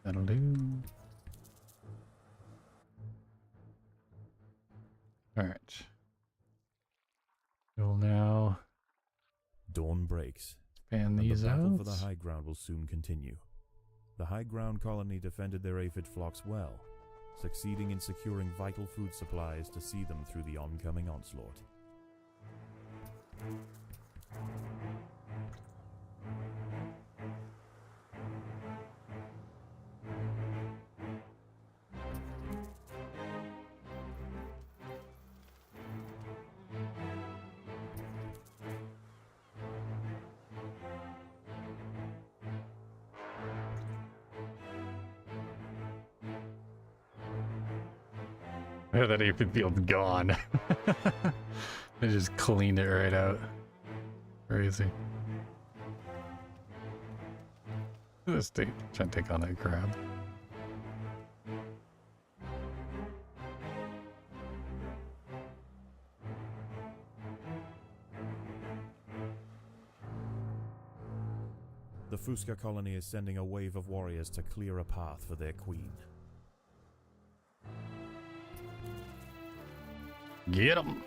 That'll do. All right. We'll now Dawn breaks. fan And these the battle out. for the high ground will soon continue. The high ground colony defended their aphid flocks well, succeeding in securing vital food supplies to see them through the oncoming onslaught. Yeah, that aphid field's gone. They just cleaned it right out. Crazy. This state trying to take on that crab. The Fusca colony is sending a wave of warriors to clear a path for their queen. Get 'em!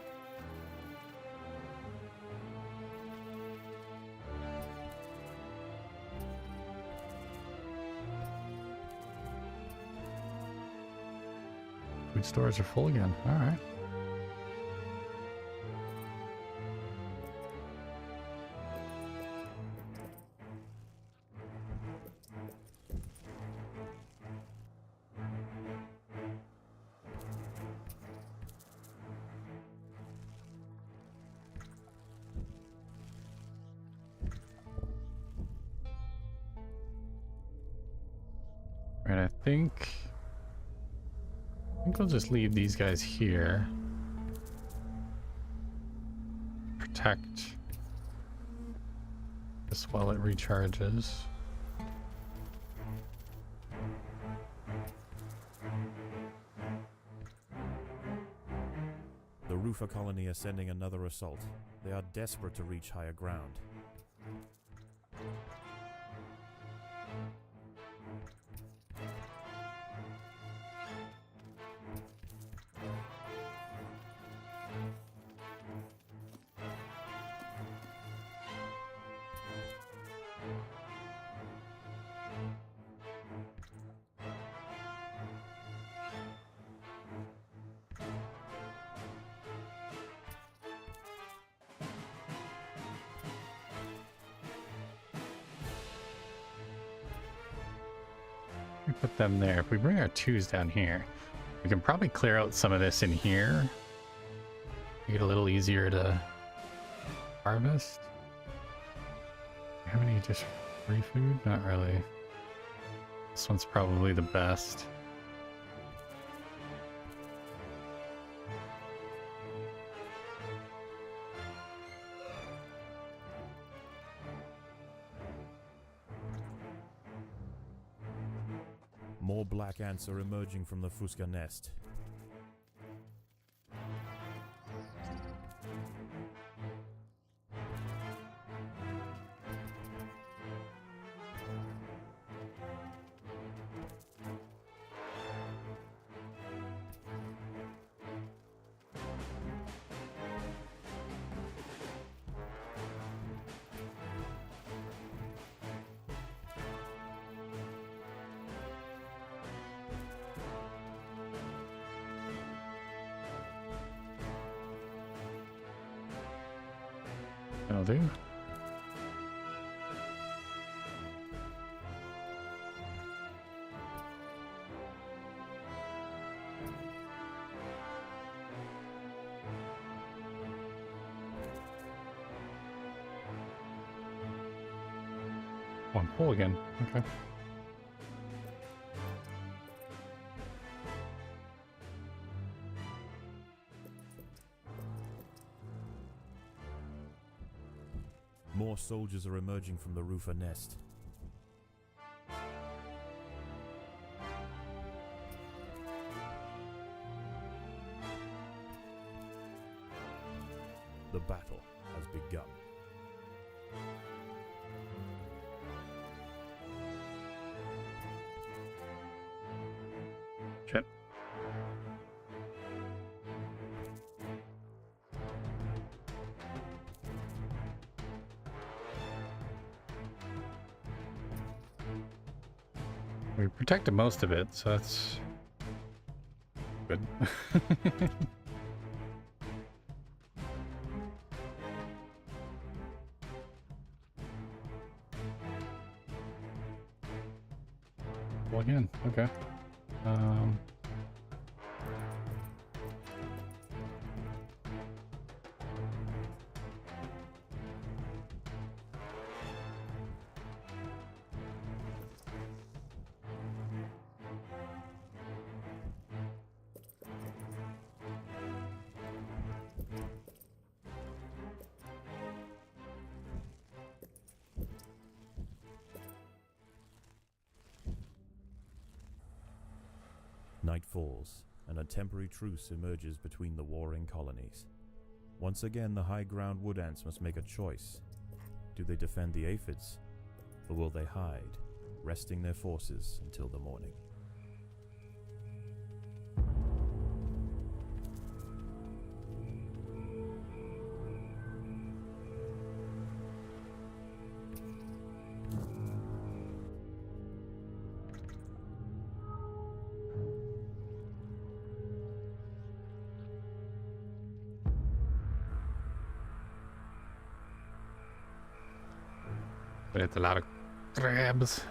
Food stores are full again. All right. Right, I think I'll just leave these guys here. Protect this while it recharges. The Rufa colony is sending another assault. They are desperate to reach higher ground. put them there. If we bring our 2s down here, we can probably clear out some of this in here. Make it a little easier to harvest. Do you have any just free food? Not really. This one's probably the best. More black ants are emerging from the Fusca nest. That'll do. One pull again. Okay. More soldiers are emerging from the roofer nest. The battle has begun. Shit. We protected most of it, so that's good. Well, again, okay. Night falls, and a temporary truce emerges between the warring colonies. Once again, the high ground wood ants must make a choice. Do they defend the aphids, or will they hide, resting their forces until the morning? But it's a lot of crabs.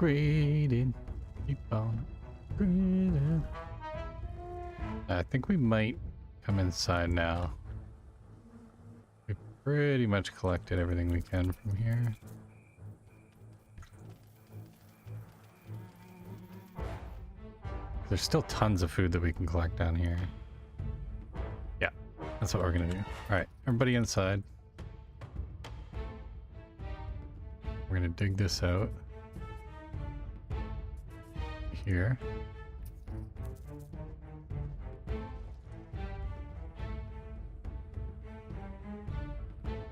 Upgrading. Keep on upgrading. I think we might come inside now. We've pretty much collected everything we can from here. There's still tons of food that we can collect down here. Yeah, that's what we're gonna do. All right, everybody inside. We're gonna dig this out. Here.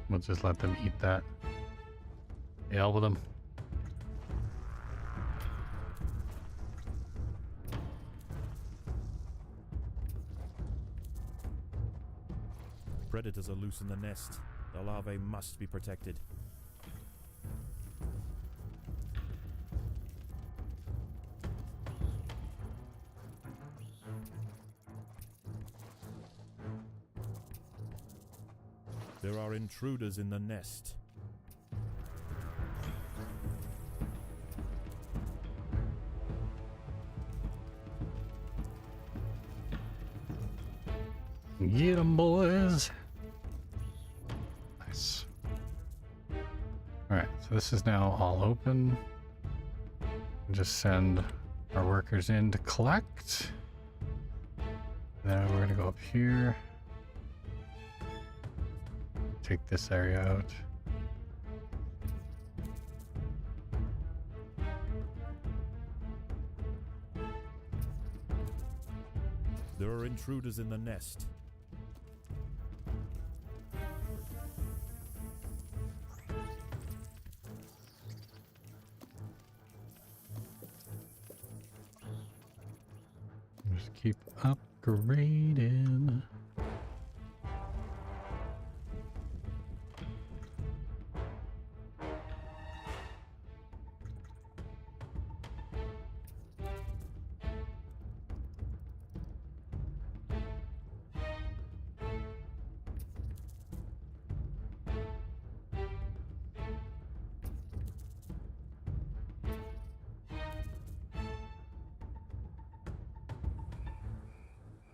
We'll just let them eat that. Hell with them. Predators are loose in the nest. The larvae must be protected. There are intruders in the nest. Get 'em, boys. Nice. Alright, so this is now all open. Just send our workers in to collect. Then we're gonna go up here. Take this area out. There are intruders in the nest. Just keep upgrading.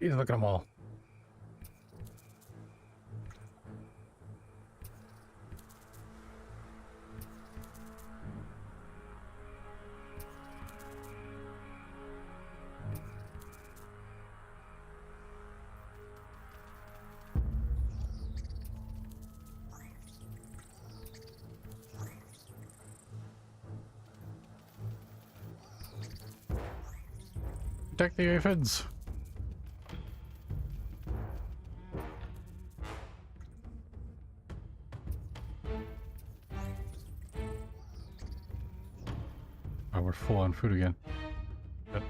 Jeez, look at them all. Protect the aphids. Oh, we're full on food again. Yep.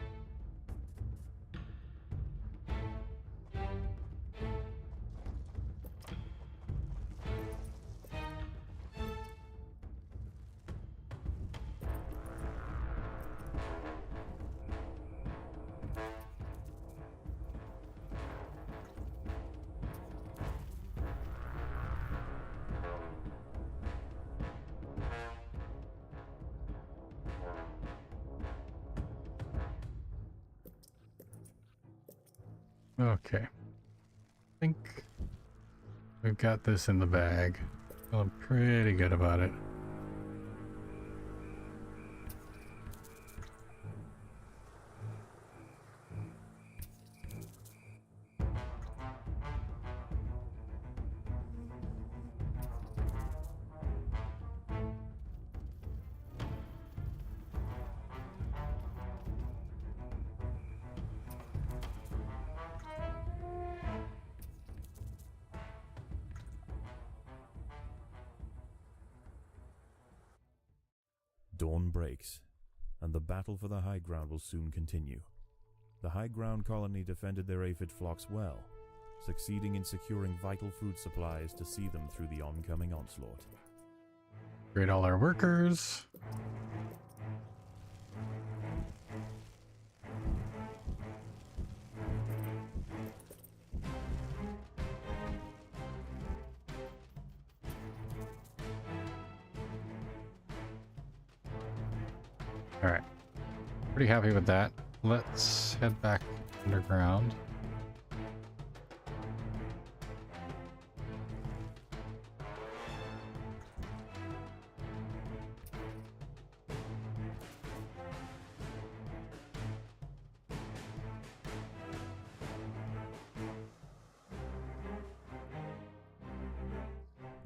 Okay. I think we've got this in the bag. Feeling pretty good about it. Dawn breaks, and the battle for the high ground will soon continue. The high ground colony defended their aphid flocks well, succeeding in securing vital food supplies to see them through the oncoming onslaught. Upgrade all our workers. All right, pretty happy with that. Let's head back underground.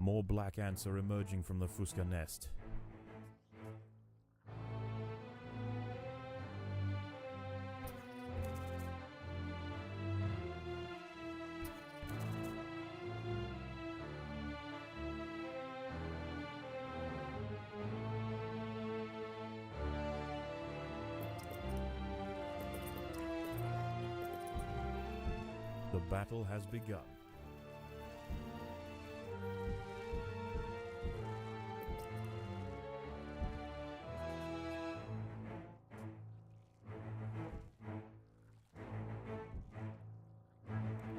More black ants are emerging from the Fusca nest. The battle has begun.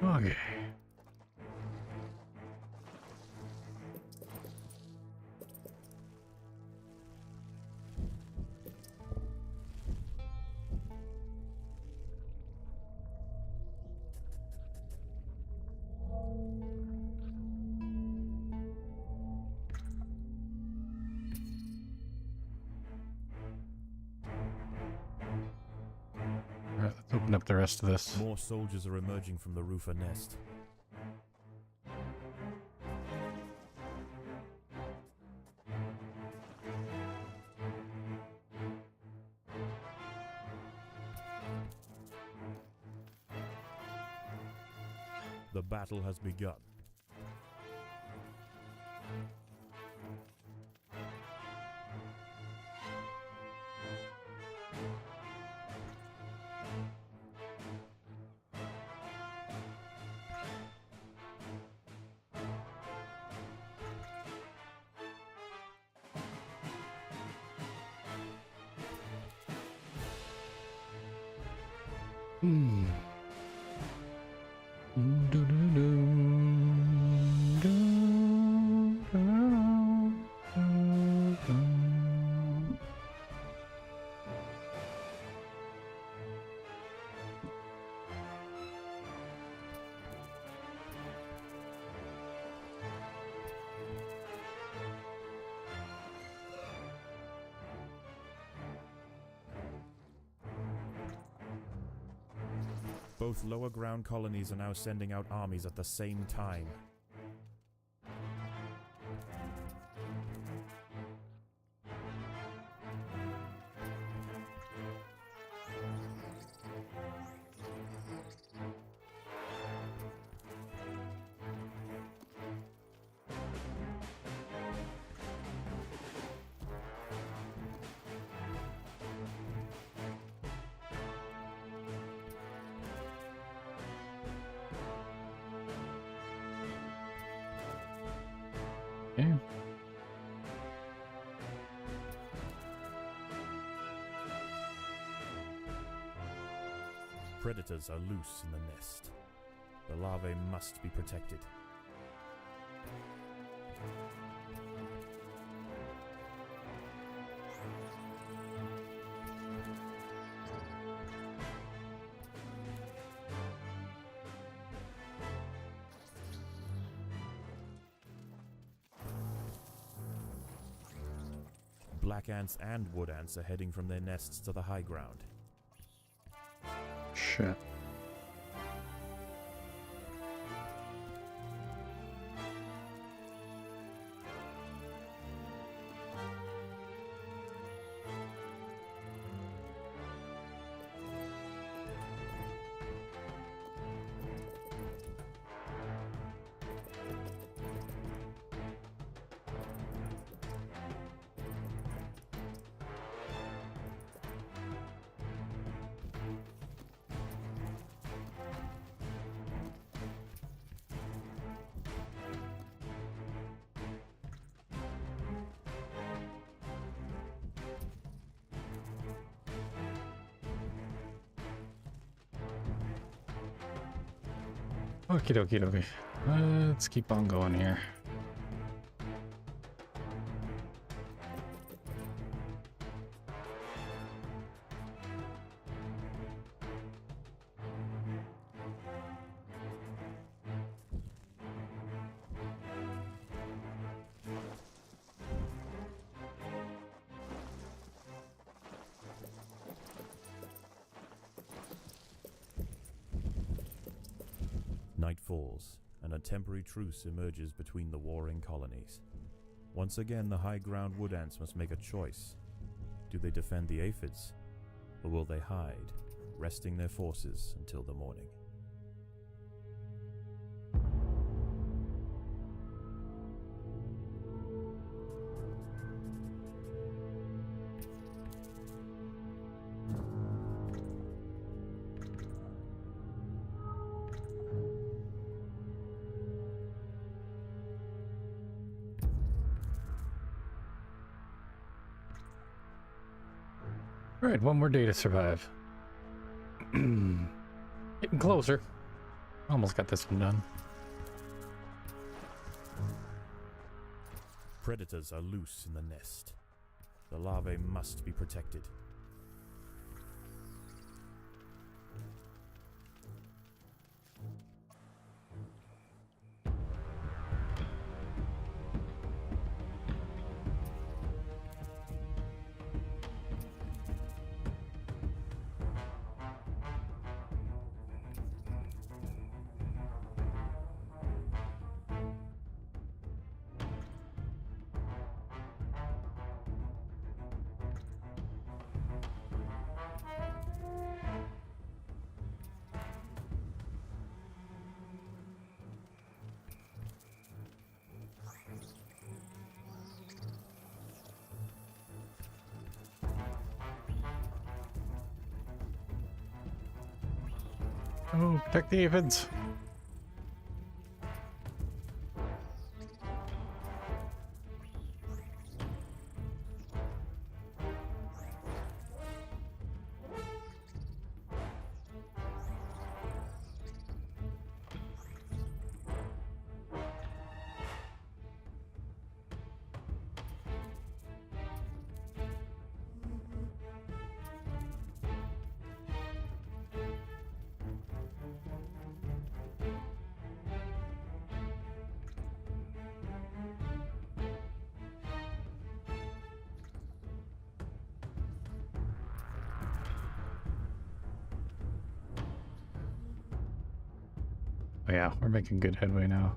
Okay. All right, let's open up the rest of this. More soldiers are emerging from the roofer nest. The battle has begun. Both lower ground colonies are now sending out armies at the same time. Okay. Predators are loose in the nest. The larvae must be protected. Black ants and wood ants are heading from their nests to the high ground. Shit. Okie dokie dokie. Let's keep on going here. Night falls, and a temporary truce emerges between the warring colonies. Once again, the high ground wood ants must make a choice. Do they defend the aphids, or will they hide, resting their forces until the morning? All right, one more day to survive. Getting closer. Almost got this one done. Predators are loose in the nest. The larvae must be protected. Oh, protect the aphids. Oh yeah, we're making good headway now.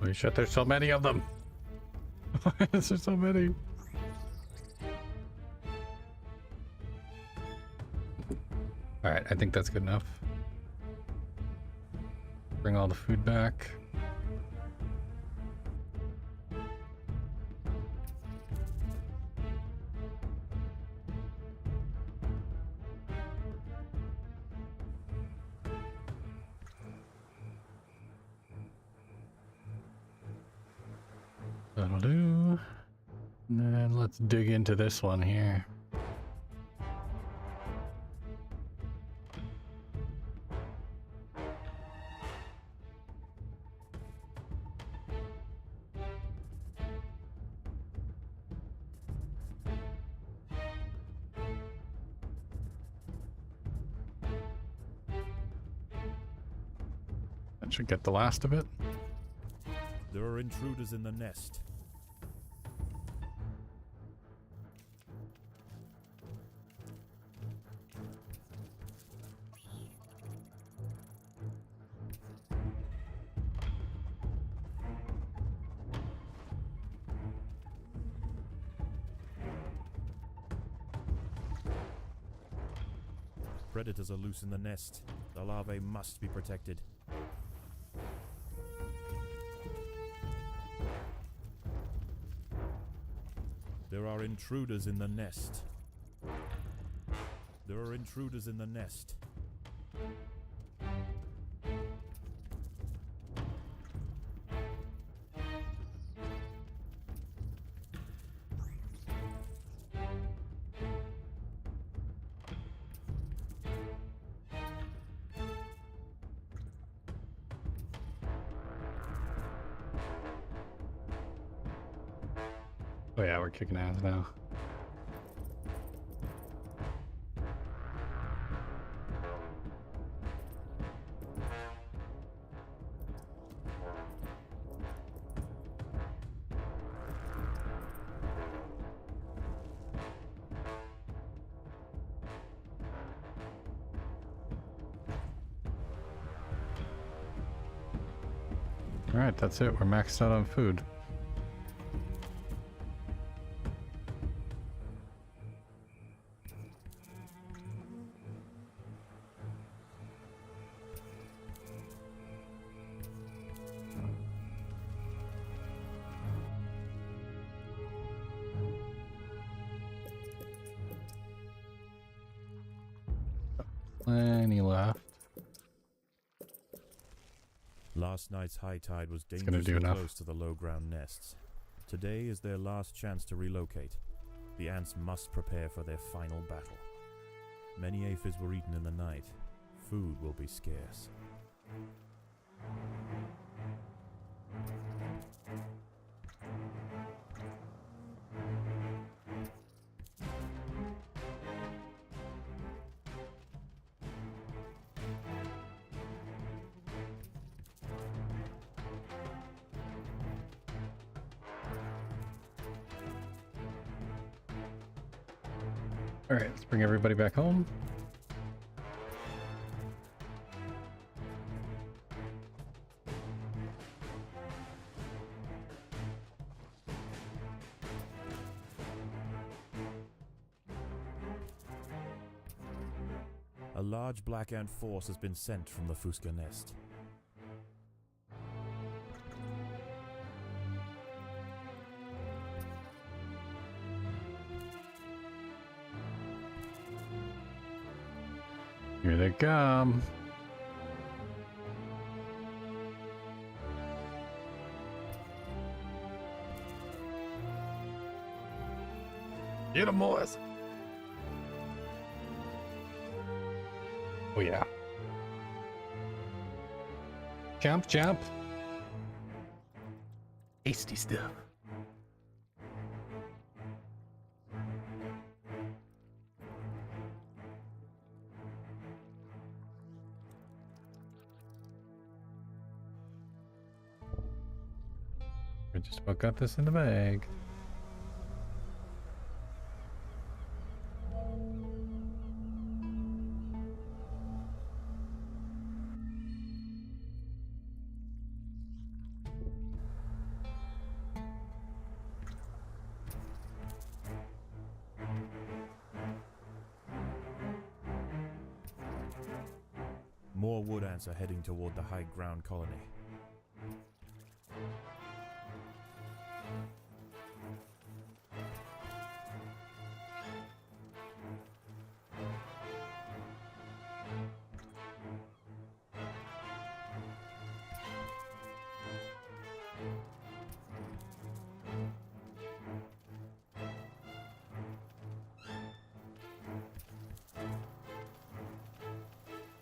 Holy shit, there's so many of them. There's so many. Alright, I think that's good enough. Bring all the food back. That'll do. And then let's dig into this one here. That should get the last of it. There are intruders in the nest. Predators are loose in the nest. The larvae must be protected. There are intruders in the nest. There are intruders in the nest. Oh yeah, we're kicking ass now. Alright, that's it. We're maxed out on food. Plenty left. Last night's high tide was It's gonna do dangerously enough. close to the low ground nests. Today is their last chance to relocate. The ants must prepare for their final battle. Many aphids were eaten in the night. Food will be scarce. All right, let's bring everybody back home. A large black ant force has been sent from the Fuska nest. Here they come. Get 'em, boys. Oh yeah. Jump, jump. Tasty stuff. We just about got this in the bag. More wood ants are heading toward the high ground colony.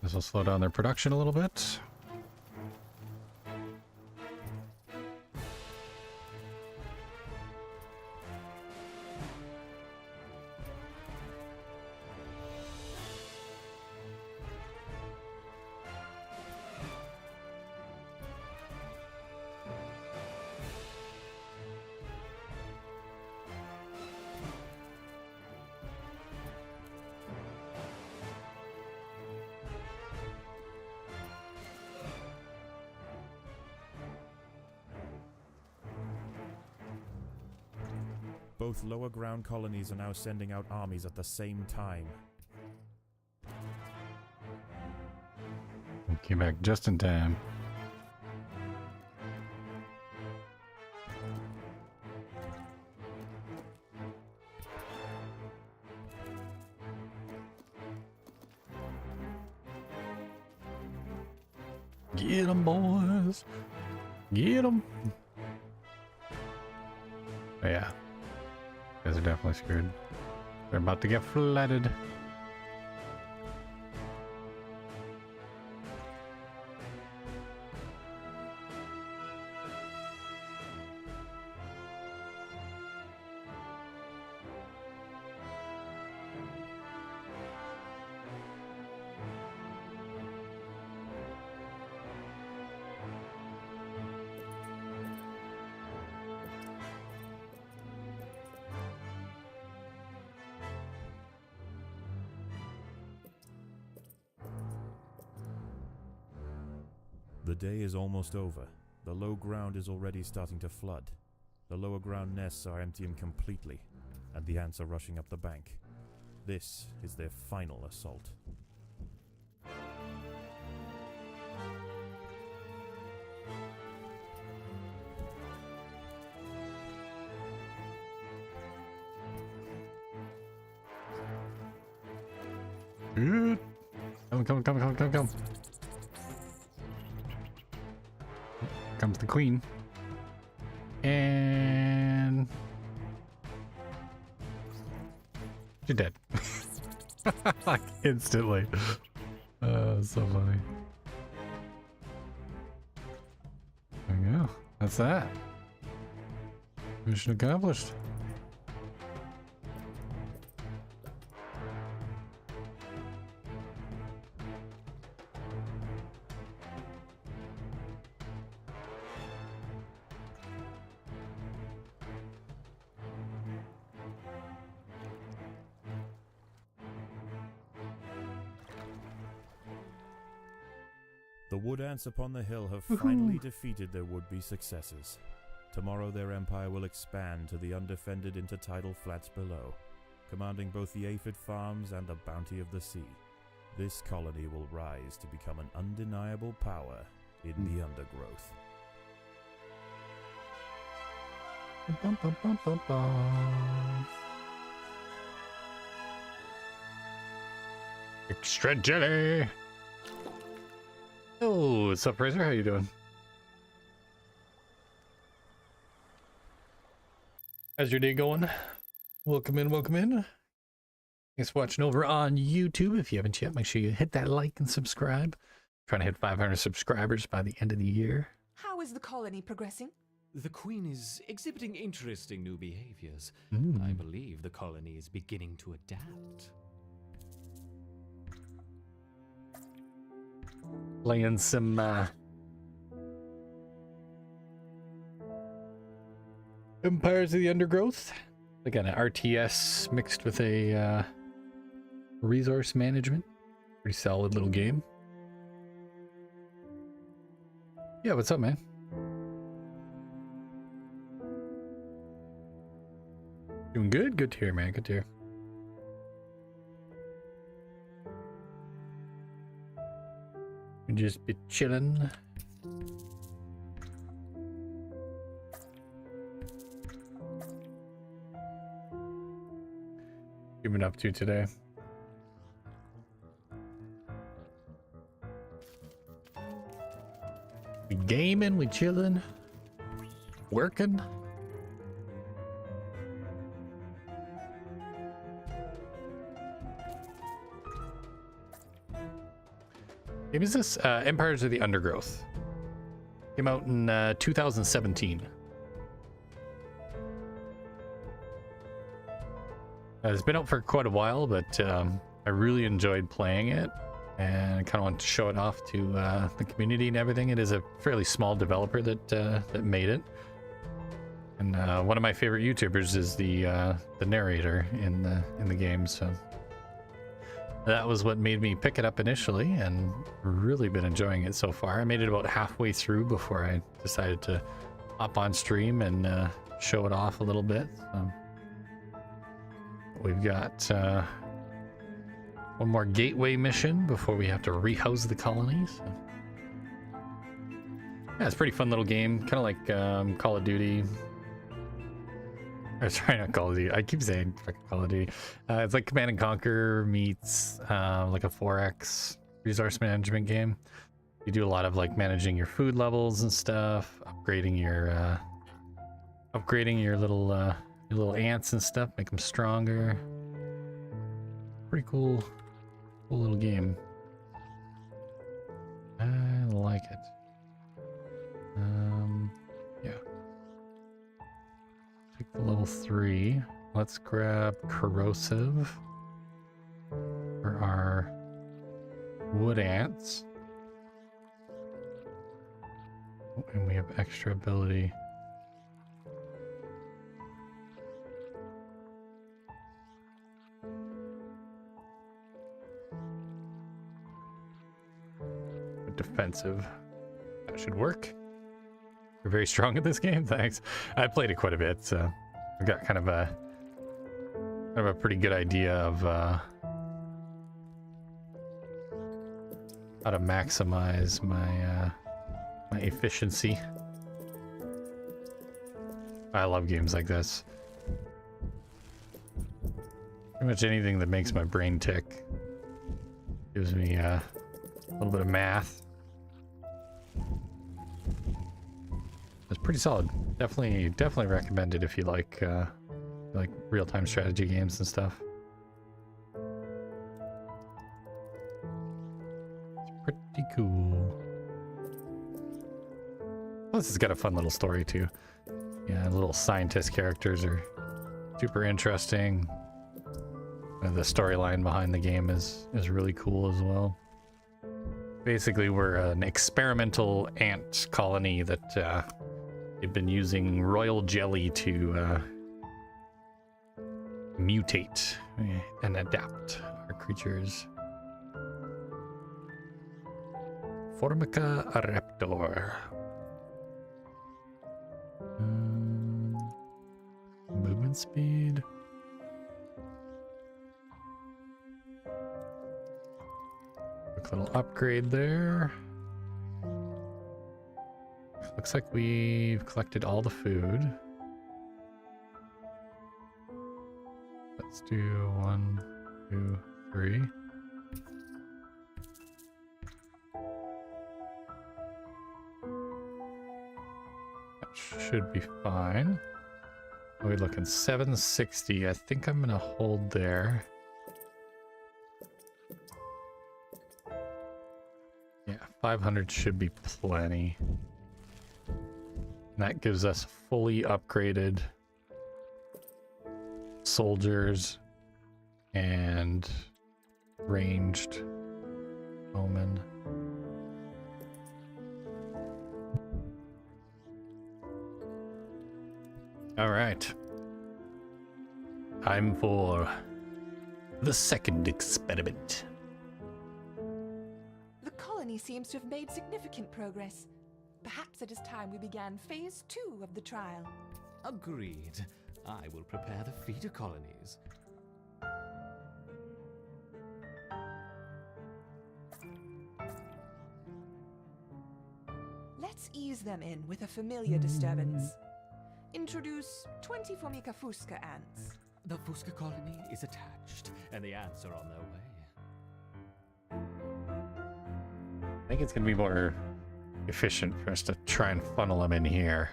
This will slow down their production a little bit. Both lower ground colonies are now sending out armies at the same time. Came back just in time. Get 'em, boys. Get 'em. Oh, yeah. You guys are definitely screwed. They're about to get flooded. The day is almost over. The low ground is already starting to flood. The lower ground nests are emptying completely, and the ants are rushing up the bank. This is their final assault. Come. Comes the queen. And you're dead. Like instantly. So funny. There we go. That's that. Mission accomplished. The wood ants upon the hill have finally defeated their would-be successors. Tomorrow their empire will expand to the undefended intertidal flats below, commanding both the aphid farms and the bounty of the sea. This colony will rise to become an undeniable power in the Undergrowth. Extra jelly. Oh, what's up, Razor? How you doing? How's your day going? Welcome in, welcome in. Thanks for watching over on YouTube. If you haven't yet, make sure you hit that like and subscribe. Trying to hit 500 subscribers by the end of the year. How is the colony progressing? The Queen is exhibiting interesting new behaviors. I believe the colony is beginning to adapt. Playing some Empires of the Undergrowth. Again, an RTS mixed with a resource management. Pretty solid little game. Yeah, what's up, man? Doing good? Good to hear, man. Good to hear. Just be chilling. What you been up to today? We gaming, we chilling, working. Game is this? Empires of the Undergrowth. Came out in 2017. It's been out for quite a while, but I really enjoyed playing it, and I kind of wanted to show it off to the community and everything. It is a fairly small developer that made it, and one of my favorite YouTubers is the narrator in the game. So that was what made me pick it up initially, and really been enjoying it so far. I made it about halfway through before I decided to hop on stream and show it off a little bit. So we've got one more gateway mission before we have to rehouse the colonies. So yeah, it's a pretty fun little game, kind of like Call of Duty. Or sorry, not Call of Duty. I keep saying Call of Duty. It's like Command and Conquer meets like a 4X resource management game. You do a lot of like managing your food levels and stuff, upgrading your little ants and stuff, make them stronger. Pretty cool little game. I like it. Yeah. Take the level 3. Let's grab corrosive for our wood ants. Oh, and we have extra ability. Defensive. That should work. You're very strong at this game. Thanks. I played it quite a bit, so I've got kind of a pretty good idea of how to maximize my my efficiency. I love games like this. Pretty much anything that makes my brain tick gives me a little bit of math. It's pretty solid. Definitely recommend it if you like real-time strategy games and stuff. It's pretty cool. Plus, it's got a fun little story too. Yeah, little scientist characters are super interesting. The storyline behind the game is really cool as well. Basically, we're an experimental ant colony that they've been using royal jelly to mutate and adapt our creatures. Formica raptor. Movement speed. Quick little upgrade there. Looks like we've collected all the food. Let's do 1, 2, 3. That should be fine. We're looking 760. I think I'm gonna hold there. Yeah, 500 should be plenty. And that gives us fully upgraded soldiers and ranged omen. All right. Time for the second experiment. The colony seems to have made significant progress. Perhaps it is time we began phase 2 of the trial. Agreed. I will prepare the feeder colonies. Let's ease them in with a familiar disturbance. Introduce 20 Formica fusca ants. The Fusca colony is attached, and the ants are on their way. I think it's going to be more efficient for us to try and funnel them in here.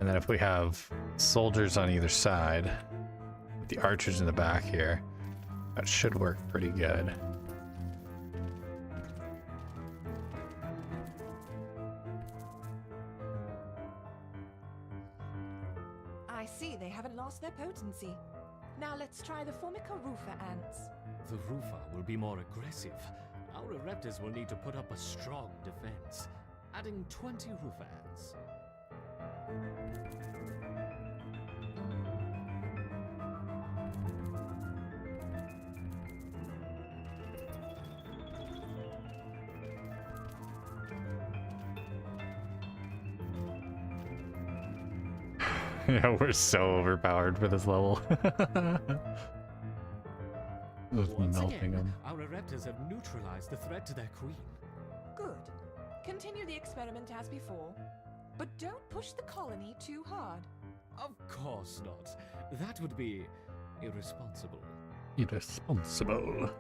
And then if we have soldiers on either side, with the archers in the back here, that should work pretty good. I see they haven't lost their potency. Now let's try the Formica rufa ants. The Rufa will be more aggressive. Our Ereptors will need to put up a strong defense. Adding 20 Rufa ants. Yeah, we're so overpowered for this level. Just Once melting again, them. our Ereptors have neutralized the threat to their queen. Good. Continue the experiment as before, but don't push the colony too hard. Of course not. That would be irresponsible. Irresponsible.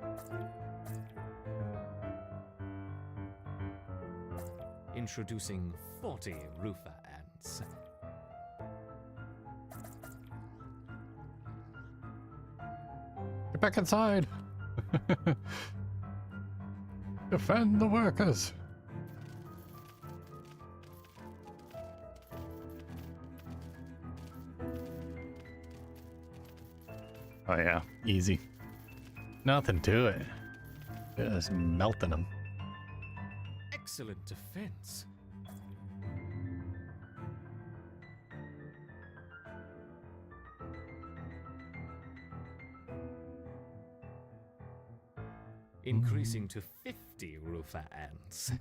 Introducing 40 Rufa ants. Get back inside! Defend the workers! Oh yeah, easy. Nothing to it. Just melting them. Excellent defense. Increasing to 50 Rufa ants.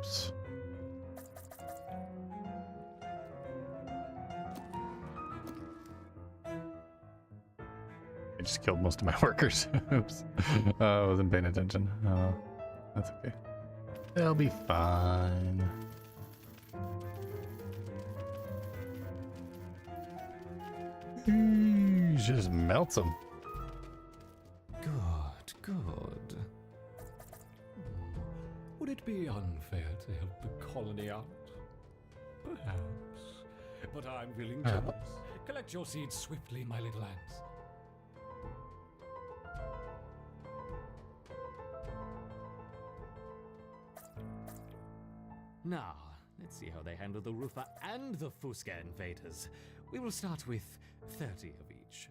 Oops. I just killed most of my workers. Oops. I wasn't paying attention. That's okay. They'll be fine. Just melts them. Good, good. Would it be unfair to help the colony out? Perhaps. But I'm willing to. Collect your seeds swiftly, my little ants. Now, let's see how they handle the Rufa and the Fusca invaders. We will start with 30 of each.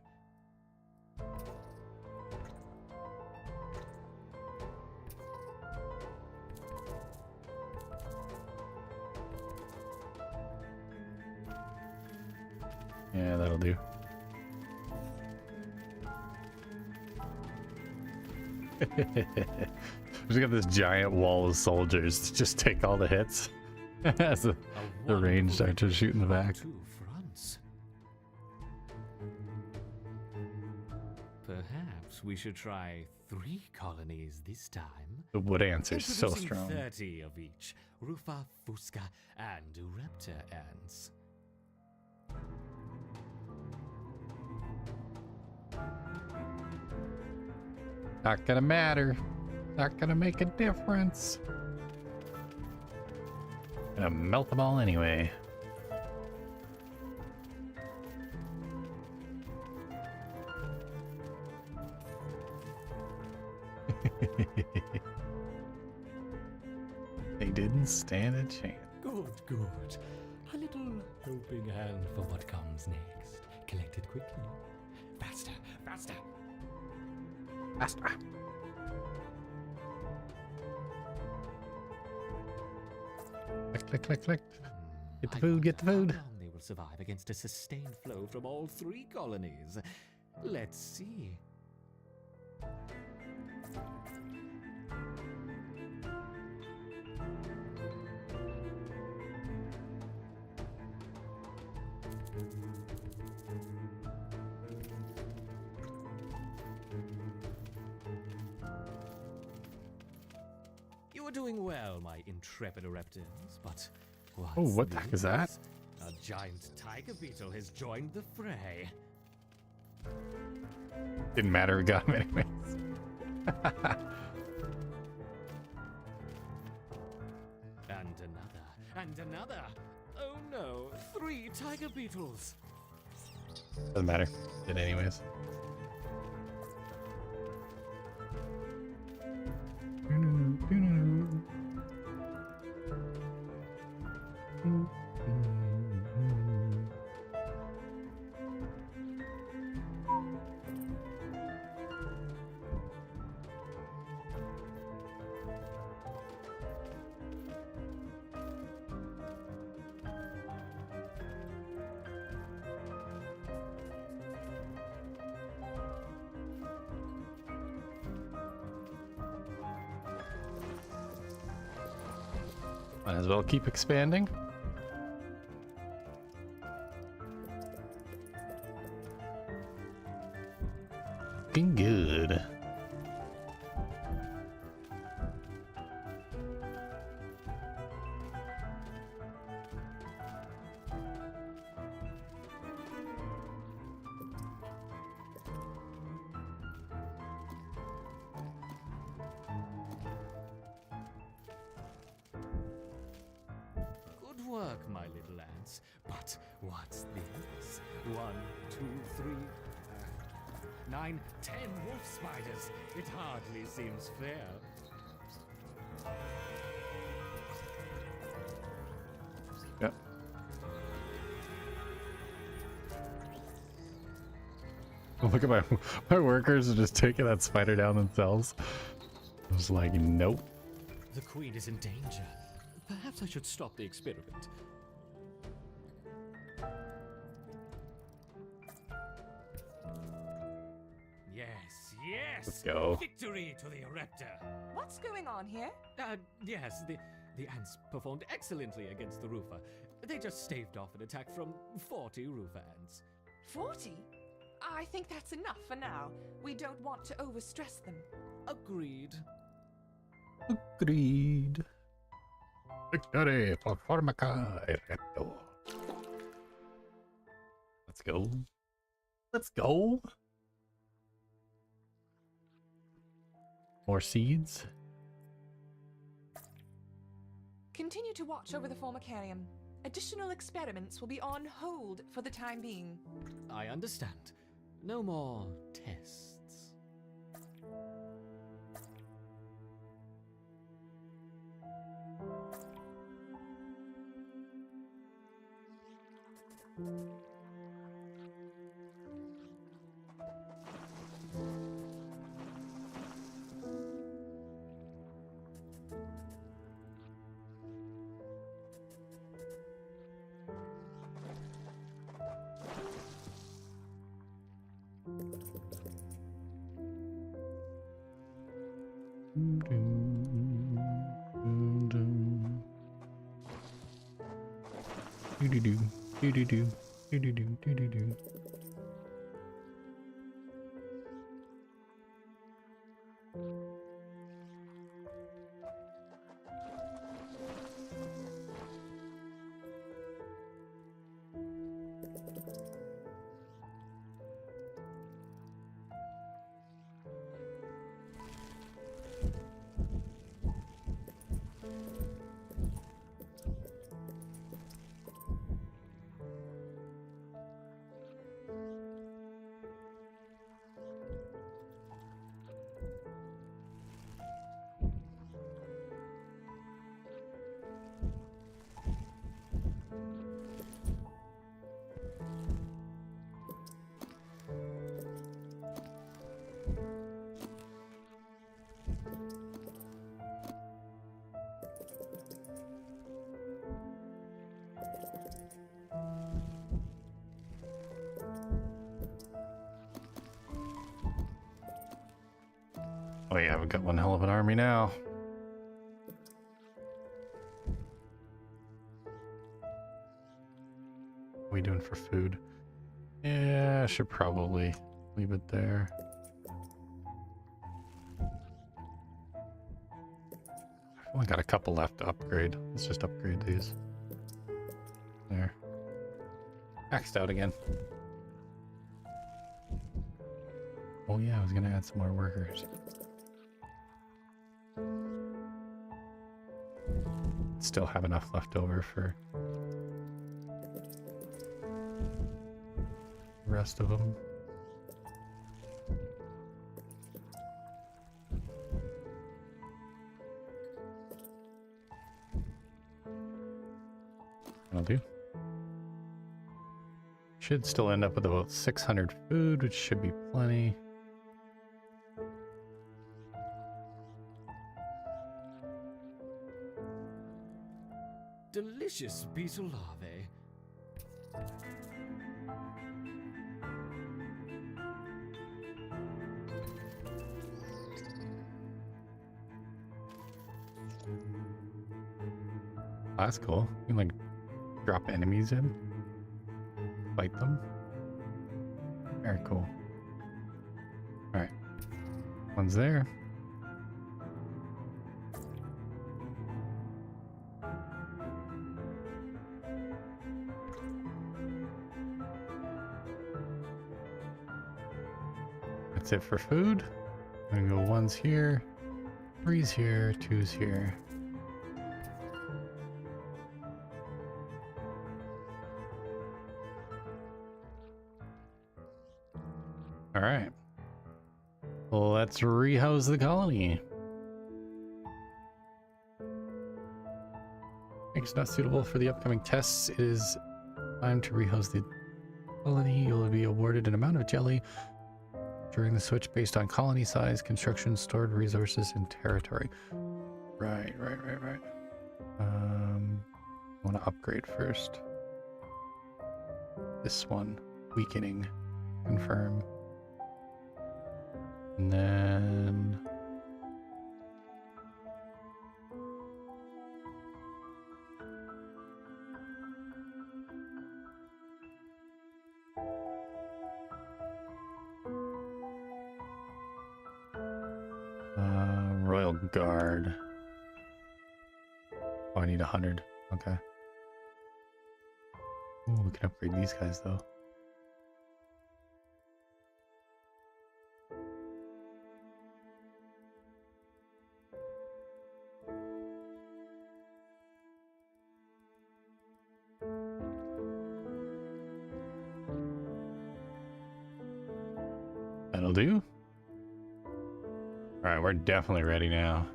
Yeah, that'll do. We just got this giant wall of soldiers to just take all the hits as the ranged archers shoot in the back. Perhaps we should try 3 colonies this time. The wood ants are so strong. 30 of each. Rufa, Fusca, and Raptor ants. Not gonna matter. Not gonna make a difference. Gonna melt them all anyway. They didn't stand a chance. Good, good. A little helping hand for what comes next. Collect it quickly. Faster, faster. Faster. Click, click, click, click. Get the food, get the food. How long they will survive against a sustained flow from all 3 colonies. Let's see. You are doing well, my intrepid Raptors, but what's Oh, what the heck is that? A giant tiger beetle has joined the fray. Didn't matter, it got him anyways. And another. Oh no, 3 tiger beetles. Doesn't matter. Did anyways. Might as well keep expanding. Looking good. Good work, my little ants. But what's this? 1, 2, 3, 9, 10 wolf spiders. It hardly seems fair. Yep. Look at my workers are just taking that spider down themselves. I was like, nope. The queen is in danger. Perhaps I should stop the experiment. Yes! Let's go. Victory to the Raptor! What's going on here? Yes, The ants performed excellently against the roofer. They just staved off an attack from 40 roofer ants. 40? I think that's enough for now. We don't want to overstress them. Agreed. Agreed. Victory for Formica Erecto. Let's go. Let's go. More seeds. Continue to watch over the Formicarium. Additional experiments will be on hold for the time being. I understand. No more tests. Oh yeah, we've got one hell of an army now. What are we doing for food? Yeah, I should probably leave it there. I've only got a couple left to upgrade. Let's just upgrade these. There. Maxed out again. Oh yeah, I was gonna add some more workers. Still have enough left over for the rest of them. That'll do. Should still end up with about 600 food, which should be plenty. Delicious beetle larvae. Oh, that's cool. You can like drop enemies in, fight them. Very cool. All right, one's there. That's it for food. I'm gonna go one's here, three's here, two's here. All right. Let's rehouse the colony. It's not suitable for the upcoming tests. It is time to rehouse the colony. You'll be awarded an amount of jelly during the switch based on colony size, construction, stored resources, and territory. Right. I want to upgrade first. This one, weakening, confirm. And then guard. Oh, I need 100. Okay. Oh, we can upgrade these guys though. That'll do. All right, we're definitely ready now.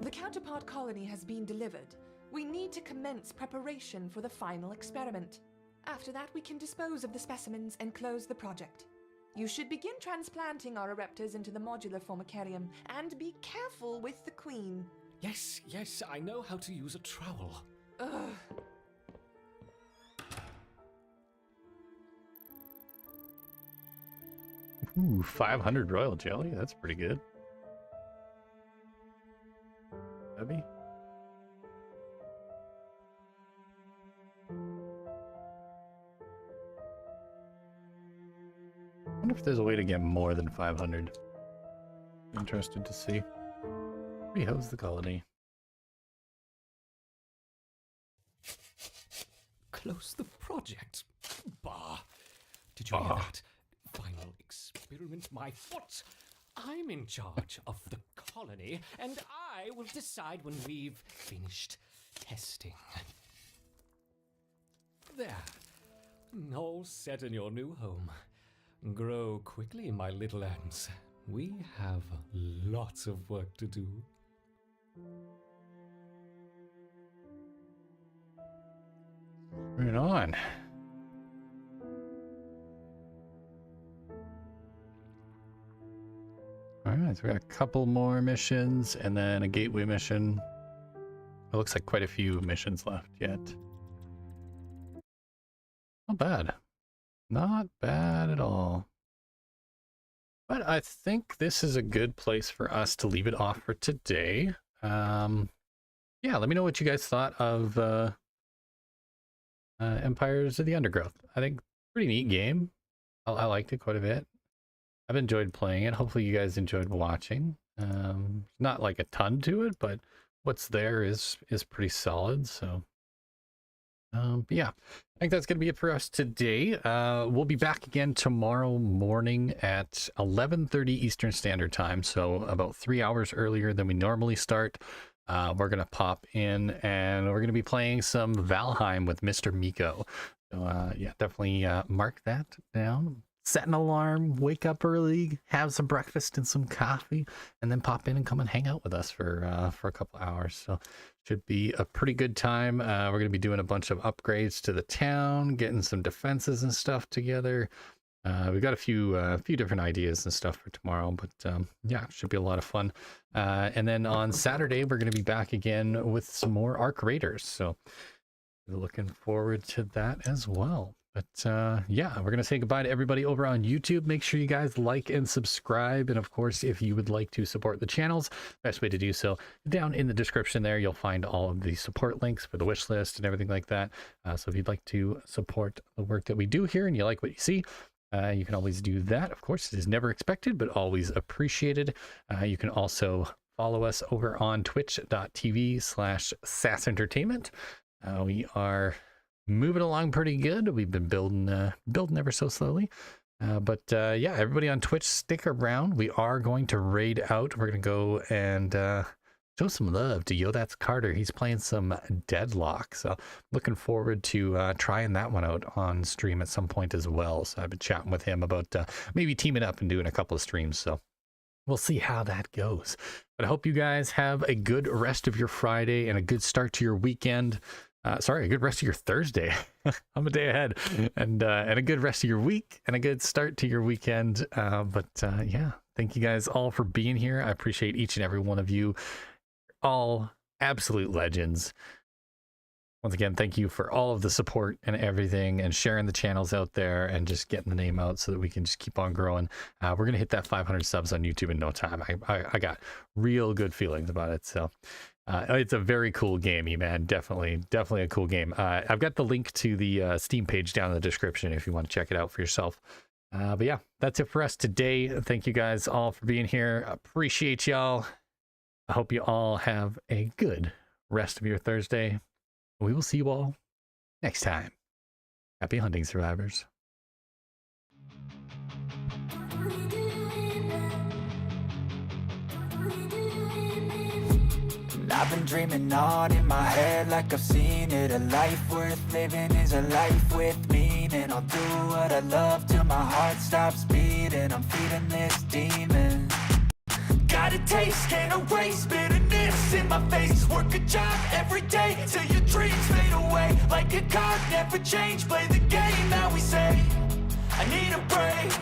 The counterpart colony has been delivered. We need to commence preparation for the final experiment. After that, we can dispose of the specimens and close the project. You should begin transplanting our ereptors into the modular formicarium, and be careful with the queen. Yes, yes, I know how to use a trowel. Ugh. Ooh, 500 royal jelly. That's pretty good. Heavy. I wonder if there's a way to get more than 500. Interested to see. Rehouse the colony. Close the project? Bah! Did you hear that? Final experiment, my foot. I'm in charge of the colony, and I will decide when we've finished testing. There. All set in your new home. Grow quickly, my little ants. We have lots of work to do. Bring it on. Alright, so we got a couple more missions and then a gateway mission. It looks like quite a few missions left yet. Not bad. Not bad at all. But I think this is a good place for us to leave it off for today. Yeah, let me know what you guys thought of Empires of the Undergrowth. I think pretty neat game. I liked it quite a bit. I've enjoyed playing it. Hopefully you guys enjoyed watching. Not like a ton to it, but what's there is pretty solid. So, but yeah, I think that's going to be it for us today. We'll be back again tomorrow morning at 11:30 Eastern Standard Time. So about 3 hours earlier than we normally start. We're going to pop in and we're going to be playing some Valheim with Mr. Miko. So yeah, definitely mark that down. Set an alarm, wake up early, have some breakfast and some coffee, and then pop in and come and hang out with us for a couple hours. So should be a pretty good time. We're going to be doing a bunch of upgrades to the town, getting some defenses and stuff together. We've got a few different ideas and stuff for tomorrow, but yeah, should be a lot of fun. And then on Saturday, we're going to be back again with some more Arc Raiders. So looking forward to that as well. But yeah, we're going to say goodbye to everybody over on YouTube. Make sure you guys like and subscribe. And of course, if you would like to support the channels, best way to do so, down in the description there, you'll find all of the support links for the wish list and everything like that. So if you'd like to support the work that we do here and you like what you see, you can always do that. Of course, it is never expected, but always appreciated. You can also follow us over on twitch.tv/Sass Entertainment. We are moving along pretty good. We've been building ever so slowly. But yeah, everybody on Twitch, stick around. We are going to raid out. We're going to go and show some love to Yodats Carter. He's playing some Deadlock. So looking forward to trying that one out on stream at some point as well. So I've been chatting with him about maybe teaming up and doing a couple of streams. So we'll see how that goes. But I hope you guys have a good rest of your Friday and a good start to your weekend. Sorry, a good rest of your Thursday. I'm a day ahead. And a good rest of your week and a good start to your weekend. But yeah, thank you guys all for being here. I appreciate each and every one of you. All absolute legends. Once again, thank you for all of the support and everything and sharing the channels out there and just getting the name out so that we can just keep on growing. We're going to hit that 500 subs on YouTube in no time. I got real good feelings about it. So it's a very cool game, man. Definitely a cool game. I've got the link to the Steam page down in the description if you want to check it out for yourself. But yeah, that's it for us today. Thank you guys all for being here. Appreciate y'all. I hope you all have a good rest of your Thursday. We will see you all next time. Happy hunting, survivors. I've been dreaming on in my head like I've seen it. A life worth living is a life with meaning. I'll do what I love till my heart stops beating. I'm feeding this demon. Got a taste, can't erase bitterness in my face. Work a job every day till your dreams fade away. Like a card, never change. Play the game that we say. I need a break.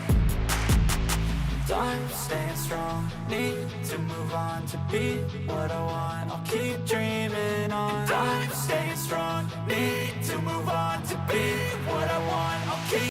I'm staying strong, need to move on to be what I want. I'll keep dreaming on. I'm staying strong, need to move on to be what I want. I'll keep